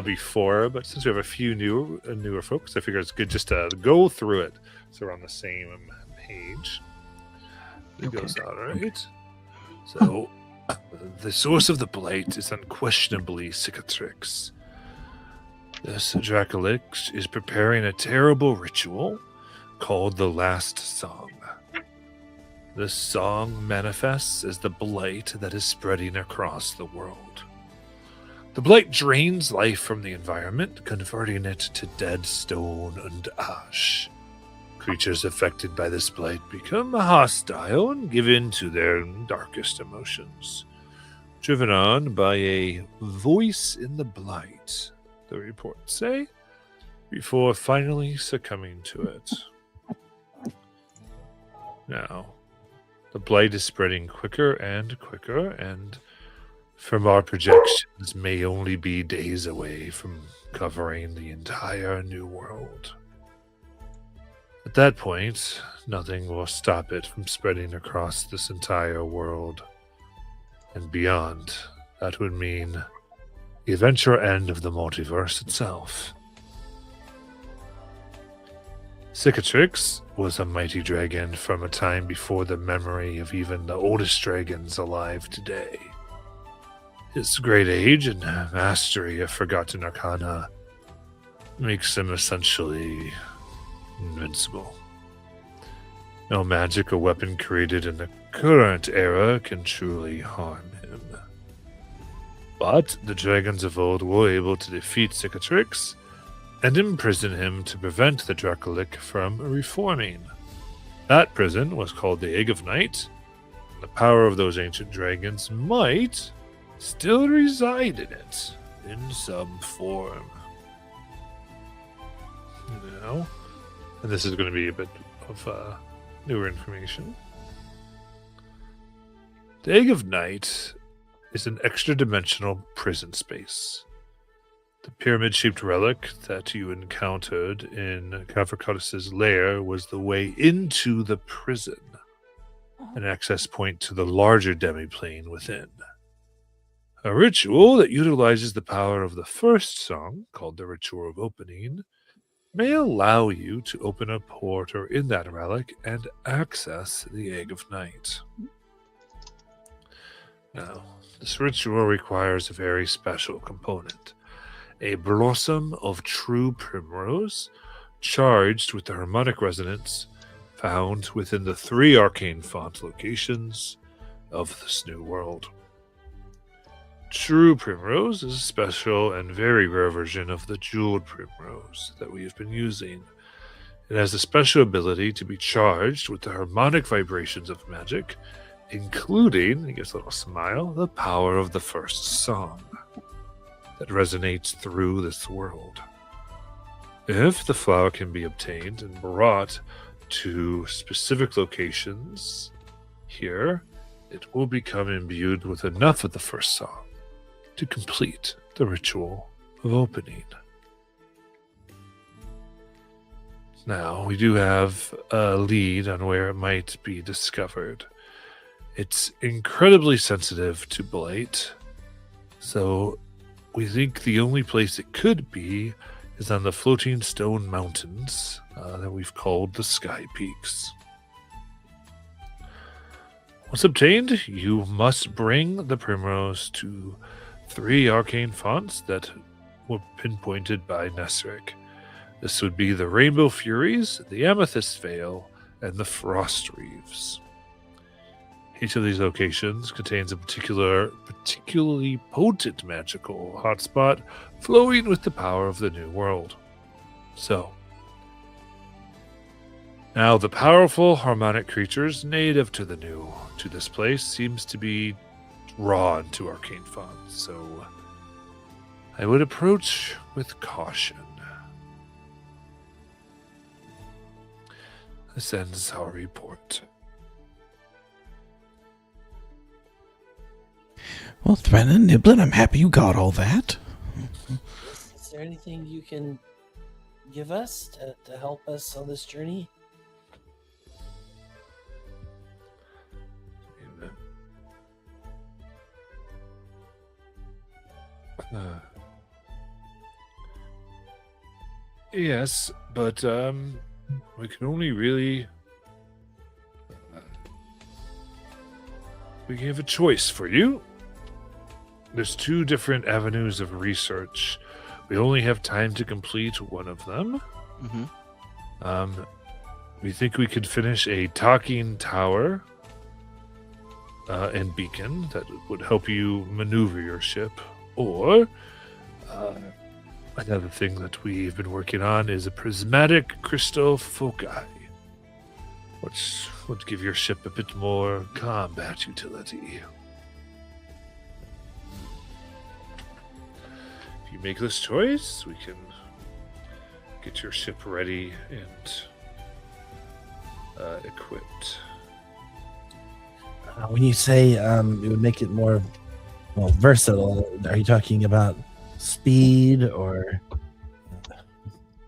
before. But since we have a few newer folks, I figure it's good just to go through it so we're on the same page. It goes all right. So, the source of the Blight is unquestionably Cicatrix. This Dracolich is preparing a terrible ritual called the Last Song. This song manifests as the blight that is spreading across the world. The blight drains life from the environment, converting it to dead stone and ash. Creatures affected by this blight become hostile and give in to their darkest emotions, driven on by a voice in the blight, the reports say, before finally succumbing to it. Now, the blight is spreading quicker, and from our projections, may only be days away from covering the entire New World. At that point, nothing will stop it from spreading across this entire world and beyond. That would mean the eventual end of the multiverse itself. Cicatrix was a mighty dragon from a time before the memory of even the oldest dragons alive today. His great age and mastery of forgotten arcana makes him essentially invincible. No magic or weapon created in the current era can truly harm him. But the dragons of old were able to defeat Cicatrix and imprison him to prevent the Dracolic from reforming. That prison was called the Egg of Night, and the power of those ancient dragons might still reside in it in some form. Now, and this is going to be a bit of newer information. The Egg of Night is an extra-dimensional prison space. The pyramid-shaped relic that you encountered in Capricornus's lair was the way into the prison, an access point to the larger demiplane within. A ritual that utilizes the power of the first song, called the Ritual of Opening, may allow you to open a portal in that relic and access the Egg of Night. Now, this ritual requires a very special component. A blossom of true primrose, charged with the harmonic resonance found within the 3 arcane font locations of this new world. True primrose is a special and very rare version of the jeweled primrose that we have been using. It has a special ability to be charged with the harmonic vibrations of magic, including, he gives a little smile, the power of the first song that resonates through this world. If the flower can be obtained and brought to specific locations here, it will become imbued with enough of the first song to complete the ritual of opening. Now, we do have a lead on where it might be discovered. It's incredibly sensitive to blight, so we think the only place it could be is on the floating stone mountains that we've called the Sky Peaks. Once obtained, you must bring the primrose to 3 arcane fonts that were pinpointed by Nesric. This would be the Rainbow Furies, the Amethyst Veil, and the Frost Reeves. Each of these locations contains a particularly potent magical hotspot flowing with the power of the new world. So, now the powerful harmonic creatures native to this place seems to be drawn to arcane fonts, so I would approach with caution. This ends our report. Well, Threnna, Niblin, I'm happy you got all that. Is there anything you can give us to help us on this journey? Yes, but we can only really we have a choice for you. There's 2 different avenues of research. We only have time to complete one of them. Mm-hmm. We think we could finish a talking tower and beacon that would help you maneuver your ship. Or another thing that we've been working on is a prismatic crystal foci, which would give your ship a bit more combat utility. If you make this choice, we can get your ship ready and equipped. When you say it would make it more versatile, are you talking about speed or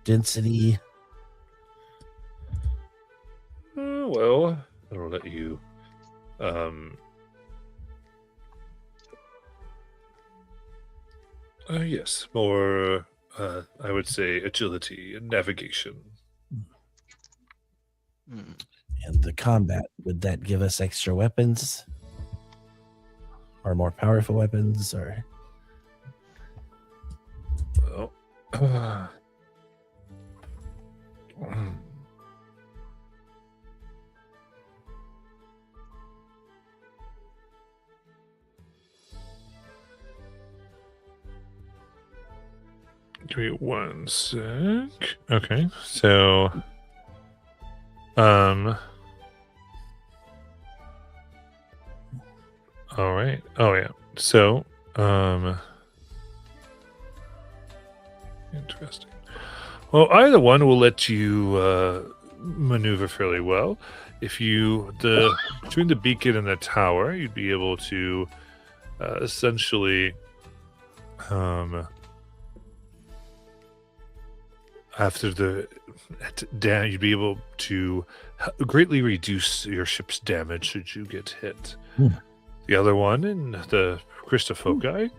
density? Well, I'll let you. Yes, more. I would say agility and navigation. And the combat, would that give us extra weapons? Or more powerful weapons? Or Well, Give me 1 sec. Okay, so all right. Oh yeah. So interesting. Well, either one will let you maneuver fairly well. If you between the beacon and the tower, you'd be able to essentially after you'd be able to greatly reduce your ship's damage should you get hit. The other one, in the Christofoci,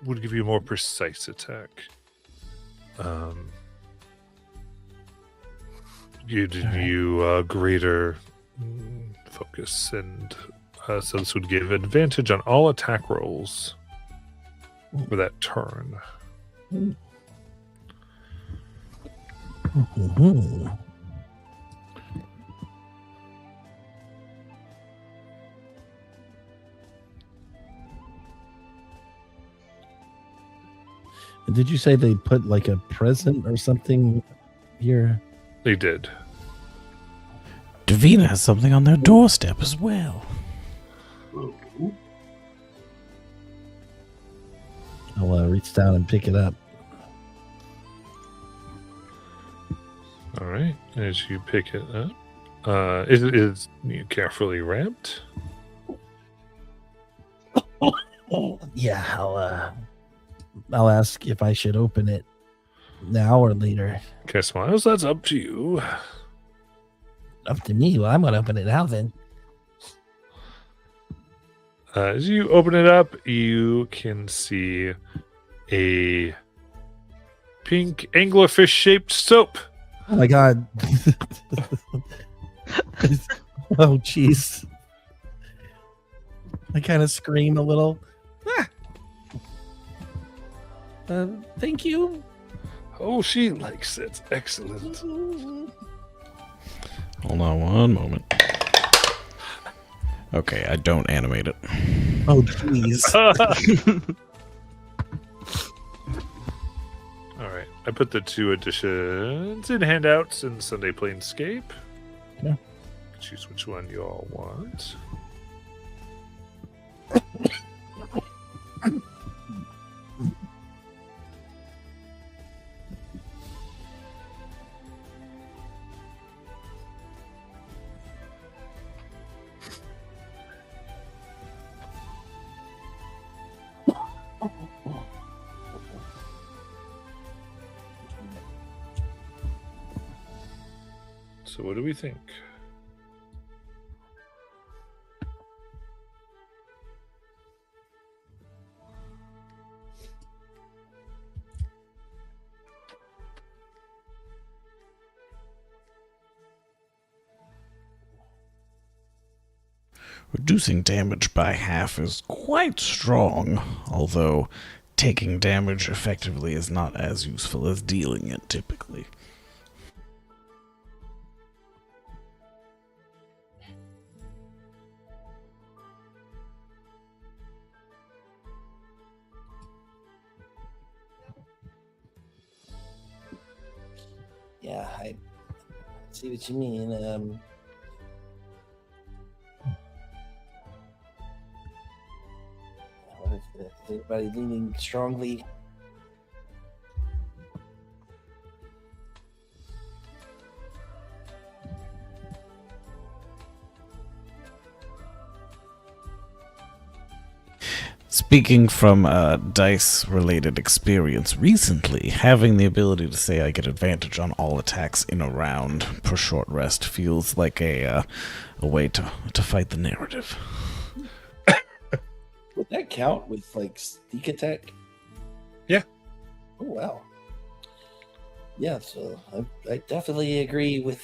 would give you a more precise attack. Give you greater focus, and so this would give advantage on all attack rolls for that turn. Did you say they put like a present or something here? They did. Davina has something on their doorstep as well. I'll reach down and pick it up. All right. As you pick it up, is carefully wrapped? Yeah, I'll ask if I should open it now or later. Okay, Smiles, that's up to you. Up to me. Well, I'm gonna open it now then. As you open it up, you can see a pink anglerfish-shaped soap. Oh my god. Oh jeez. I kind of scream a little. Thank you. Oh, she likes it. Excellent. Hold on one moment. Okay, I don't animate it. Oh, jeez. All right. I put the 2 editions in handouts in Sunday Planescape. Yeah. Choose which one you all want. So what do we think? Reducing damage by half is quite strong, although taking damage effectively is not as useful as dealing it typically. Yeah, I see what you mean. Is everybody leaning strongly? Speaking from dice-related experience recently, having the ability to say I get advantage on all attacks in a round per short rest feels like a way to fight the narrative. Would that count with like sneak attack? Yeah. Oh wow. Yeah, so I definitely agree with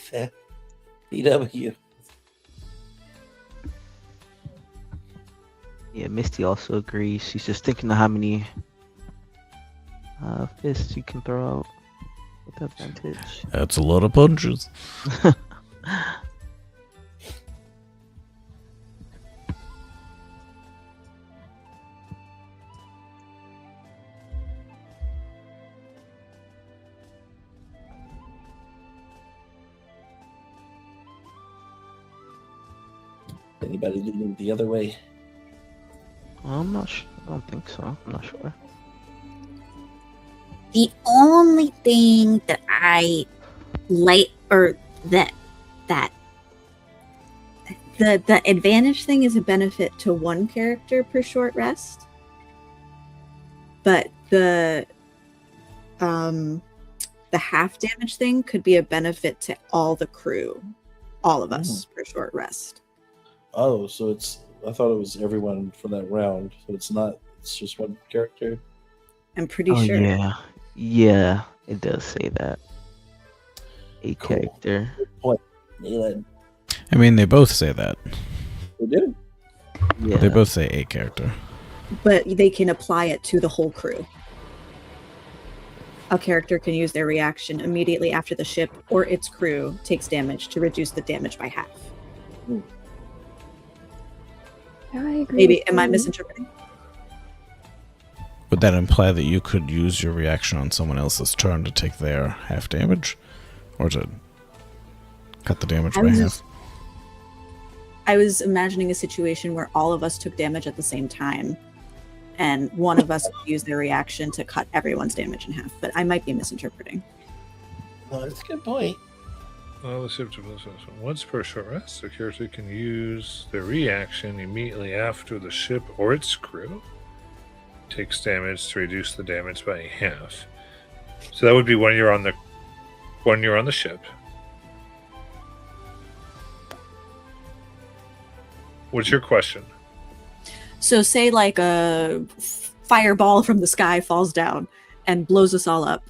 BW. Yeah, Misty also agrees. She's just thinking of how many fists you can throw out with advantage. That's a lot of punches. Anybody leaning the other way? I'm not sure. I don't think so. I'm not sure. The only thing that I like, or that the advantage thing is a benefit to one character per short rest, but the half damage thing could be a benefit to all the crew, all of us per short rest. Oh, so it's. I thought it was everyone for that round. So it's not. It's just one character. I'm pretty Oh sure. yeah, yeah, it does say that. A Cool. character. Neelan. I mean, they both say that. They do. Yeah. They both say a character. But they can apply it to the whole crew. A character can use their reaction immediately after the ship or its crew takes damage to reduce the damage by half. Yeah, I agree. Maybe, with am I you. misinterpreting? Would that imply that you could use your reaction on someone else's turn to take their half damage? Or to cut the damage by half? I was imagining a situation where all of us took damage at the same time, and one of us would use their reaction to cut everyone's damage in half, but I might be misinterpreting. No, that's a good point. Well, the ship once per short rest, a character can use their reaction immediately after the ship or its crew takes damage to reduce the damage by half. So that would be when you're on the ship. What's your question? So say like a fireball from the sky falls down and blows us all up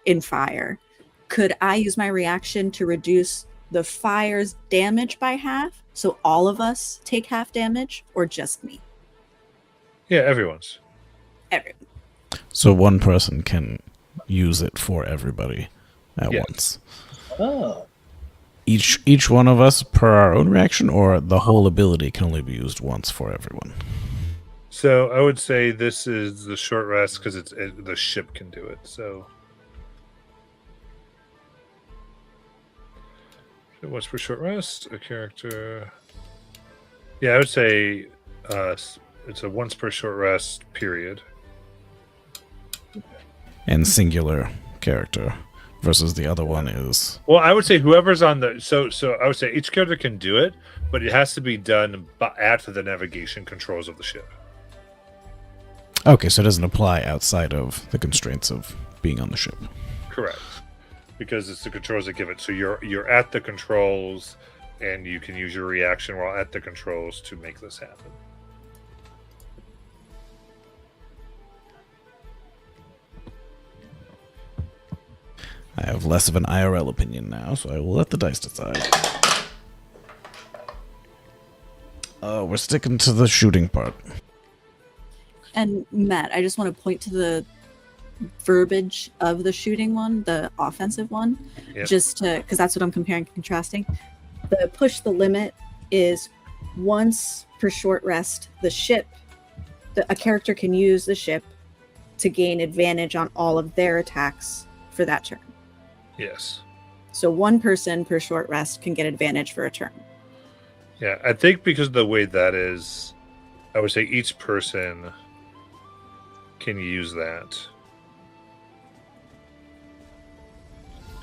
in fire. Could I use my reaction to reduce the fire's damage by half so all of us take half damage, or just me? Yeah, everyone's. Everyone. So one person can use it for everybody at Yes. once. Oh. Each one of us per our own reaction, or the whole ability can only be used once for everyone? So I would say this is the short rest because the ship can do it. So once per short rest, a character. Yeah, I would say it's a once per short rest period. And singular character versus the other one is... Well, I would say whoever's on the so I would say each character can do it, but it has to be done at the navigation controls of the ship. Okay, so it doesn't apply outside of the constraints of being on the ship. Correct, because it's the controls that give it. So you're at the controls, and you can use your reaction while at the controls to make this happen. I have less of an IRL opinion now, so I will let the dice decide. We're sticking to the shooting part. And Matt, I just want to point to the verbiage of the shooting one, the offensive one, Yep. just to, because that's what I'm comparing and contrasting. The push the limit is once per short rest, the ship, a character can use the ship to gain advantage on all of their attacks for that turn. Yes. So one person per short rest can get advantage for a turn. Yeah, I think because of the way that is, I would say each person can use that.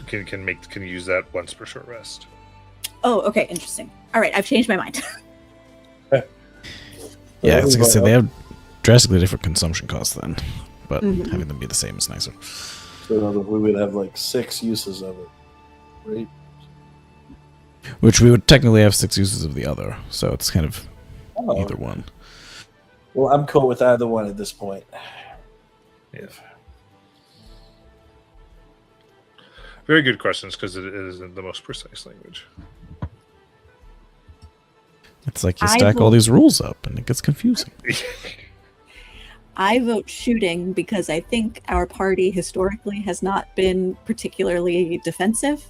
Can use that once per short rest. Oh, okay, interesting. All right, I've changed my mind. Yeah, I was gonna say they have drastically different consumption costs then, but Mhm. having them be the same is nicer. So we would have like 6 uses of it, right? Which we would technically have 6 uses of the other, so it's kind of Oh. either one. Well, I'm cool with either one at this point. Yeah. Very good questions because it is in the most precise language. It's like you I stack all will- these rules up and it gets confusing. I vote shooting because I think our party historically has not been particularly defensive.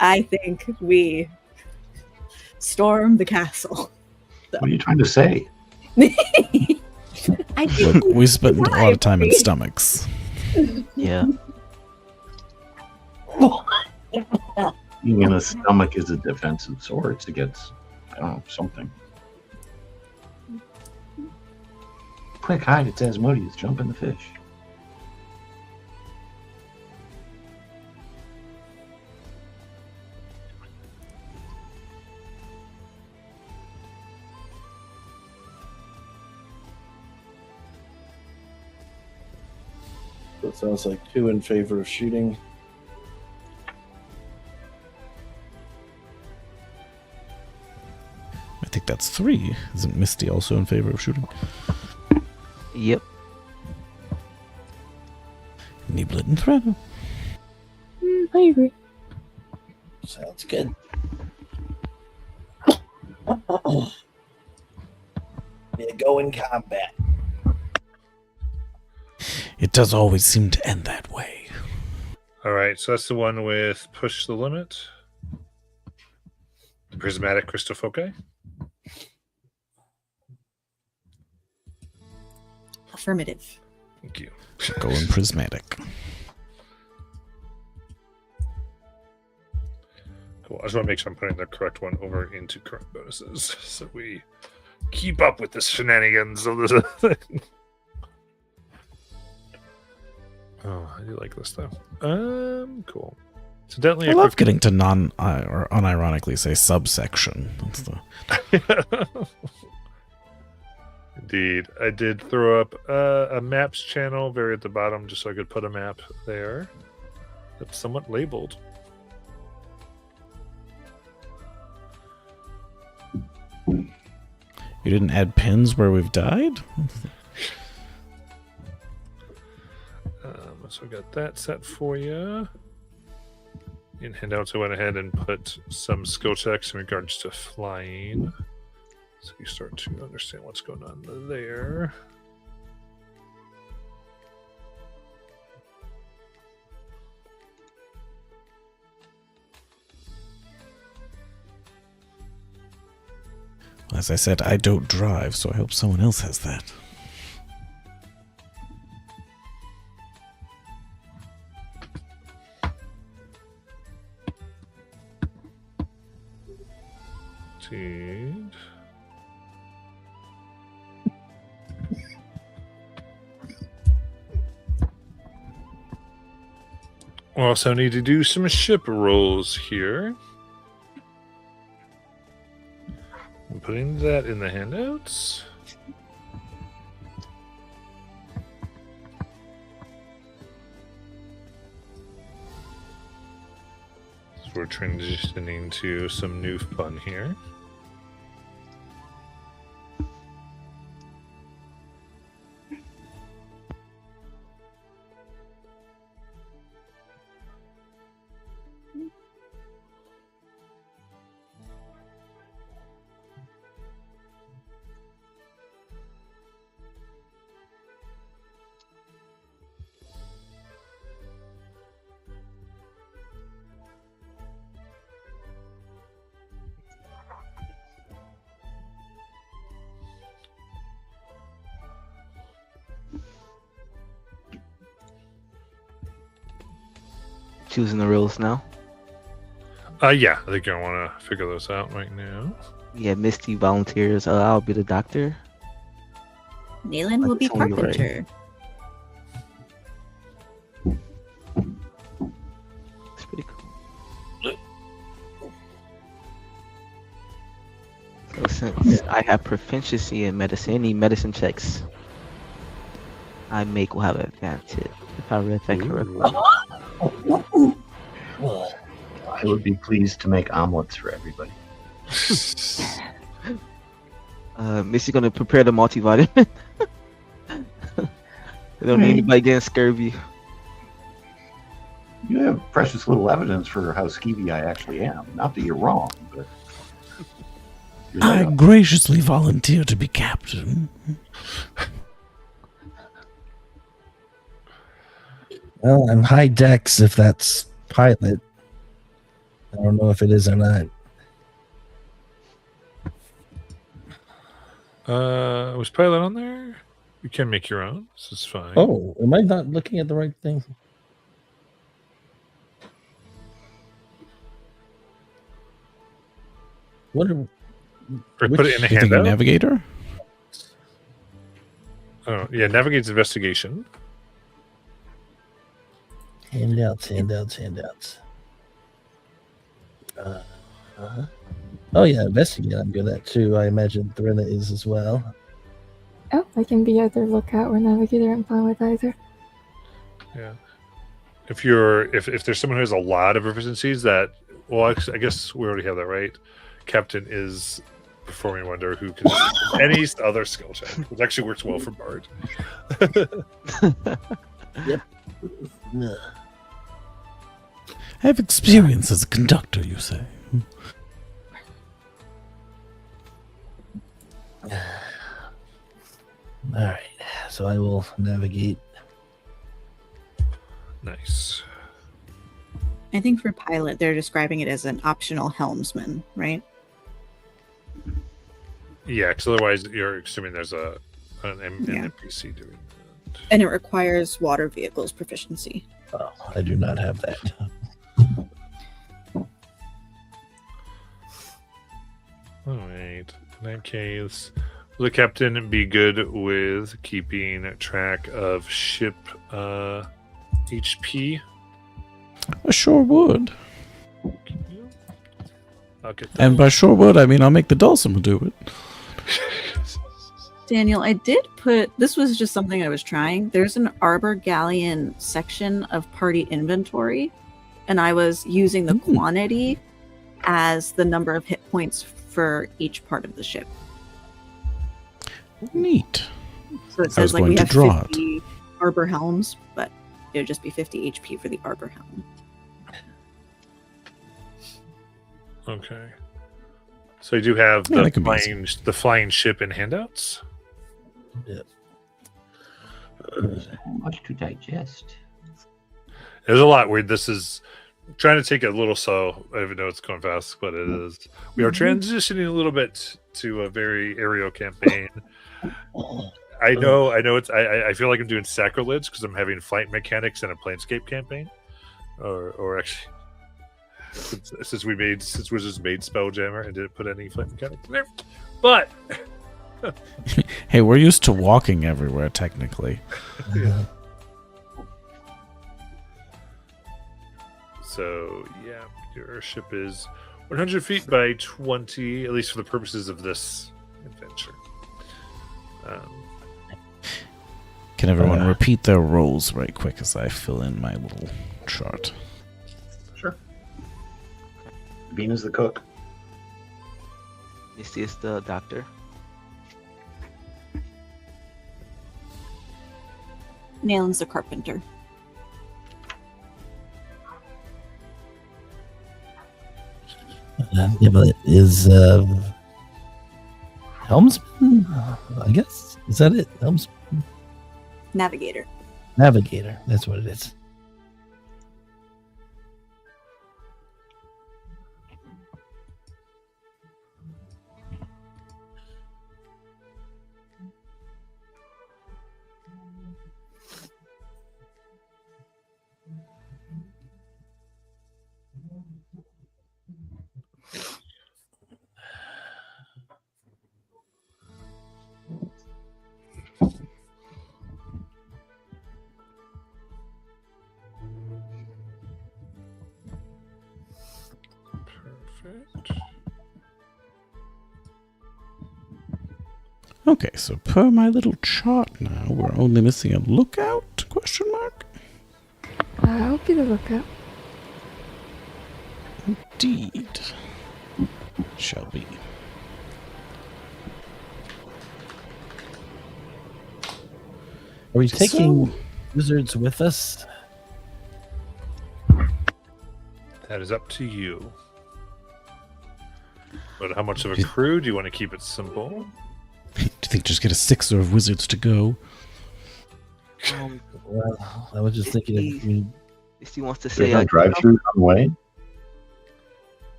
I think we storm the castle. What are you trying to say? I think Look, we spend a lot of time in stomachs. Yeah. Being in a stomach is a defensive sword against I don't know, something. Quick, hide, it's Asmodeus. Jump in the fish. So it sounds like 2 in favor of shooting. I think that's 3. Isn't Misty also in favor of shooting? Yep. Niblet and Thread. I agree. Sounds good. Yeah, go in combat. It does always seem to end that way. All right, so that's the one with push the limit. The prismatic crystal foci. Affirmative. Thank you. Going prismatic. Cool. I just want to make sure I'm putting the correct one over into current bonuses so we keep up with the shenanigans of this thing. Oh, I do like this though. Cool. So definitely I love getting to or unironically say subsection. That's the... Indeed. I did throw up a maps channel very at the bottom just so I could put a map there that's somewhat labeled. You didn't add pins where we've died? So I got that set for you. In handouts, I went ahead and put some skill checks in regards to flying. So you start to understand what's going on there. As I said, I don't drive, so I hope someone else has that. Indeed. We also need to do some ship rolls here. I'm putting that in the handouts. So we're transitioning to some new fun here. Choosing the rules now. Yeah, I think I want to figure those out right now. Yeah, Misty volunteers. I'll be the doctor. Nayland will be That's only right. carpenter. It's pretty cool. So since I have proficiency in medicine, any medicine checks I make will have an advantage. If I read that correctly. I would be pleased to make omelets for everybody. Missy's gonna prepare the multivitamin. We don't need anybody getting scurvy. You have precious little evidence for how skeevy I actually am. Not that you're wrong, but you're I right. graciously volunteer to be captain. Well, I'm high dex if that's pilot. I don't know if it is or not. Was pilot on there? You can make your own. This is fine. Oh, am I not looking at the right thing? What are Or put it in a You thinking handout. navigator? Oh, yeah, navigate's investigation. Handouts. Oh yeah, investigate. I'm good at too. I imagine Threnna is as well. Oh, I can be either lookout or navigator. I'm fine with either. Yeah. If there's someone who has a lot of proficiencies, that I guess we already have that, right? Captain is performing wonder who can any other skill check, which actually works well for Bard. Yep. I have experience as a conductor, you say. All right, so I will navigate. Nice. I think for pilot, they're describing it as an optional helmsman, right? Yeah, because otherwise you're assuming there's an Yeah. NPC doing that. And it requires water vehicles proficiency. Oh, I do not have that. All right. In that case, will the captain be good with keeping track of ship HP? I sure would. I'll get that. And by sure would, I mean I'll make the Dulcimer do it. Daniel, I did put this was just something I was trying. There's an Arbor Galleon section of party inventory, and I was using the quantity as the number of hit points for each part of the ship. Neat. So it I says was like going we to have draw 50 Arbor helms, but it would just be 50 HP for the Arbor helm. Okay. So you do have Yeah, the that could be easy. flying ship in handouts. Much to digest. There's a lot where this is trying to take it a little slow. I even know it's going fast, but it is. We are transitioning a little bit to a very aerial campaign. I know. It's. I feel like I'm doing sacrilege because I'm having flight mechanics and a planescape campaign, or actually, since Wizards made Spelljammer and didn't put any flight mechanics in there, but. Hey, we're used to walking everywhere, technically. Yeah. So, yeah, your ship is 100 feet by 20, at least for the purposes of this adventure. Can everyone repeat their roles right quick as I fill in my little chart? Sure. Bean is the cook. Misty is the doctor. Nalen's the carpenter. Yeah, but is helmsman? I guess is that it? Helmsman, Navigator. navigator. That's what it is. Perfect. Okay, so per my little chart now, we're only missing a lookout? Question mark. I'll be the lookout. Indeed. Shall be. Are we taking So- wizards with us? That is up to you. But how much of a crew? Do you want to keep it simple? Do you think just get a sixer of wizards to go? Well, I was just thinking if we Misty wants to There's say, no drive-through on the way.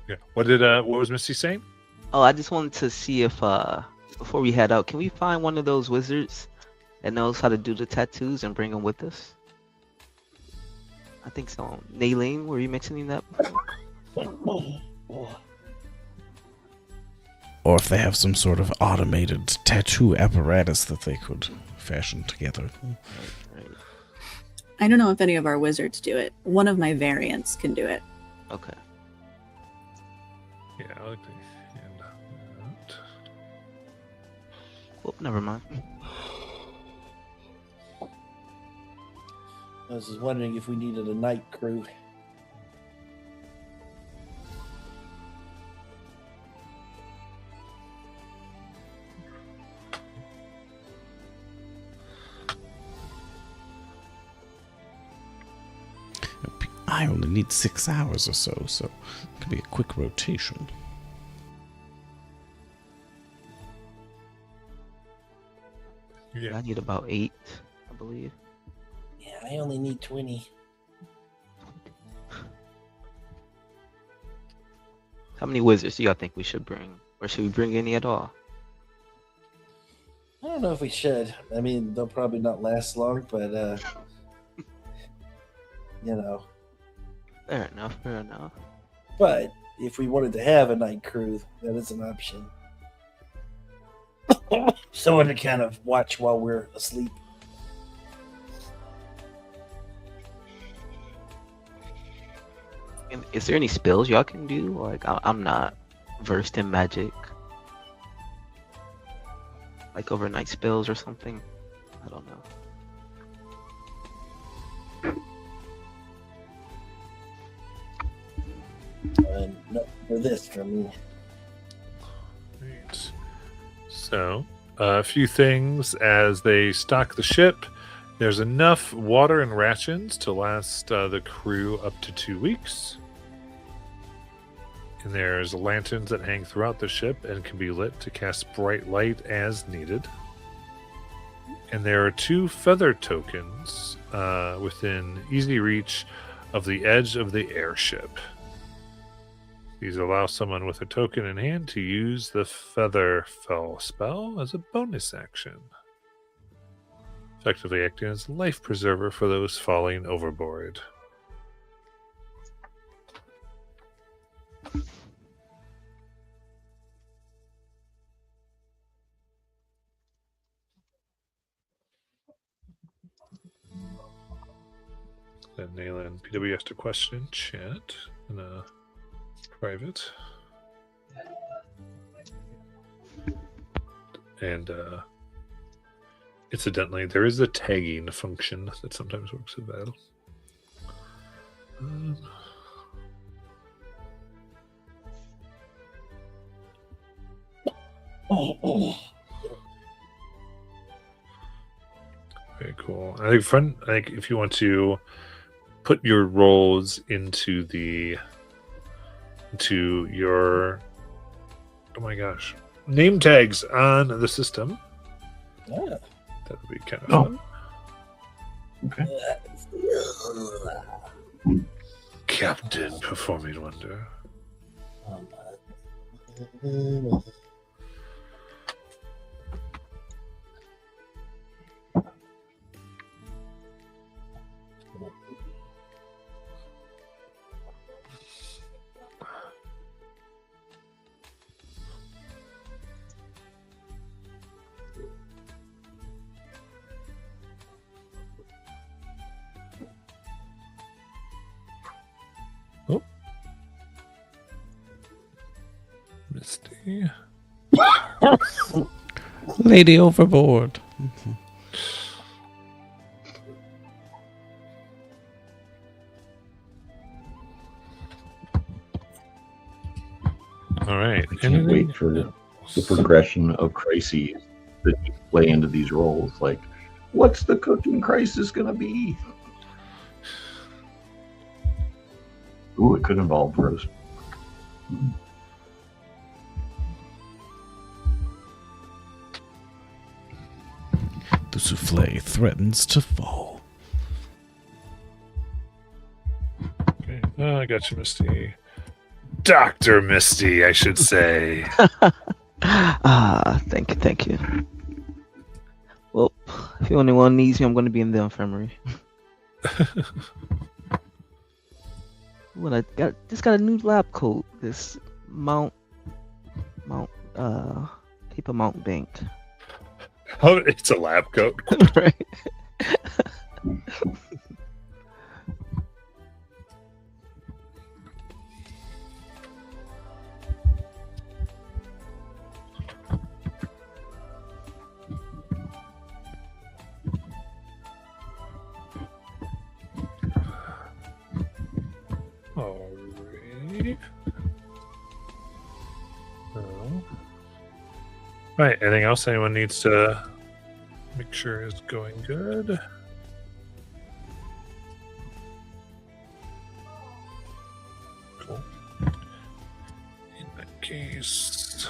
Yeah. What was Misty saying? oh, I just wanted to see if before we head out, can we find one of those wizards that knows how to do the tattoos and bring them with us? I think so. Naylene, were you mentioning that? Or if they have some sort of automated tattoo apparatus that they could fashion together. I don't know if any of our wizards do it. One of my variants can do it. Okay. Yeah, I like to hand that. Oh, never mind. I was just wondering if we needed a night crew. I only need 6 hours or so, so it could be a quick rotation. Yeah. I need about 8, I believe. Yeah, I only need 20. How many wizards do y'all think we should bring? Or should we bring any at all? I don't know if we should. I mean, they'll probably not last long, but you know. Fair enough, fair enough. But if we wanted to have a night crew, that is an option. Someone to kind of watch while we're asleep. And is there any spells y'all can do? Like, I'm not versed in magic. Like overnight spells or something? I don't know. No, for this, for me. Right. So, a few things as they stock the ship. There's enough water and rations to last the crew up to 2 weeks. And there's lanterns that hang throughout the ship and can be lit to cast bright light as needed. And there are 2 feather tokens within easy reach of the edge of the airship. These allow someone with a token in hand to use the Featherfell spell as a bonus action, effectively acting as a life preserver for those falling overboard. Then Nayla and PW asked a question in chat in a private. And incidentally, there is a tagging function that sometimes works with battle. Very cool. I think fun. I think if you want to put your roles into your name tags on the system, Yeah. that would be kind of fun. Okay. Captain Performing Wonder. Oh. Misty. Lady overboard. All right. I can't wait for the progression of crises that play into these roles. Like, what's the cooking crisis going to be? Ooh, it could involve roast. The souffle threatens to fall. Okay. Oh, I got you, Misty. Dr. Misty, I should say. Thank you. Well, if anyone needs me, I'm going to be in the infirmary. What I got? Just got a new lab coat. This Mount Keep them out banked. Oh, it's a lab coat. Right. Alright. Right. Anything else anyone needs to make sure is going good? Cool. In that case.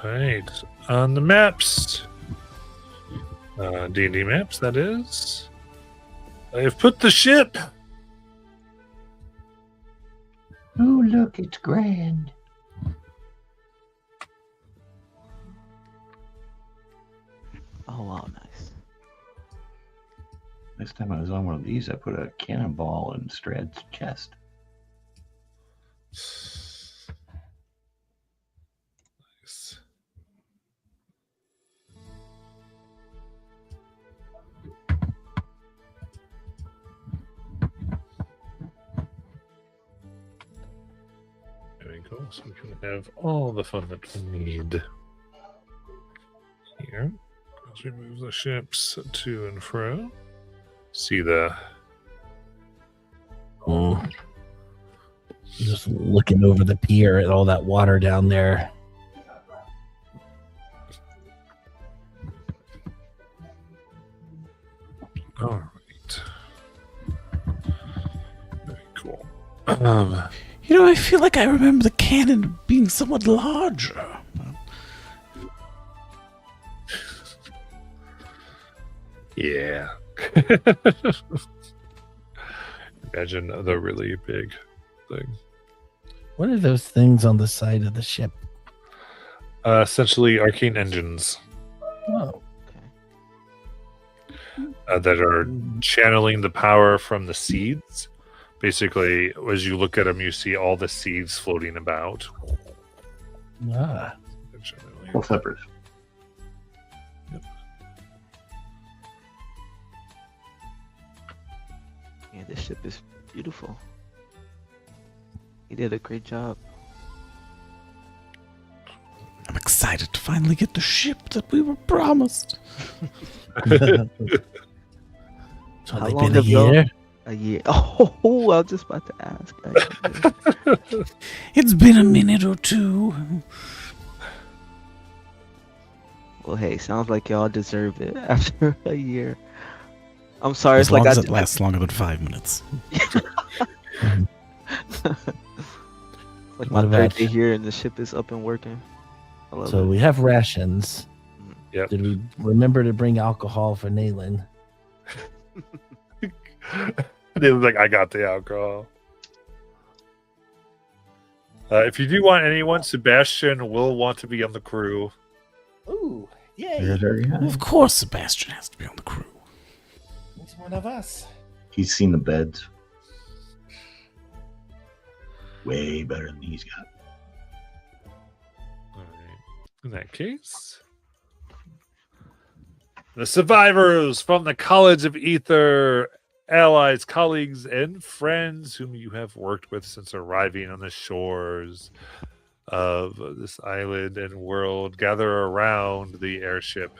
Right. On the maps. D&D maps, that is. I have put the ship. Oh, look, it's grand. Oh wow, nice. Last time I was on one of these, I put a cannonball in Strad's chest. Nice. There we go. So we can have all the fun that we need here. As we move the ships to and fro. See the Just looking over the pier at all that water down there. all right. Very cool. You know, I feel like I remember the cannon being somewhat larger. Yeah. Imagine the really big thing. What are those things on the side of the ship? Essentially, arcane engines Oh, that are channeling the power from the seeds. Basically, as you look at them, you see all the seeds floating about. ah. Or flippers. Yeah, this ship is beautiful. He did a great job. I'm excited to finally get the ship that we were promised. So How they've long been a ago? year? A year. Oh, I was just about to ask. It's been a minute or two. Well, hey, sounds like y'all deserve it after a year. I'm sorry. As It's like long as I it lasts longer than 5 minutes. like my What third about- day here, and the ship is up and working. I love So it. we have rations. Yep. Did we remember to bring alcohol for Nayland? They look like I got the alcohol. If you do want anyone, Sebastian will want to be on the crew. Ooh, yay! There's our guy. Well, of course Sebastian has to be on the crew. He's one of us. He's seen the beds. Way better than he's got. All right. In that case, the survivors from the College of Ether, allies, colleagues, and friends whom you have worked with since arriving on the shores of this island and world gather around the airship.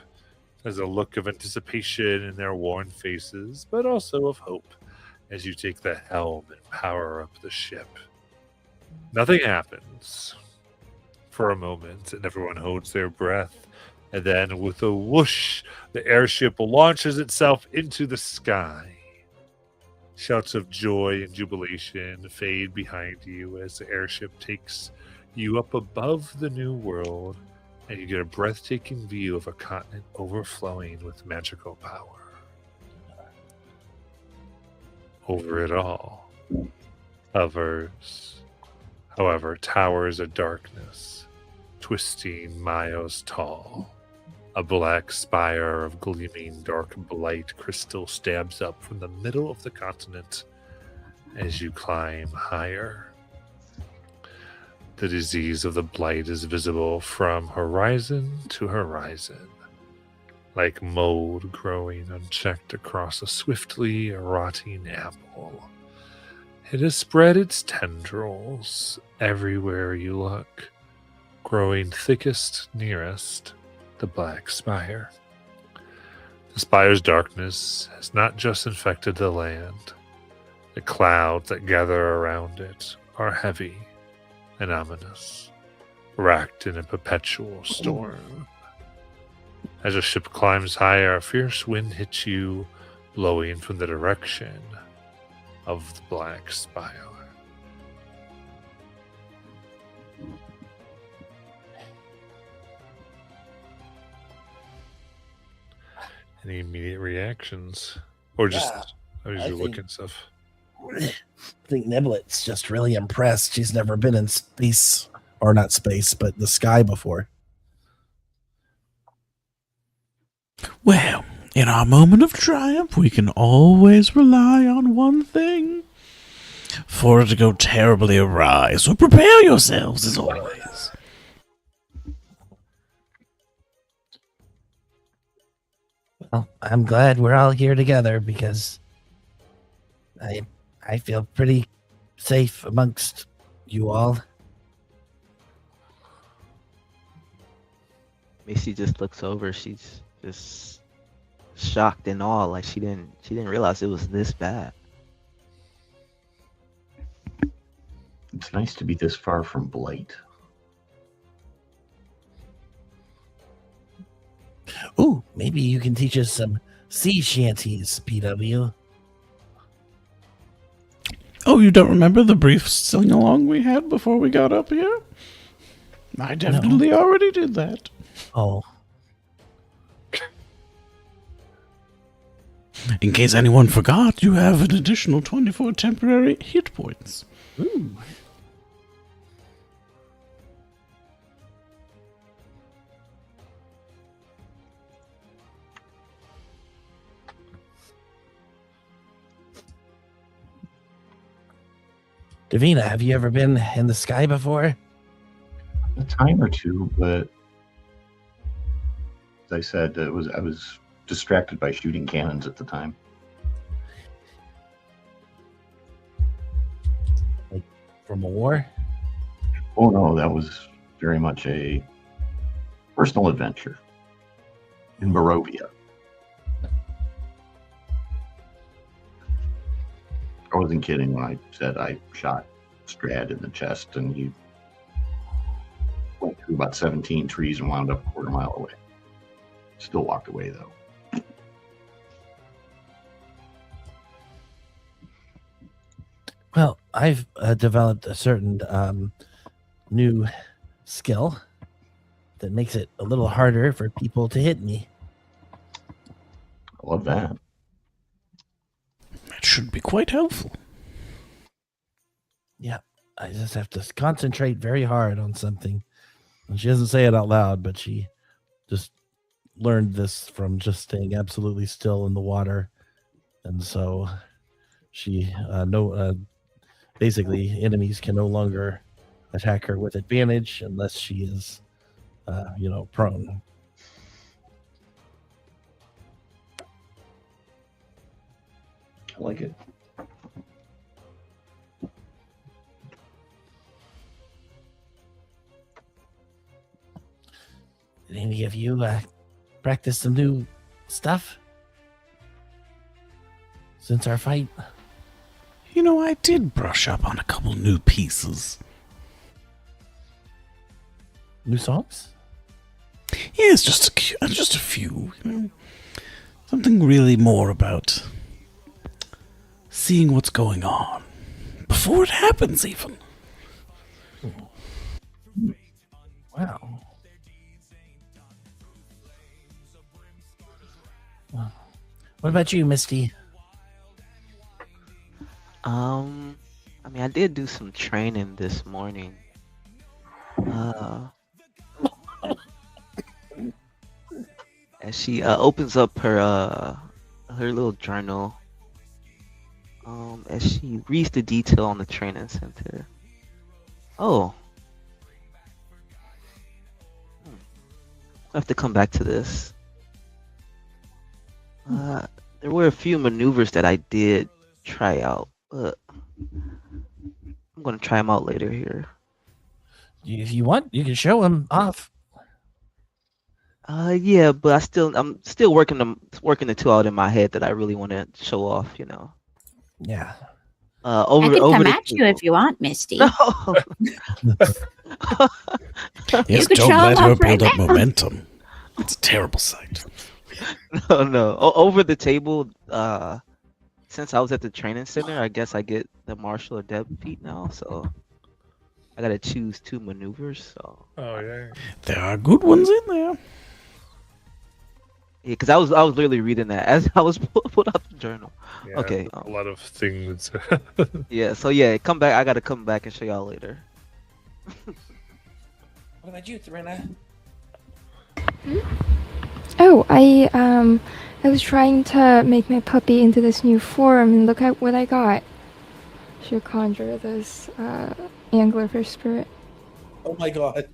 There's a look of anticipation in their worn faces, but also of hope as you take the helm and power up the ship. Nothing happens for a moment, and everyone holds their breath. And then, with a whoosh, the airship launches itself into the sky. Shouts of joy and jubilation fade behind you as the airship takes you up above the new world, and you get a breathtaking view of a continent overflowing with magical power. Over it all hovers, however, towers of darkness, twisting miles tall, A black spire of gleaming dark blight crystal stabs up from the middle of the continent as you climb higher. The disease of the blight is visible from horizon to horizon, like mold growing unchecked across a swiftly rotting apple. It has spread its tendrils everywhere you look, growing thickest nearest the black spire. The spire's darkness has not just infected the land. The clouds that gather around it are heavy and ominous, wracked in a perpetual storm. As your ship climbs higher, a fierce wind hits you, blowing from the direction of the black spire. Any immediate reactions? Or just as you look and stuff? I think Niblet's just really impressed. She's never been in space, or not space, but the sky before. Well, in our moment of triumph, we can always rely on one thing. For it to go terribly awry, so prepare yourselves as always. Well, I'm glad we're all here together because I feel pretty safe amongst you all. Macy just looks over. She's just shocked and awe, like she didn't realize it was this bad. It's nice to be this far from blight. Ooh, maybe you can teach us some sea shanties, PW. Oh, you don't remember the brief sing-along we had before we got up here? I definitely already did that. Oh. In case anyone forgot, you have an additional 24 temporary hit points. Ooh. Davina, have you ever been in the sky before? A time or two, but as I said, I was distracted by shooting cannons at the time. Like from a war? Oh no, that was very much a personal adventure in Barovia. I wasn't kidding when I said I shot Strad in the chest and he went through about 17 trees and wound up a quarter mile away. Still walked away though. Well, I've developed a certain new skill that makes it a little harder for people to hit me. I love that. That should be quite helpful. Yeah, I just have to concentrate very hard on something. And she doesn't say it out loud, but she just learned this from just staying absolutely still in the water. And so she basically enemies can no longer attack her with advantage unless she is prone. I like it. Did any of you practice some new stuff since our fight? You know, I did brush up on a couple new pieces. New songs? Yes, just a few. You know, something really more about seeing what's going on before it happens, even. Wow. What about you, Misty? I mean, I did do some training this morning. and she opens up her little journal. As she reads the detail on the training center. Oh. I have to come back to this. There were a few maneuvers that I did try out, but I'm gonna try them out later here. If you want, you can show him off. Yeah, but I'm still working the two out in my head that I really want to show off. Yeah. I Over can over come the at you if you want, Misty. No. Yes, could don't show let him her off right build up now. momentum. It's a terrible sight. No. Over the table. Since I was at the training center, I guess I get the martial adept feat now. So I gotta choose 2 maneuvers. So Oh yeah. There are good ones in there. yeah, because I was literally reading that as I was pulled out the journal. Yeah, Okay. a lot of things. Yeah. So yeah, come back. I gotta come back and show y'all later. What about you, Serena? Oh, I was trying to make my puppy into this new form, and look at what I got. Should conjure this anglerfish spirit. Oh my god.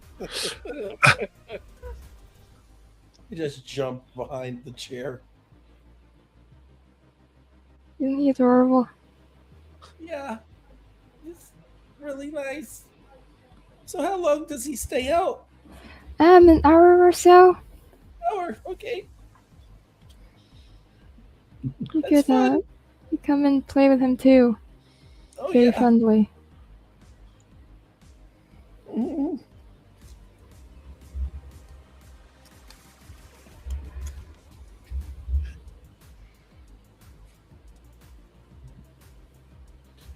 He just jumped behind the chair. Isn't he adorable? Yeah. It's really nice. So how long does he stay out? An hour or so. Hour, okay. You That's could fun. you come and play with him too. Oh Very yeah. friendly. Mhm.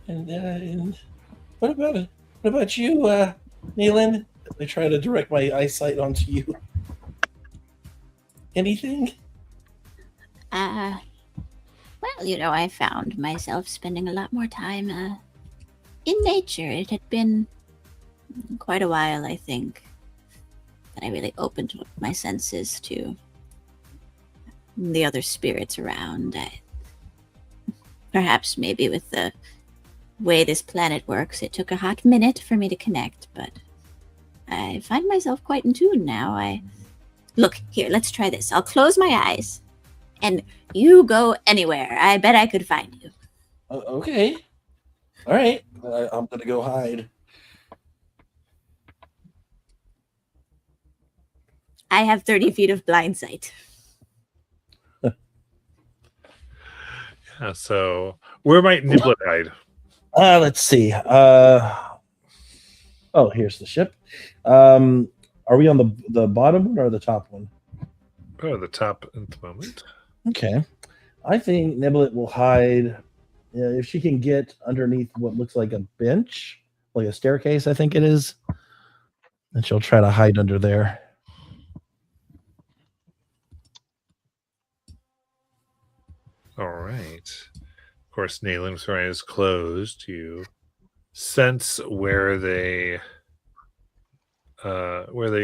And what about you, Neelan? I try to direct my eyesight onto you. Anything? Well, I found myself spending a lot more time in nature. It had been quite a while, I think, that I really opened my senses to the other spirits around. Perhaps maybe with the way this planet works, it took a hot minute for me to connect, but I find myself quite in tune now. Look, here, let's try this. I'll close my eyes, and you go anywhere. I bet I could find you. Okay. All right. I'm gonna go hide. I have 30 feet of blind sight. Yeah, so where might Niblet hide? Let's see. Oh, here's the ship. Are we on the bottom one or the top one? Oh, the top at the moment. Okay. I think Niblet will hide if she can get underneath what looks like a bench, like a staircase, I think it is. And she'll try to hide under there. All right. Of course, Naelim's eyes closed. You sense where they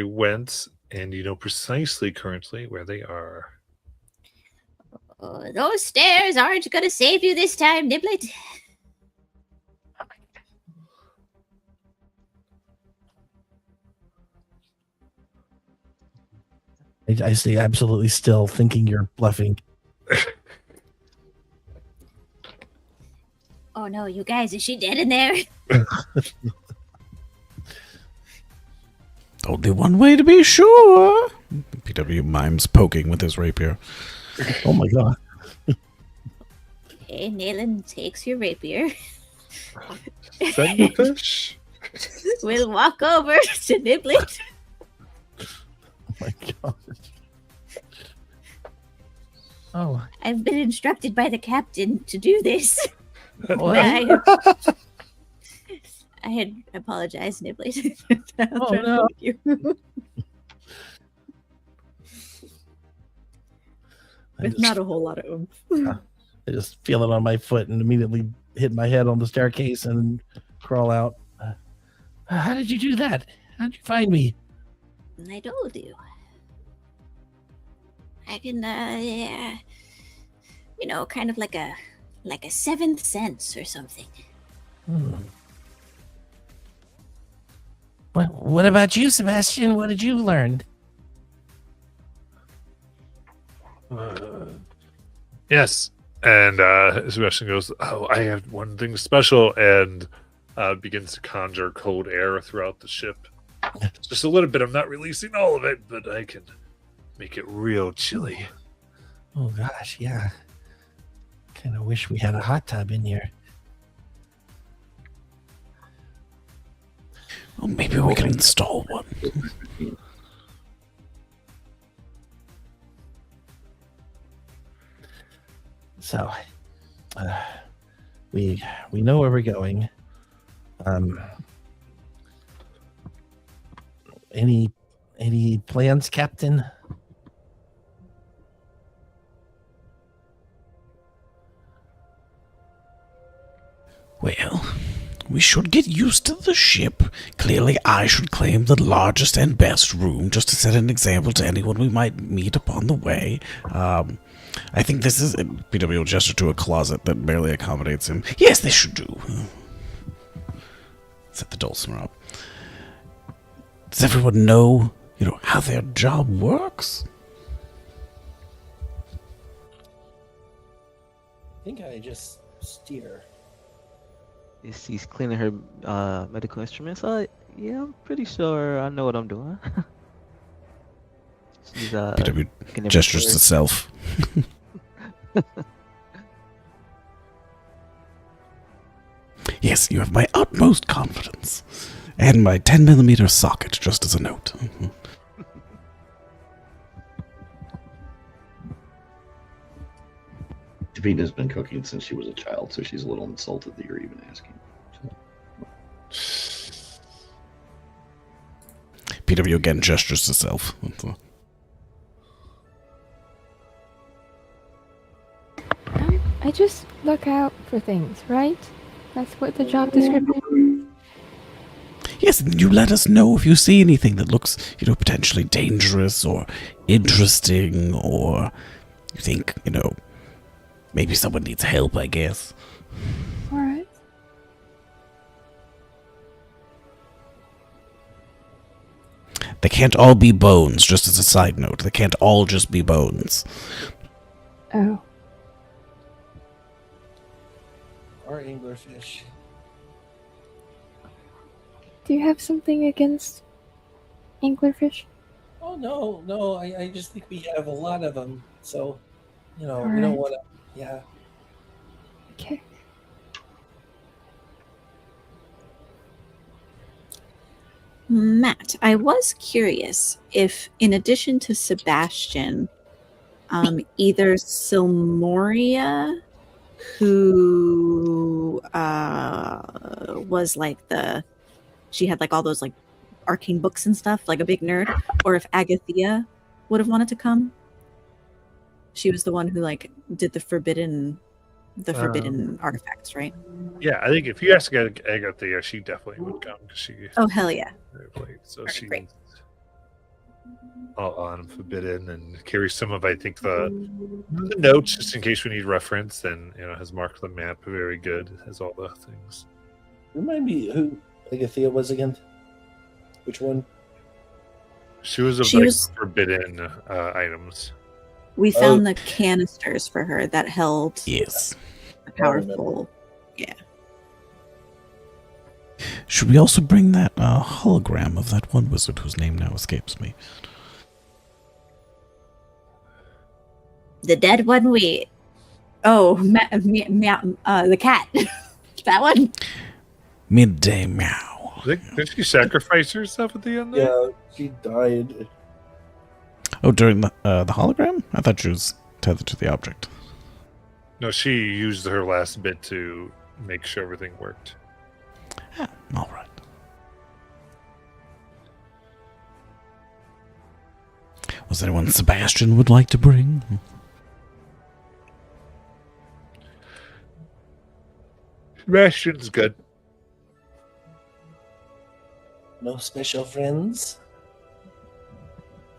went, and you know precisely currently where they are. Oh, those stairs aren't going to save you this time, Niblet. I stay absolutely still, thinking you're bluffing. Oh no, you guys, is she dead in there? Only one way to be sure. PW mimes poking with his rapier. Oh my god. Okay, Nayland takes your rapier. Send the fish. We'll walk over to Niblet. Oh my god. Oh. I've been instructed by the captain to do this. What? I had apologized, Niblet. Oh no. With not a whole lot of oomph. I just feel it on my foot and immediately hit my head on the staircase and crawl out. How did you do that? How did you find me? I told you. I can, yeah, kind of like a seventh sense or something. What about you, Sebastian? What did you learn? Yes. And Sebastian goes, "Oh, I have one thing special," and begins to conjure cold air throughout the ship. Just a little bit. I'm not releasing all of it, but I can make it real chilly. Oh gosh, yeah. Kind of wish we had a hot tub in here. Well, maybe we can install one. So, we know where we're going. Any plans, Captain? Well, we should get used to the ship. Clearly, I should claim the largest and best room, just to set an example to anyone we might meet upon the way. I think this is... PW will gesture to a closet that barely accommodates him. Yes, this should do. Set the dulcimer up. Does everyone know, how their job works? I think I just steer. She's cleaning her medical instruments. Yeah, I'm pretty sure I know what I'm doing. She's PW gestures to self. Yes, you have my utmost confidence. And my 10mm socket, just as a note. Davina's been cooking since she was a child, so she's a little insulted that you're even asking. PW again gestures to self. I just look out for things, right? That's what the job description. Yes, and you let us know if you see anything that looks, potentially dangerous or interesting, or you think, maybe someone needs help, I guess. All right. They can't all be bones, just as a side note. They can't all just be bones. Oh. Or anglerfish. Do you have something against anglerfish? Oh no! I just think we have a lot of them, so we don't Alright. want to. Yeah. Okay. Matt, I was curious if, in addition to Sebastian, either Silmoria, who was like she had like all those like arcane books and stuff, like a big nerd, or if Agathea would have wanted to come. She was the one who like did the forbidden artifacts, right? Yeah, I think if you ask Agathea, she definitely would come because she. Oh hell yeah! So Alright, she's great. all on forbidden and carries some of, I think, the notes just in case we need reference, and has marked the map very good. Has all the things. Remind me who Agathea was again? Which one? She was of She like was- forbidden items. We found the canisters for her that held Yes. a powerful. Yeah. Should we also bring that hologram of that one wizard whose name now escapes me? The dead one we. Oh, the cat. That one. Midday Meow. Did she sacrifice herself at the end there? Yeah, she died. Oh, during the hologram? I thought she was tethered to the object. No, she used her last bit to make sure everything worked. All right. Was there anyone Sebastian would like to bring? Sebastian's good. No special friends?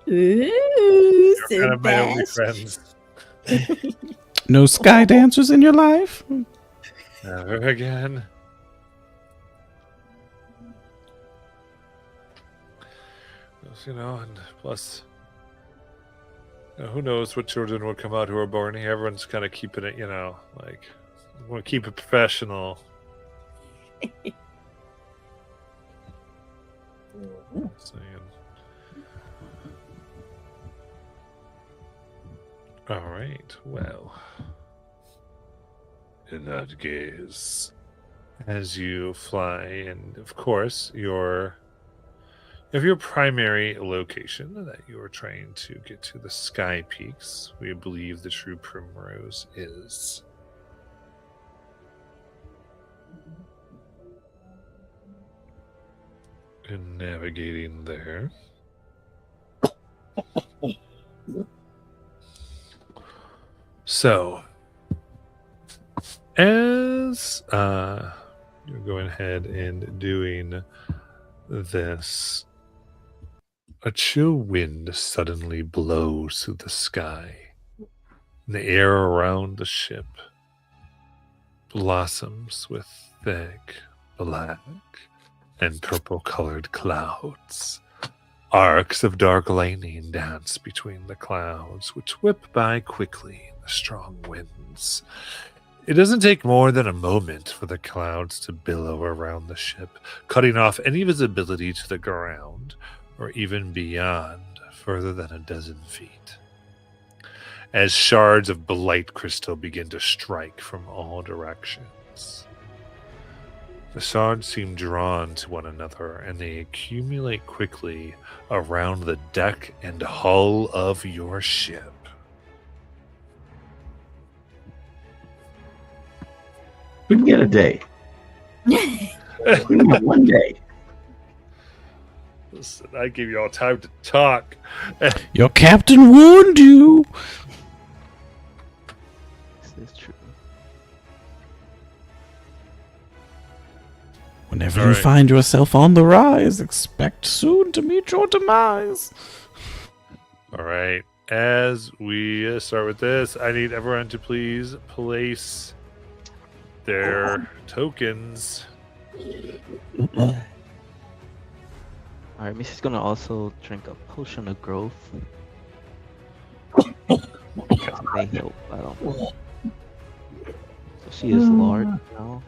Ooh, Kind of my only Sebastian. friends. No sky dancers in your life? Never again. You know, and plus, who knows what children will come out who are born here. Everyone's kind of keeping it, like, want to keep it professional. Saying. All right, well, in that case, as you fly, and of course, your primary location that you are trying to get to, the Sky Peaks, we believe the true Primrose is. And navigating there. So, as you're going ahead and doing this, a chill wind suddenly blows through the sky. The air around the ship blossoms with thick black and purple-colored clouds. Arcs of dark lightning dance between the clouds, which whip by quickly in the strong winds. It doesn't take more than a moment for the clouds to billow around the ship, cutting off any visibility to the ground, or even beyond, further than a dozen feet. As shards of blight crystal begin to strike from all directions. The shards seem drawn to one another, and they accumulate quickly around the deck and hull of your ship. We can get a day. We can have one day. Listen, I gave you all time to talk. Your captain warned you. This is true. Whenever All you right. find yourself on the rise, expect soon to meet your demise. All right. As we start with this, I need everyone to please place their tokens. Alright, Missy's gonna also drink a potion of growth. That may help, I don't know. So she is large now.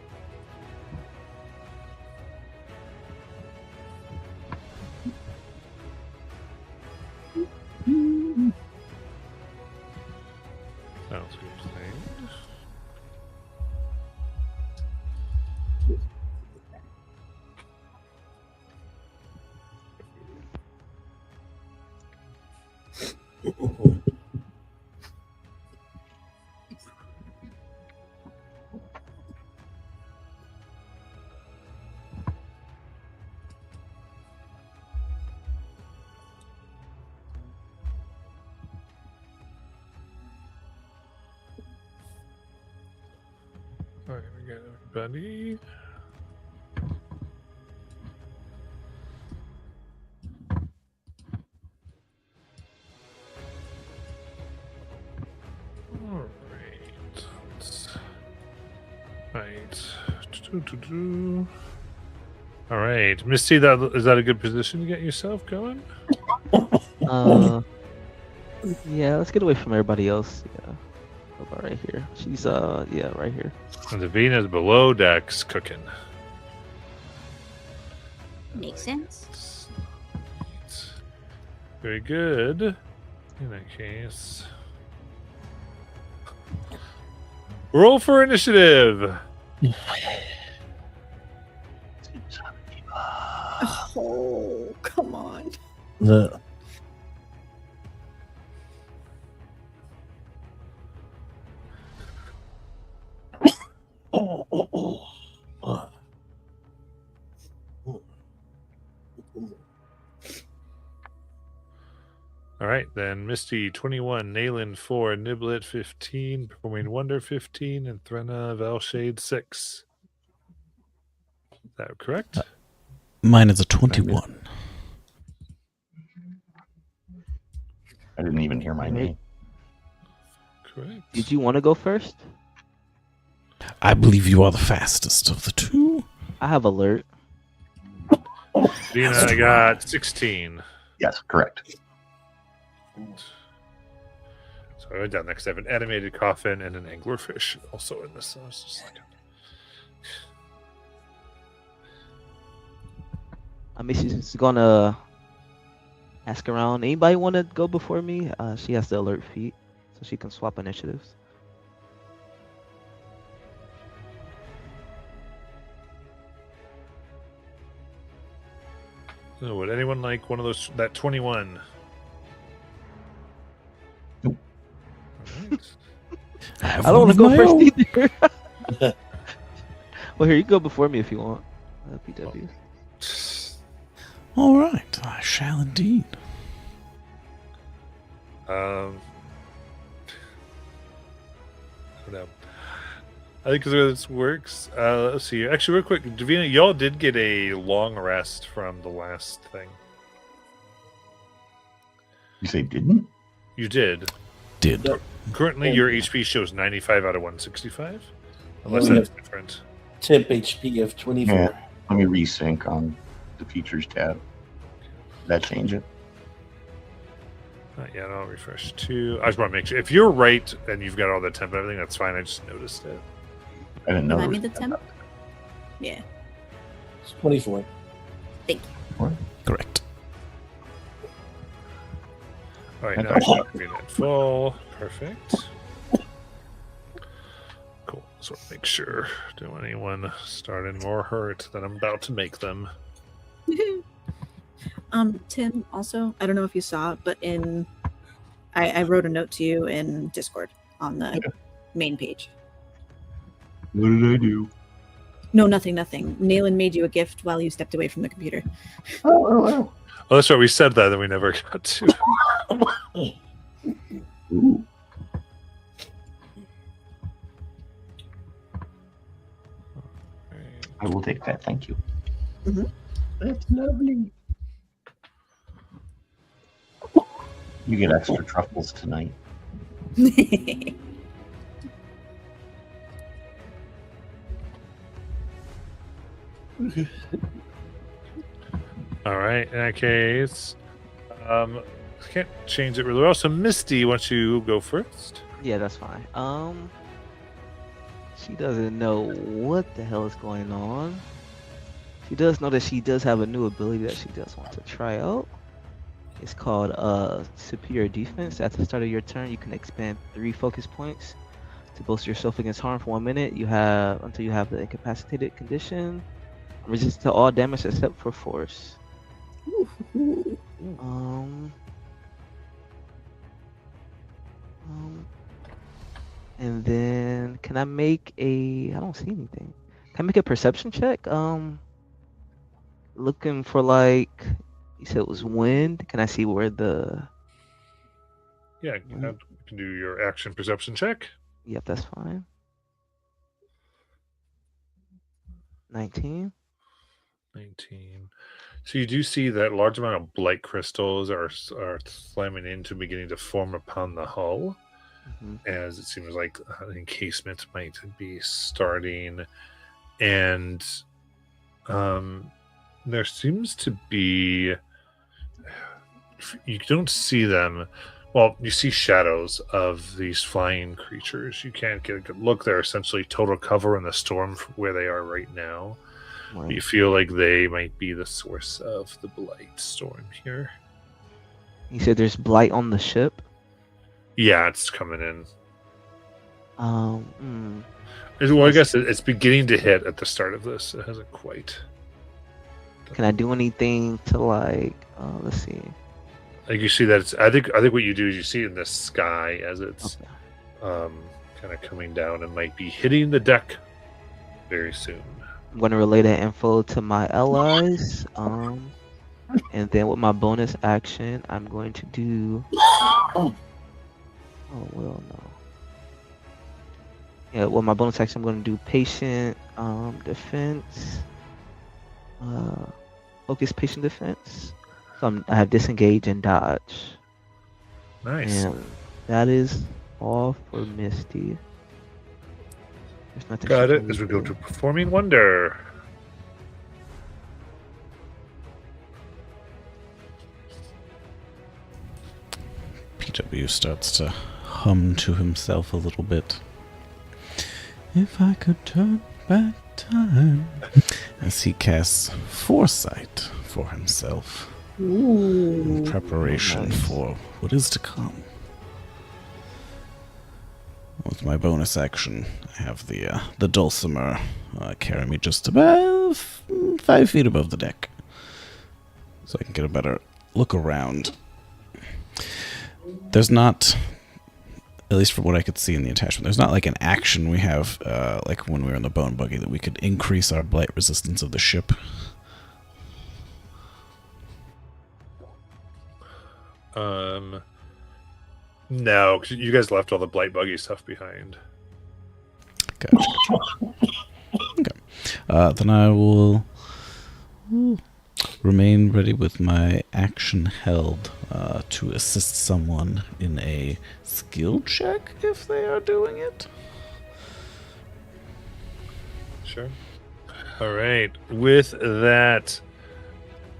Sounds good to me. All right, we got everybody. All right. All right, Misty, is that a good position to get yourself going? Yeah, let's get away from everybody else. Yeah. How about right here? She's yeah, right here. And Davina's below decks cooking. Makes sense. Very good. In that case, roll for initiative. Oh, come on. The All right, then Misty 21, Nayland 4, Niblet 15, Performing Wonder 15, and Threnna Valshade 6. Is that correct? Mine is a 21. I didn't even hear my name. Correct. Did you want to go first? I believe you are the fastest of the two. I have alert. Dina, I got 16. Yes, correct. So I went down next. I have an animated coffin and an anglerfish also in this. So it's just like I mean, she's gonna ask around. Anybody want to go before me? She has the alert feat, so she can swap initiatives. So would anyone like one of those? That 21. Nope. All right. I don't want to go first either. Well, here you go before me if you want. PW. All right, I shall indeed. I don't know. I think this works. Let's see. Actually, real quick, Davina, y'all did get a long rest from the last thing. You say didn't? You did. Did. Currently, your HP shows 95 out of 165. Unless Oh, that's different. Temp HP of 24. Yeah. Let me resync on the features tab. Did that change it? Not yet. I'll refresh too. I just want to make sure. If you're right and you've got all the temp and everything, that's fine. I just noticed it. I didn't know. Remind me there the was- temp. Yeah. It's 24. Thank you. Correct. All right, now I should be at full. Perfect. Cool. So make sure. Do anyone start in more hurt than I'm about to make them? Tim, also, I don't know if you saw it, but I wrote a note to you in Discord on the main page. What did I do? No, nothing. Nayland made you a gift while you stepped away from the computer. Oh. Oh, that's right. We said that, and we never got to. Ooh. I will take that. Thank you. Mhm. That's lovely. You get extra truffles tonight. All right. In that case, I can't change it really well. So Misty, why don't you go first? Yeah, that's fine. She doesn't know what the hell is going on. She does know that she does have a new ability that she does want to try out. It's called Superior Defense. At the start of your turn, you can expend 3 focus points to boost yourself against harm for 1 minute. You have until you have the incapacitated condition. Resist to all damage except for force. And then can I make a? I don't see anything. Can I make a perception check? Looking for like you said it was wind. Can I see where the? Yeah, you can do your action perception check. Yep, that's fine. 19. 19. So you do see that large amount of blight crystals are slamming into, beginning to form upon the hull, as it seems like an encasement might be starting, and there seems to be. You don't see them. Well, you see shadows of these flying creatures. You can't get a good look. They're essentially total cover in the storm from where they are right now. Right. You feel like they might be the source of the blight storm here. You said there's blight on the ship. Yeah, it's coming in. Well, I guess it's beginning to hit at the start of this. It hasn't quite. Can I do anything to like? Let's see. Like you see that it's. I think what you do is you see it in the sky as it's kind of coming down and might be hitting the deck very soon. I'm gonna relay that info to my allies. And then with my bonus action, I'm going to do. Oh well, no. Yeah, well, my bonus action, I'm going to do patient defense. Focus patient defense. So I have disengage and dodge. Nice. And that is all for Misty. There's nothing Got she it. can As we do. go to Performing Wonder. PW starts to hum to himself a little bit. If I could turn back time. As he casts Foresight for himself. In preparation nice. for what is to come. With my bonus action, I have the Dulcimer carry me just about 5 feet above the deck. So I can get a better look around. There's not, at least from what I could see in the attachment, there's not like an action we have, like when we were in the bone buggy, that we could increase our blight resistance of the ship. No, 'cause you guys left all the blight buggy stuff behind. Gotcha. Okay. Then I will remain ready with my action held to assist someone in a skill check if they are doing it. Sure. All right. With that,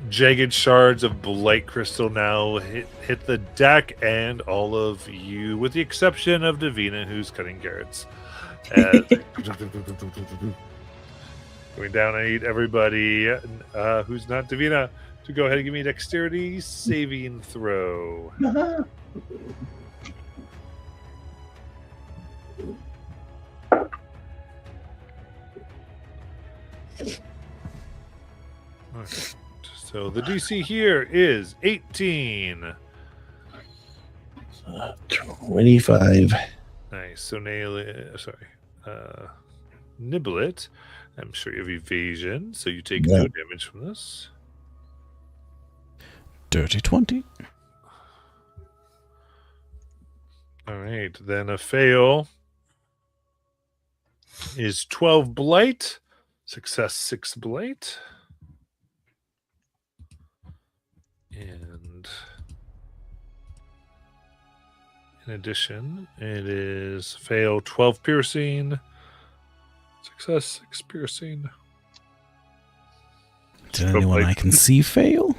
jagged shards of blight crystal now hit the deck, and all of you, with the exception of Davina, who's cutting carrots. Going down, I need everybody who's not Davina to go ahead and give me a dexterity saving throw. Alright. So the DC here is 18. 25. Nice. So Niblet. I'm sure you have evasion, so you take no damage from this. Dirty 20. All right. Then a fail is 12 blight. Success 6 blight. And in addition, it is fail 12 piercing. Success 6 piercing. Did anyone I can see fail?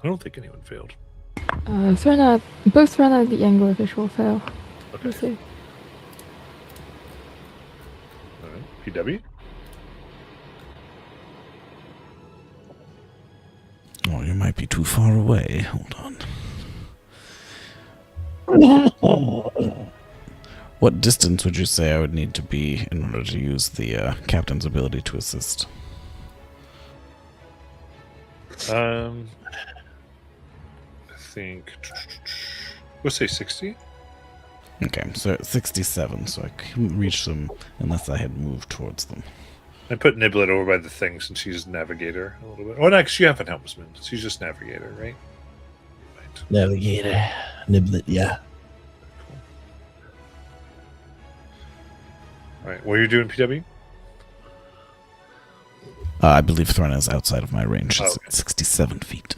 I don't think anyone failed. Both Threnna and the Anglerfish will fail. Okay. All right. PW? Oh, you might be too far away. Hold on. What distance would you say I would need to be in order to use the captain's ability to assist? I think we'll say 60. Okay, so 67, so I couldn't reach them unless I had moved towards them. I put Niblet over by the thing since she's navigator a little bit. Oh, no, she have an helmsman. She's just navigator, right? Right. Navigator. Niblet, yeah. All right. What are you doing, PW? I believe Threnna is outside of my range. She's Okay. at 67 feet.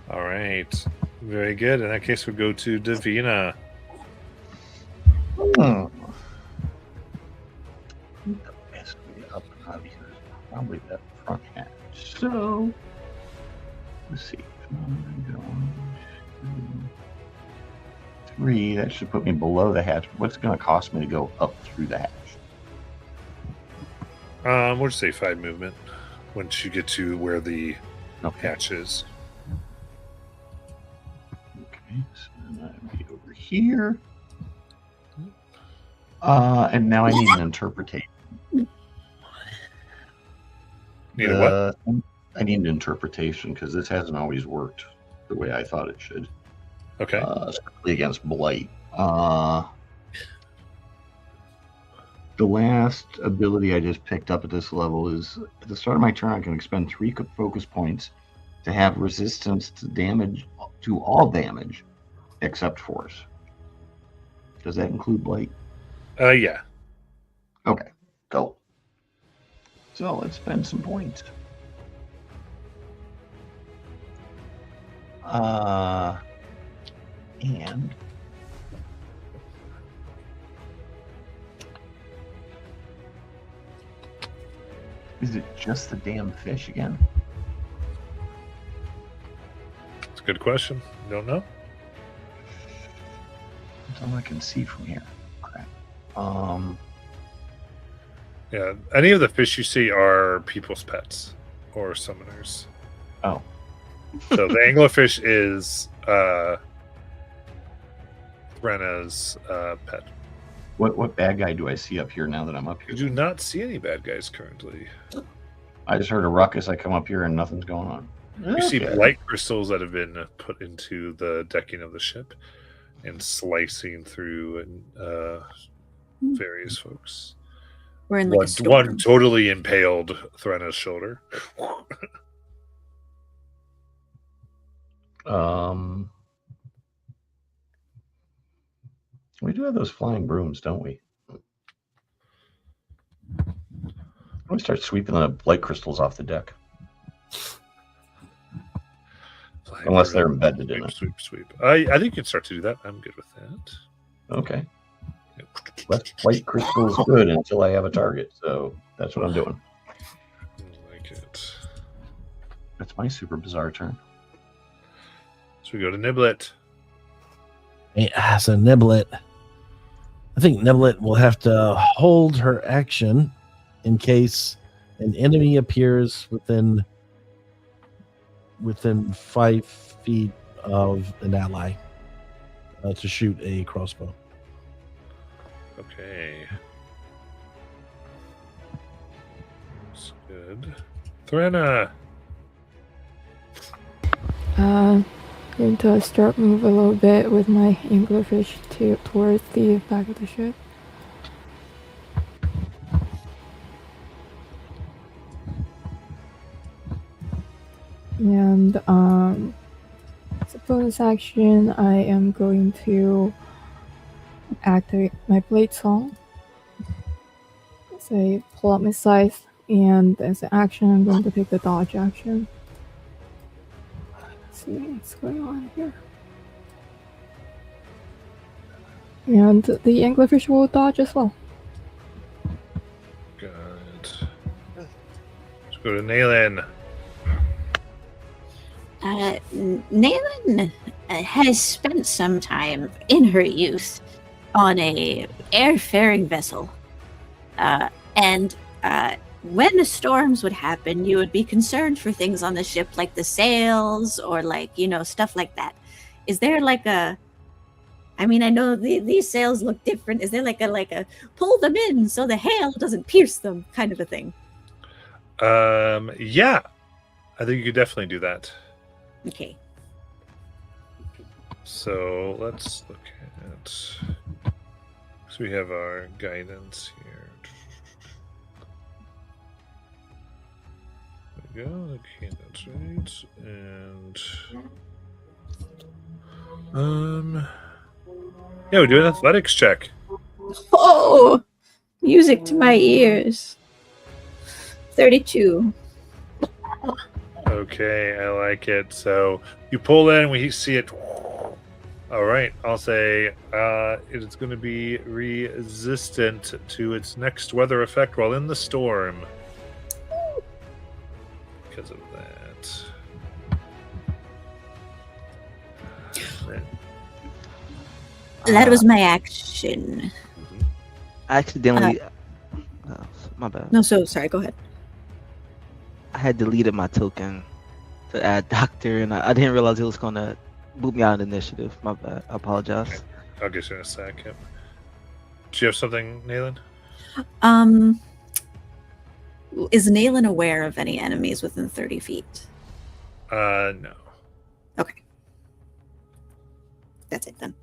All right. Very good. In that case, we'll go to Davina. The best way up and out of here is probably that front hatch. So, let's see. 1, 2, 3. That should put me below the hatch. What's it going to cost me to go up through the hatch? We'll just say 5 movement once you get to where the hatch is. Okay, so then I'd be over here. And now I need an interpretation. Need a what? I need an interpretation because this hasn't always worked the way I thought it should. Okay. Especially against blight. The last ability I just picked up at this level is at the start of my turn, I can expend 3 focus points to have resistance to damage, to all damage, except force. Does that include blight? Yeah. Okay, go. So let's spend some points. And is it just the damn fish again? It's a good question. Don't know. That's all I can see from here. Crap. Yeah, any of the fish you see are people's pets or summoners. Oh. So the anglerfish is Threna's pet. What bad guy do I see up here now that I'm up You here? do not see any bad guys currently. I just heard a ruckus. I come up here and nothing's going on. You see Okay. blight crystals that have been put into the decking of the ship and slicing through various folks. We're in like a One storm. totally impaled Threna's shoulder. We do have those flying brooms, don't we? We start sweeping the light crystals off the deck, unless they're embedded in it. Sweep. I think you can start to do that. I'm good with that. Okay. Light crystals good until I have a target, so that's what I'm doing. I like it. That's my super bizarre turn. So we go to Niblet. So Niblet. I think Niblet will have to hold her action in case an enemy appears within 5 feet of an ally to shoot a crossbow. Okay. That's good. Threna. Going to start move a little bit with my anglerfish towards the back of the ship. And as a bonus action, I am going to activate my blade song. So I pull out my scythe, and as an action, I'm going to take the dodge action. Let's see what's going on here. And the anglerfish will dodge as well. Got it. Let's go to Naylin. Naylin has spent some time in her youth on a airfaring vessel. And when the storms would happen, you would be concerned for things on the ship like the sails or stuff like that. Is there I know these sails look different. Is there like a pull them in so the hail doesn't pierce them kind of a thing? Yeah. I think you could definitely do that. Okay. So let's look at. So we have our guidance here. There we go. Okay, that's right. And yeah, we do an athletics check. Oh, music to my ears. 32. Okay, I like it. So you pull in, we see it. All right, I'll say it is going to be resistant to its next weather effect while in the storm. Because of that. That was my action. I accidentally. My bad. No, so sorry. Go ahead. I had deleted my token to add doctor, and I didn't realize it was gonna boot me out of initiative. My bad. I apologize. I'll get you in a sec. Yep. Do you have something, Naylin? Is Naylin aware of any enemies within 30 feet? No. Okay. That's it then.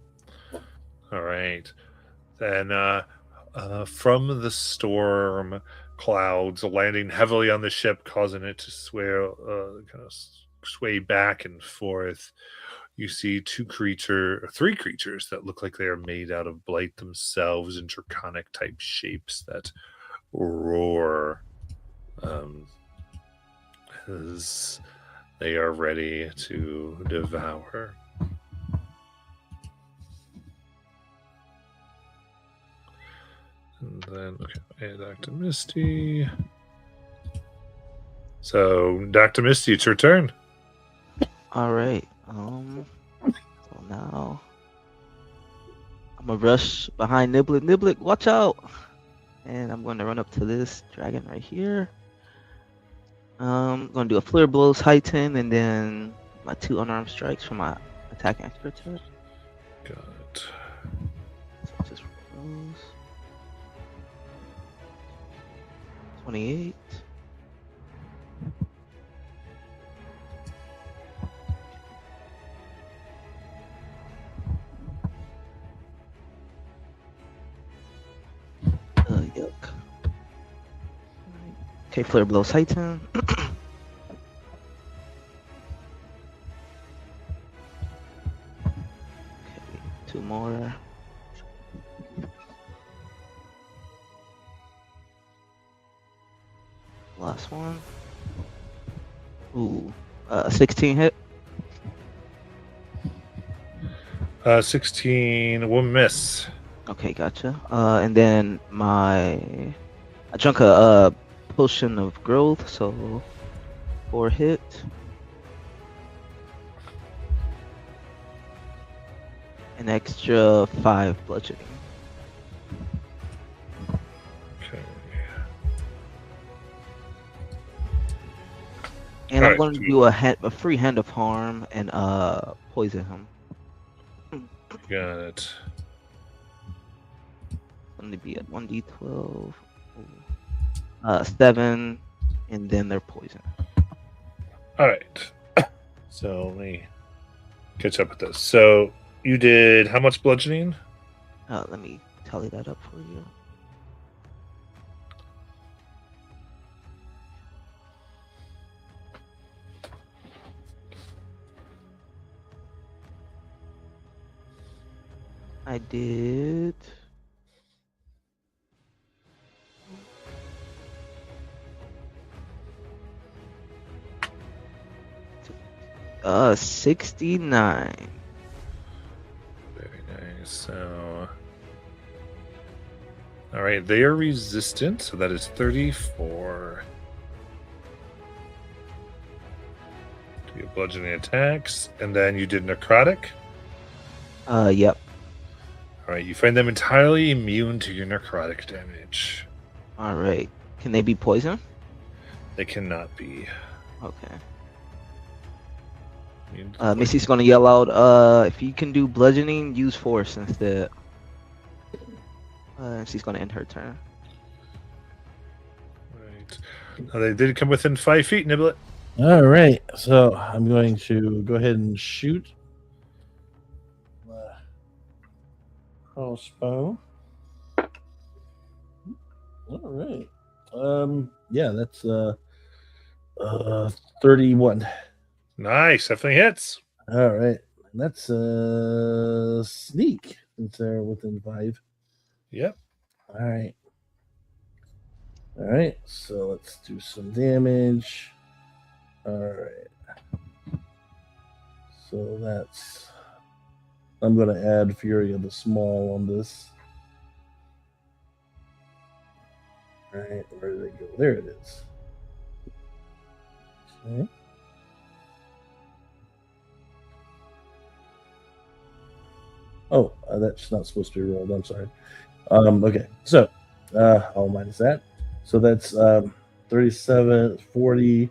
All right. Then from the storm clouds landing heavily on the ship, causing it to sway back and forth, you see three creatures that look like they are made out of blight themselves in draconic type shapes that roar as they are ready to devour. And then, okay, Dr. Misty. So, Dr. Misty, it's your turn. All right. So now I'm gonna rush behind Niblet. Niblet, watch out! And I'm going to run up to this dragon right here. I'm gonna do a Flare Blows Heighten, and then my 2 unarmed strikes for my attack and extra attack. Got it. So just rolls. 28. Yuck. Okay, Flare Blows Heighten. Okay, 2 more. Last one. Ooh, 16 hit. 16 will miss. Okay, gotcha. And then I drank a potion of growth, so 4 hit. An extra 5 bludgeoning. Okay. And I'm Alright, going to do a free hand of harm and poison him. Got it. Going to be at 1d12, 7, and then they're poison. All right. So let me catch up with this. So you did how much bludgeoning? Let me tally that up for you. I did 69. Very nice. So, all right, they are resistant, so that is 34. Do your bludgeoning attacks, and then you did necrotic. Yep. All right, you find them entirely immune to your necrotic damage. All right. Can they be poisoned? They cannot be. Okay. Immune to Missy's gonna yell out, if you can do bludgeoning, use force instead. She's gonna end her turn. Right. Now, they did come within 5 feet, Niblet. All right, so I'm going to go ahead and shoot. Crossbow. All right. Yeah, that's 31. Nice, definitely hits. All right. And that's sneak since they're within 5. Yep. All right. All right. So let's do some damage. All right. So that's. I'm going to add Fury of the Small on this. All right. Where did it go? There it is. Okay. Oh, that's not supposed to be rolled. I'm sorry. Okay. So, I'll minus that. So that's 37, 40,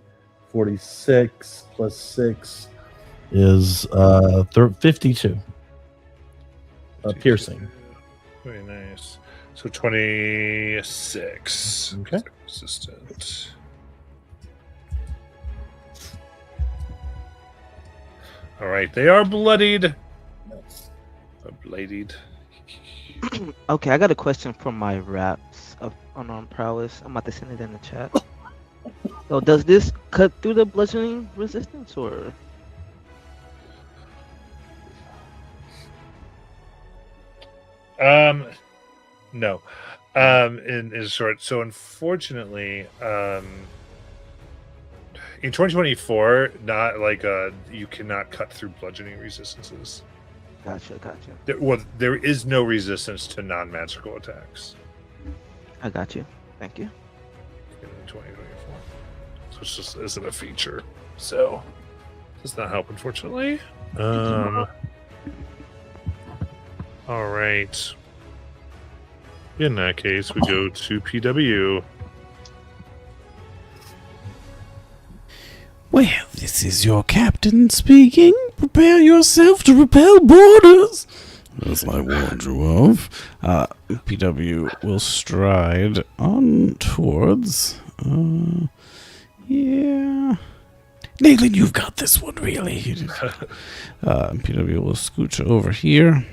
46 plus 6 is 52. Piercing. Very nice. So 26. Okay. Resistant. All right, they are bloodied. Bloodied. Okay, I got a question for my raps of unarmed prowess. I'm about to send it in the chat. So does this cut through the bludgeoning resistance, or? No. In short, so unfortunately, In 2024, not like you cannot cut through bludgeoning resistances. Gotcha. There is no resistance to non-magical attacks I got you. Thank you. in 2024. So it just isn't a feature. So does not help, unfortunately. All right. In that case, we go to PW. Well, this is your captain speaking. Prepare yourself to repel borders. As I warned you of. PW will stride on towards. Yeah. Nathan, you've got this one, really. PW will scooch over here.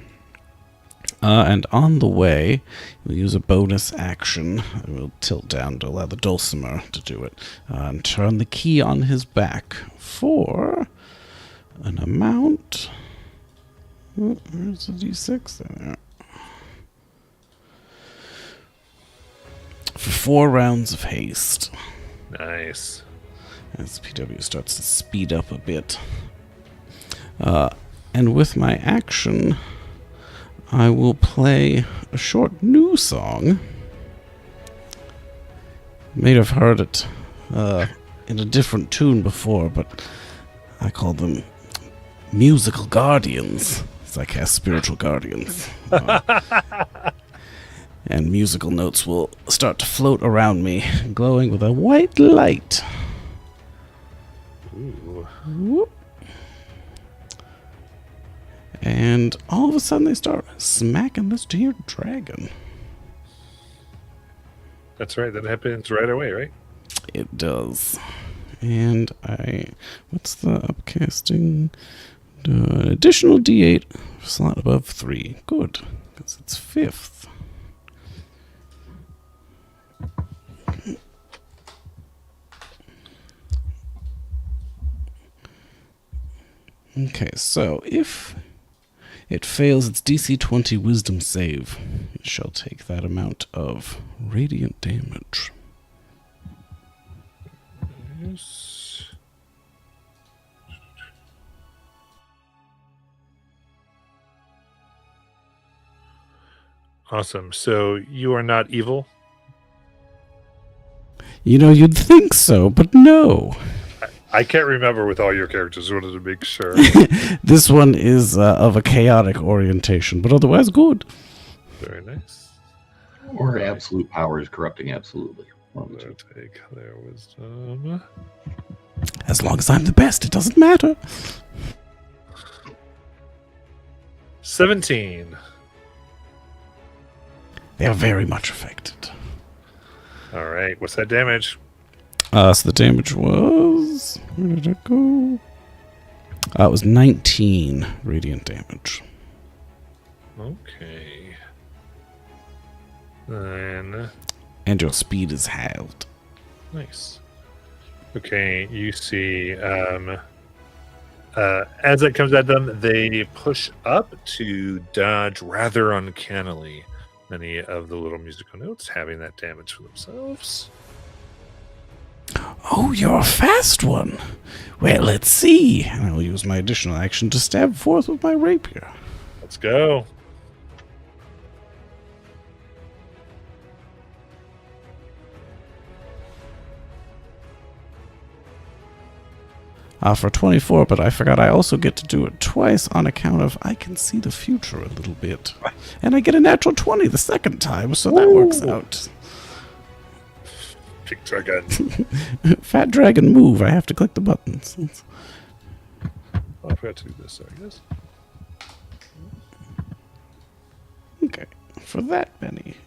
And on the way, we'll use a bonus action. We'll tilt down to allow the dulcimer to do it. And turn the key on his back for an amount. Oh, where's the d6? There. For 4 rounds of haste. Nice. As PW starts to speed up a bit. And with my action, I will play a short new song. May have heard it in a different tune before, but I call them musical guardians. As I cast spiritual guardians. And musical notes will start to float around me, glowing with a white light. Ooh. Whoop. And all of a sudden they start smacking this dear dragon. That's right. That happens right away, right? It does. And what's the upcasting? Additional d8 slot above 3. Good, because it's 5th. Okay, so if it fails its DC 20 wisdom save, it shall take that amount of radiant damage. Yes. Awesome. So you are not evil? You know, you'd think so, but no. I can't remember with all your characters. I wanted to make sure. This one is of a chaotic orientation, but otherwise good. Very nice. Or absolute power is corrupting absolutely. They'll take their wisdom. As long as I'm the best, it doesn't matter. 17. They are very much affected. All right. What's that damage? So the damage was... Where did it go? It was 19 radiant damage. Okay. Then... And your speed is halved. Nice. Okay, you see, as it comes at them, they push up to dodge rather uncannily many of the little musical notes, having that damage for themselves. Oh, you're a fast one. Well, let's see. And I will use my additional action to stab forth with my rapier. Let's go. For 24, but I forgot I also get to do it twice on account of I can see the future a little bit. And I get a natural 20 the second time, so that works out. Big dragon. Fat dragon move. I have to click the buttons. I forgot to do this, I guess. Okay, for that many.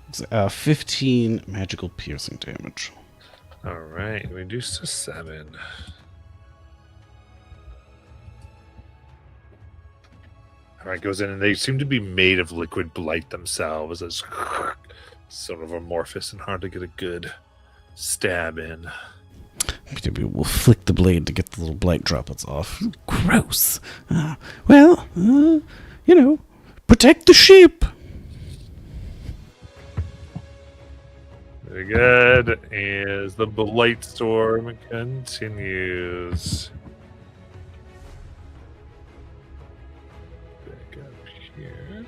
It's 15 magical piercing damage. All right, reduced to 7. All right, goes in, and they seem to be made of liquid blight themselves. It's sort of amorphous and hard to get a good stab in. PW will flick the blade to get the little blight droplets off. Gross. Well, you know, protect the ship. Very good. As the Blight Storm continues. Back up here.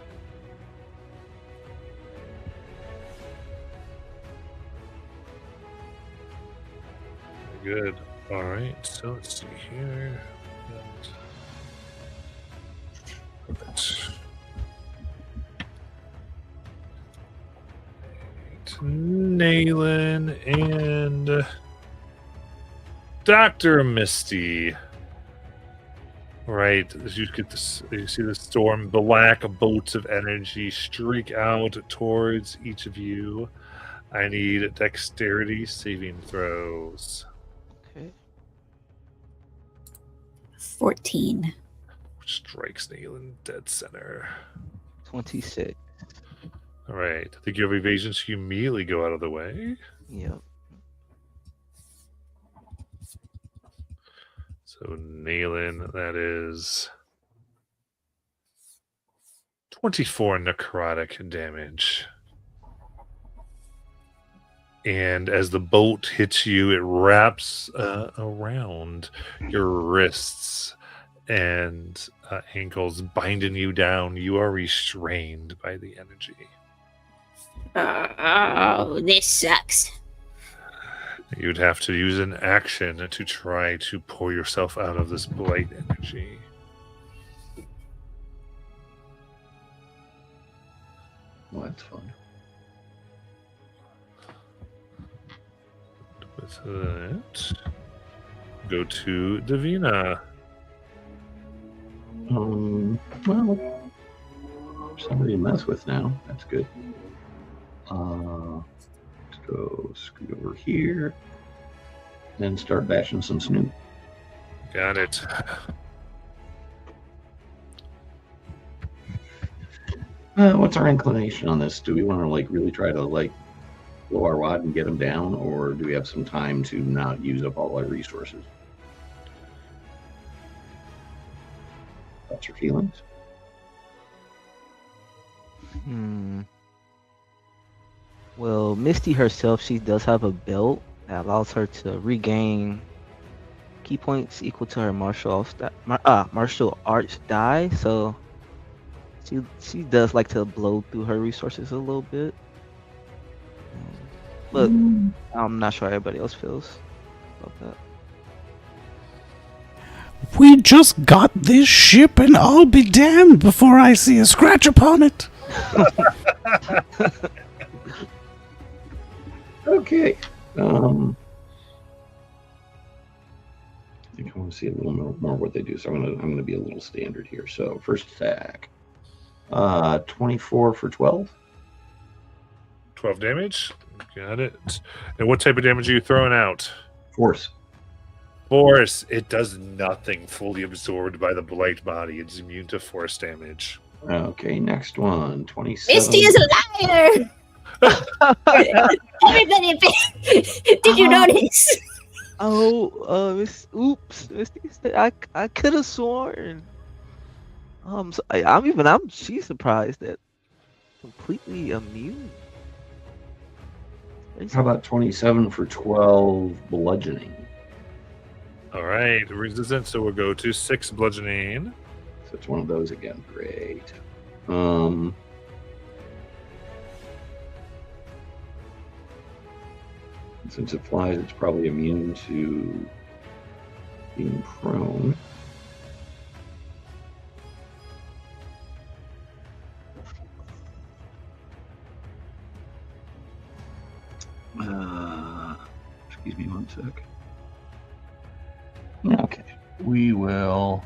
Very good. All right. So let's see here. Perfect. Nayland and Dr. Misty. Right, as you get this, you see the storm, black bolts of energy streak out towards each of you. I need dexterity saving throws. Okay. 14. Which strikes Nayland dead center. 26. All right, I think you have evasion, so you immediately go out of the way. Yep. So Nayland, that is 24 necrotic damage. And as the bolt hits you, it wraps around your wrists and ankles, binding you down. You are restrained by the energy. Oh, this sucks. You'd have to use an action to try to pull yourself out of this blight energy. Well, that's fun. With that, go to Davina. Well, somebody to mess with now. That's good. Let's go scoot over here and start bashing some Snoop. Got it. What's our inclination on this? Do we want to really try to blow our wad and get him down, or do we have some time to not use up all our resources? Thoughts or feelings? Well, Misty herself, she does have a belt that allows her to regain key points equal to her martial arts die. So she does like to blow through her resources a little bit. But I'm not sure how everybody else feels about that. We just got this ship, and I'll be damned before I see a scratch upon it. Okay. I think I want to see a little more what they do, so I'm gonna be a little standard here. So first attack, 24 for 12. 12 damage. Got it. And what type of damage are you throwing out? Force. Force. It does nothing. Fully absorbed by the blight body. It's immune to force damage. Okay, next one. 27. Misty is a liar! Everybody, did you notice? Oops, Misty said I could have sworn. She's surprised that completely immune. How about 27 for 12 bludgeoning? All right, resistance. So we'll go to 6 bludgeoning. So it's one of those again. Great. Since it flies, it's probably immune to being prone. Excuse me one sec. Okay, we will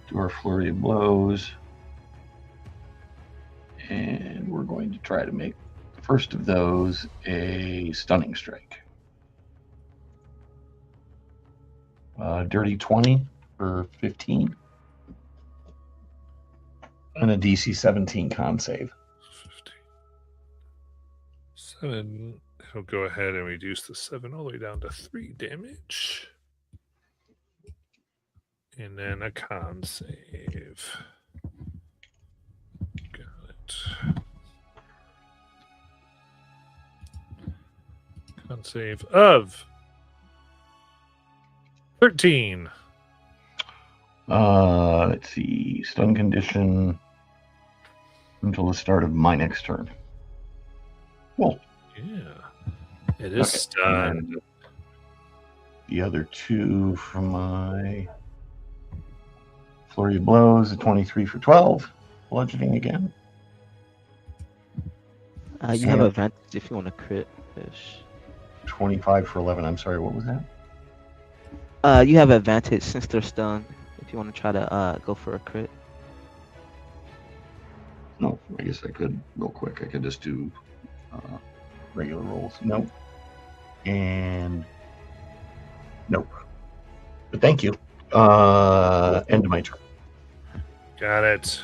do our flurry of blows, and we're going to try to make the first of those a stunning strike. Dirty 20 for 15, and a DC 17 con save. 7. He'll go ahead and reduce the 7 all the way down to 3 damage. And then a con save. Got it. save of 13. Let's see. Stun condition until the start of my next turn. Cool. Yeah. It is stunned. And the other 2 from my flurry of blows, a 23 for 12. Bludgeoning again. You have advantage if you want to crit fish. 25 for 11. I'm sorry, what was that? You have advantage since they're stunned if you want to try to go for a crit. No, I guess I could real quick. I could just do regular rolls. Nope. And nope. But thank you. End of my turn. Got it.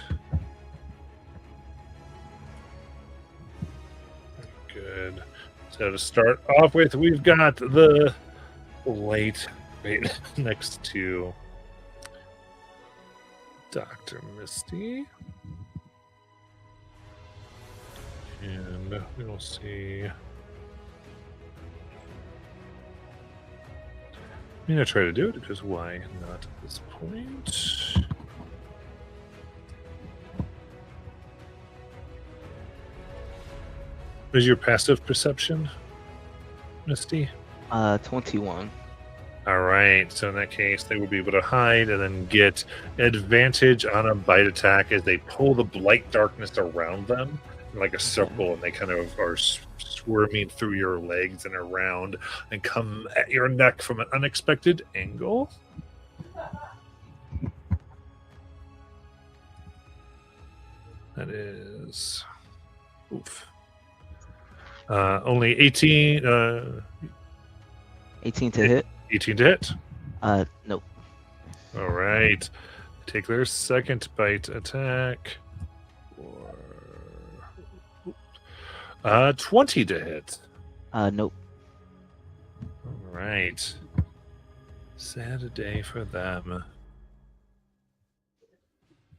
Good. So to start off with, we've got the late right next to Dr. Misty. And we will see. I'm going to try to do it because why not at this point? What is your passive perception, Misty? 21. All right. So in that case, they will be able to hide and then get advantage on a bite attack as they pull the blight darkness around them in like a circle, and they kind of are squirming through your legs and around and come at your neck from an unexpected angle. That is... Oof. Only 18... 18 to hit? 18 to hit. Nope. All right. Take their second bite attack. 20 to hit. Nope. All right. Sad day for them.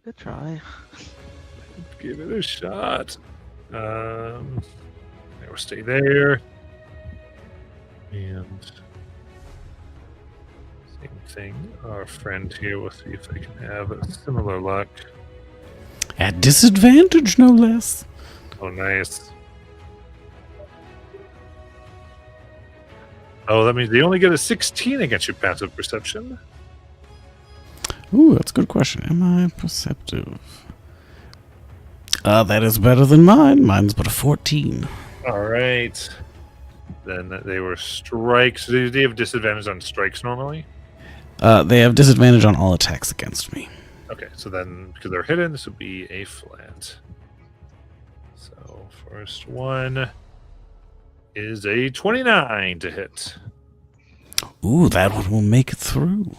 Good try. Give it a shot. We'll stay there. And same thing. Our friend here, we'll see if they can have a similar luck. At disadvantage, no less. Oh, nice. Oh, that means they only get a 16 against your passive perception. Ooh, that's a good question. Am I perceptive? That is better than mine. Mine's but a 14. All right. Then they were strikes. Do they have disadvantage on strikes normally? They have disadvantage on all attacks against me. Okay, so then because they're hidden, this would be a flat. So first one is a 29 to hit. Ooh, that one will make it through.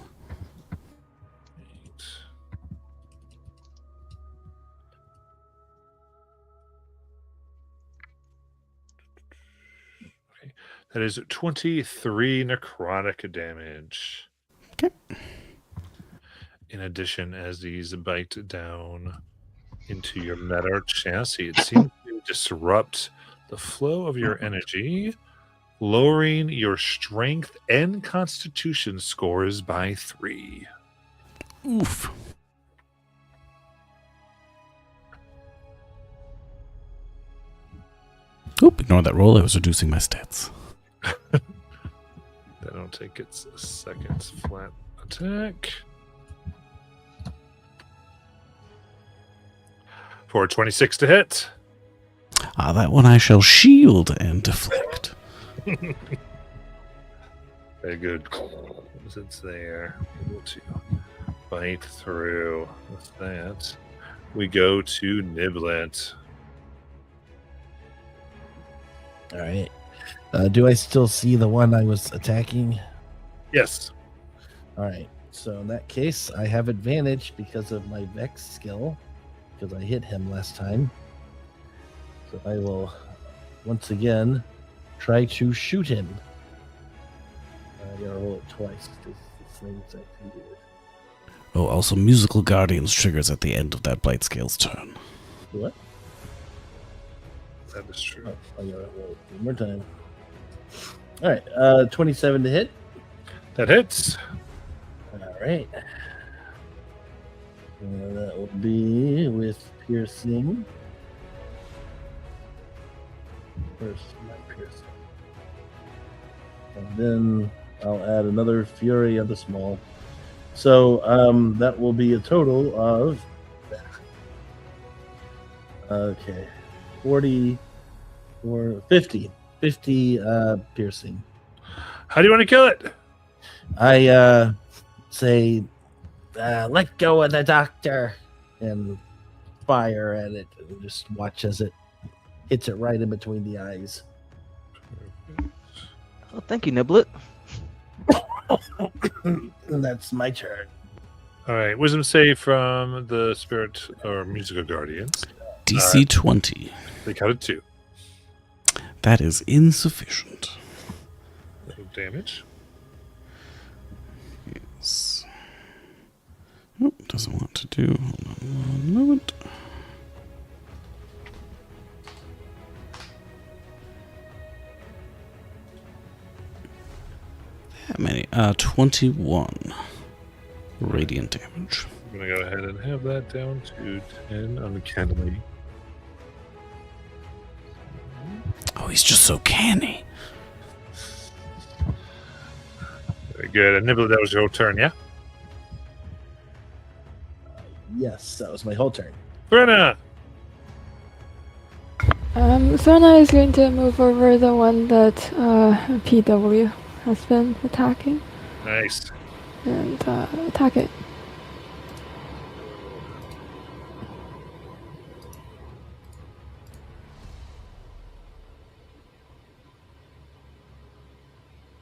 Okay, that is 23 necrotic damage. Okay. In addition, as these bite down into your metal chassis, it seems to disrupt the flow of your energy, lowering your strength and constitution scores by 3. Oof. Oop, ignore that roll. I was reducing my stats. That'll take its second flat attack. For 26 to hit. That one I shall shield and deflect. Very good. Since they're able to bite through with that, we go to Niblet. All right. Do I still see the one I was attacking? Yes. All right. So in that case, I have advantage because of my Vex skill, because I hit him last time. So I will once again try to shoot him. I gotta roll it twice because this thing's actually weird. Oh, also Musical Guardians triggers at the end of that Blight Scale's turn. What? That is true. Oh, I gotta roll it one more time. All right, 27 to hit. That hits. All right. That will be with piercing. First, my piercing. And then I'll add another Fury of the Small. So that will be a total of 40 or 50 piercing. How do you want to kill it? I say, let go of the doctor, and fire at it, and just watch as it hits it right in between the eyes. Oh, thank you, Niblet. And that's my turn. All right, wisdom save from the spirit or musical guardians. DC 20. They counted 2. That is insufficient. No damage. Yes. Oh, doesn't want to do. Hold on one moment. How many? 21 radiant damage. I'm going to go ahead and have that down to 10 uncannily. Oh, he's just so canny. Very good. And Nibble, that was your turn, yeah? Yes, that was my whole turn. Brenna! Sona is going to move over the one that PW has been attacking Nice. and attack it.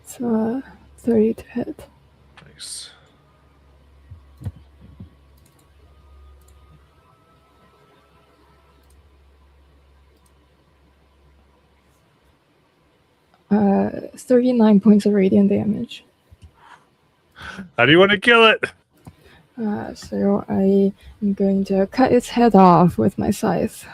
So 30 to hit. Nice. Uh, 39 points of radiant damage. How do you want to kill it? So I am going to cut its head off with my scythe.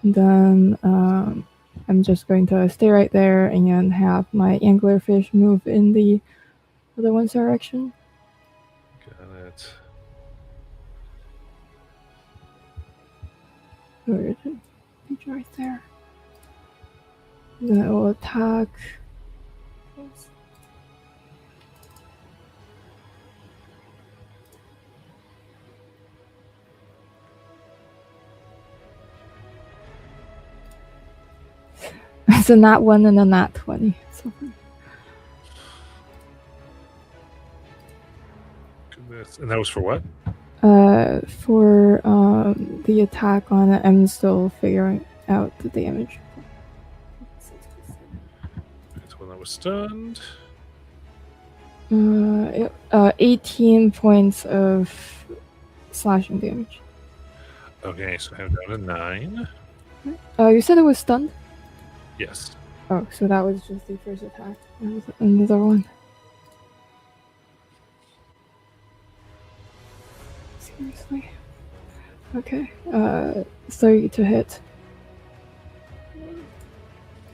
Then I'm just going to stay right there and have my anglerfish move in the other one's direction. Got it. Where is it? It's right there. Then it will attack. It's a nat 1 and a nat 20. So. Goodness. And that was for what? For the attack on it, I'm still figuring out the damage. That's one that was stunned. 18 points of slashing damage. Okay, so I have down to 9. You said it was stunned? Yes. Oh, so that was just the first attack. That was another one. Seriously? Okay. 30 to hit.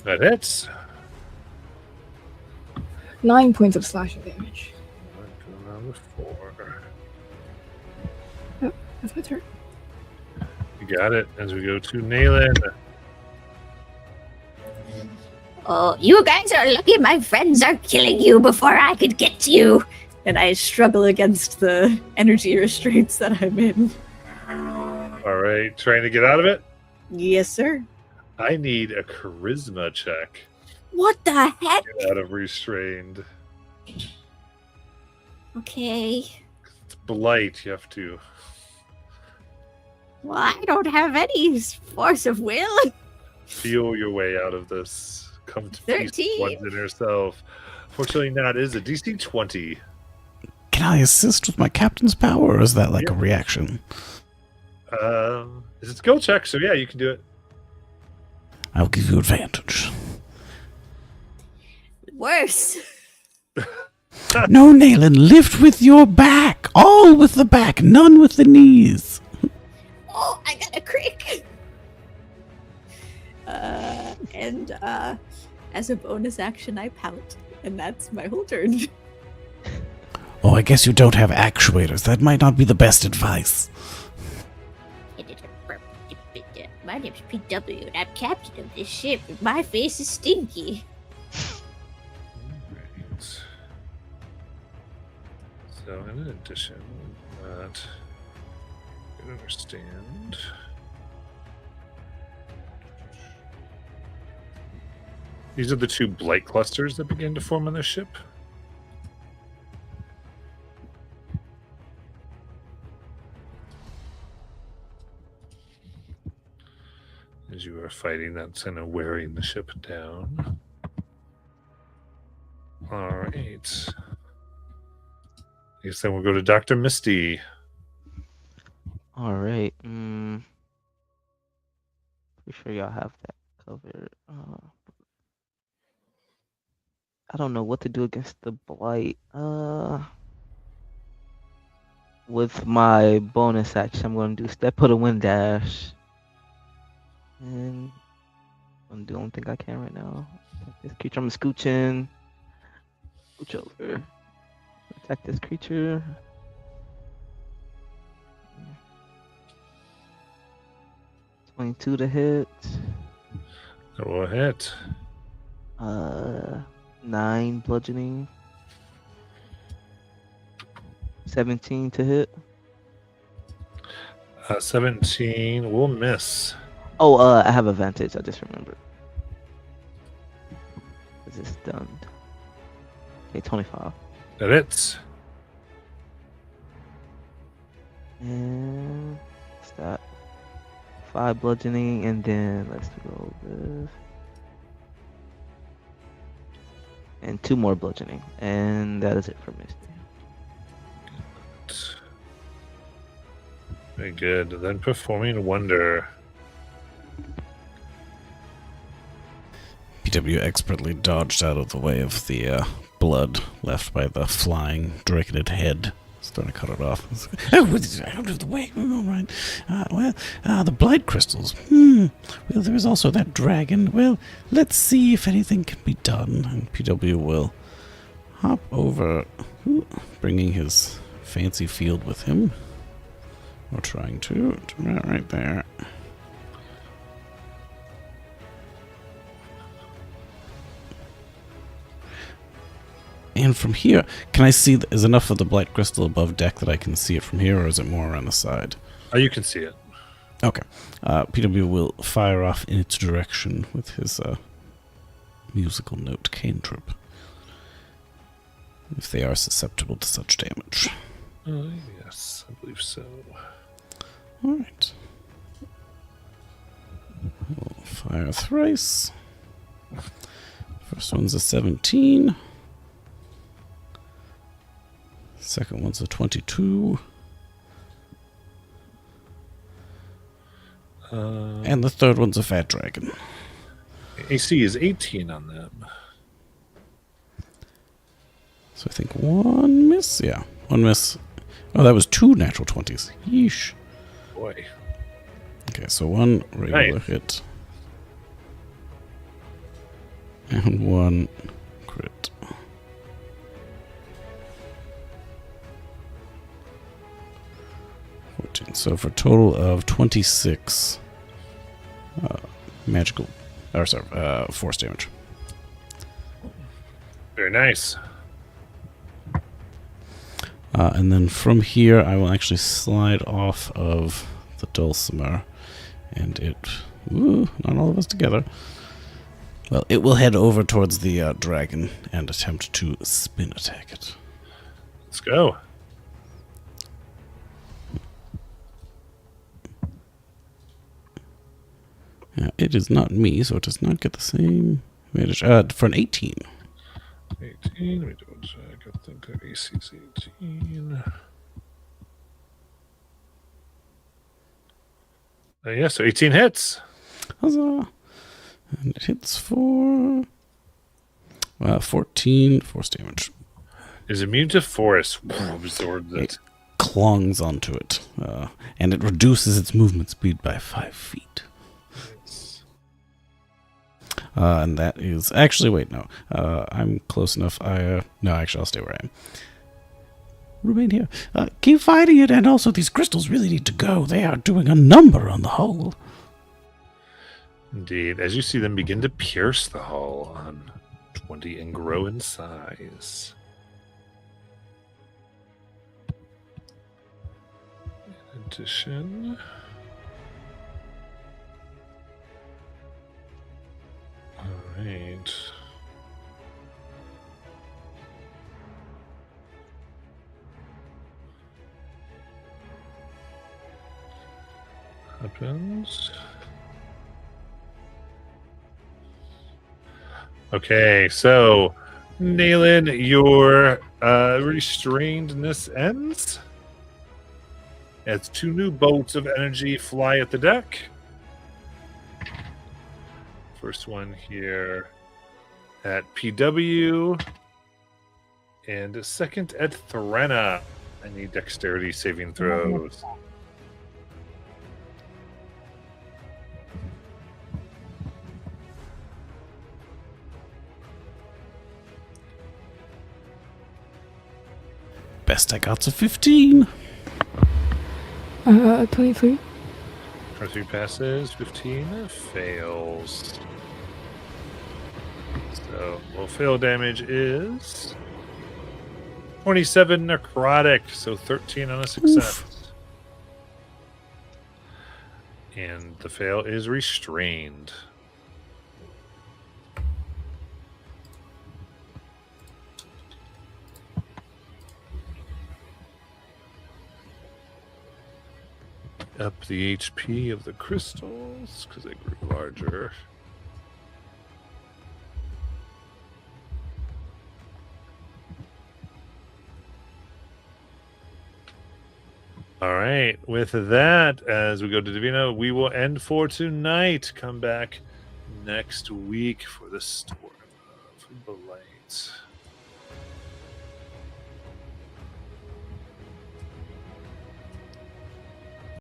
That hits. 9 points of slashing damage. Go around with 4. Yep, that's my turn. You got it. As we go to Nayland. Oh, you guys are lucky my friends are killing you before I could get to you. And I struggle against the energy restraints that I'm in. All right, trying to get out of it. Yes, sir. I need a charisma check. What the heck? Get out of restrained. Okay. It's blight. You have to. Well, I don't have any force of will. Feel your way out of this. Come to peace 13. with one's inner self. Fortunately, not. It is a DC 20. Can I assist with my captain's power, or is that like a reaction? It's a skill check, so yeah, you can do it. I'll give you advantage. Worse. No, Nayland, lift with your back. All with the back, none with the knees. Oh, I got a crick. And as a bonus action, I pout, and that's my whole turn. Oh, I guess you don't have actuators. That might not be the best advice. My name's PW, and I'm captain of this ship, and my face is stinky. Right. So, in addition, that you understand. These are the two blight clusters that begin to form on the ship. As you are fighting, that's kind of wearing the ship down. All right. I guess then we'll go to Dr. Misty. All right. Pretty sure y'all have that covered. I don't know what to do against the blight. With my bonus action, I'm going to do step of the wind dash. And I'm doing the only thing I can right now. Attack this creature. I'm scooching. Scooch over. Attack this creature. .22 to hit. Go ahead. 9 bludgeoning. 17 to hit. 17 will miss. Oh, I have advantage. I just remembered. Is this stunned? Okay, 25. That hits. And what's that? 5 bludgeoning, and then let's roll this. And 2 more bludgeoning, and that is it for Misty. Very good. Then performing wonder. PW expertly dodged out of the way of the blood left by the flying draconid head. Starting to cut it off. Out of the way. All right. The blight crystals. Well, there is also that dragon. Well, let's see if anything can be done. And PW will hop over, bringing his fancy field with him. Or trying to. Do that right there. And from here, can I see, is enough of the blight crystal above deck that I can see it from here, or is it more on the side? Oh, you can see it. Okay. PW will fire off in its direction with his musical note cantrip. If they are susceptible to such damage. Yes, I believe so. Alright. We'll fire thrice. First one's a 17. Second one's a 22. And the third one's a fat dragon. AC is 18 on them. So I think one miss? Yeah, one miss. Oh, that was 2 natural 20s. Yeesh. Boy. Okay, so one regular hit. And one crit. So for a total of 26 magical, or sorry, force damage. Very nice. And then from here, I will actually slide off of the dulcimer, and it, not all of us together. Well, it will head over towards the dragon and attempt to spin attack it. Let's go. It is not me, so it does not get the same advantage. For an 18. 18. Let me double check. I think our AC is 18. Yeah, so 18 hits. Huzzah. And it hits for 14 force damage. Is immune to force. Absorb that. It clongs onto it, and it reduces its movement speed by 5 feet. And that is actually wait, no. I'm close enough. No, actually, I'll stay where I am. Remain here. Keep fighting it, and also these crystals really need to go. They are doing a number on the hull. Indeed, as you see them begin to pierce the hull on 20 and grow in size. In addition, all right. Happens. Okay, so Nayland, your restrainedness ends as 2 new bolts of energy fly at the deck. First one here at PW, and a second at Threnna. I need dexterity saving throws. Best I got's a 15. 23. 23 passes, 15 fails. So, well, fail damage is 27 necrotic, so 13 on a success. Oof. And the fail is restrained. Up the HP of the crystals because they grew larger. All right. With that, as we go to Divino, we will end for tonight. Come back next week for the Storm of Blight.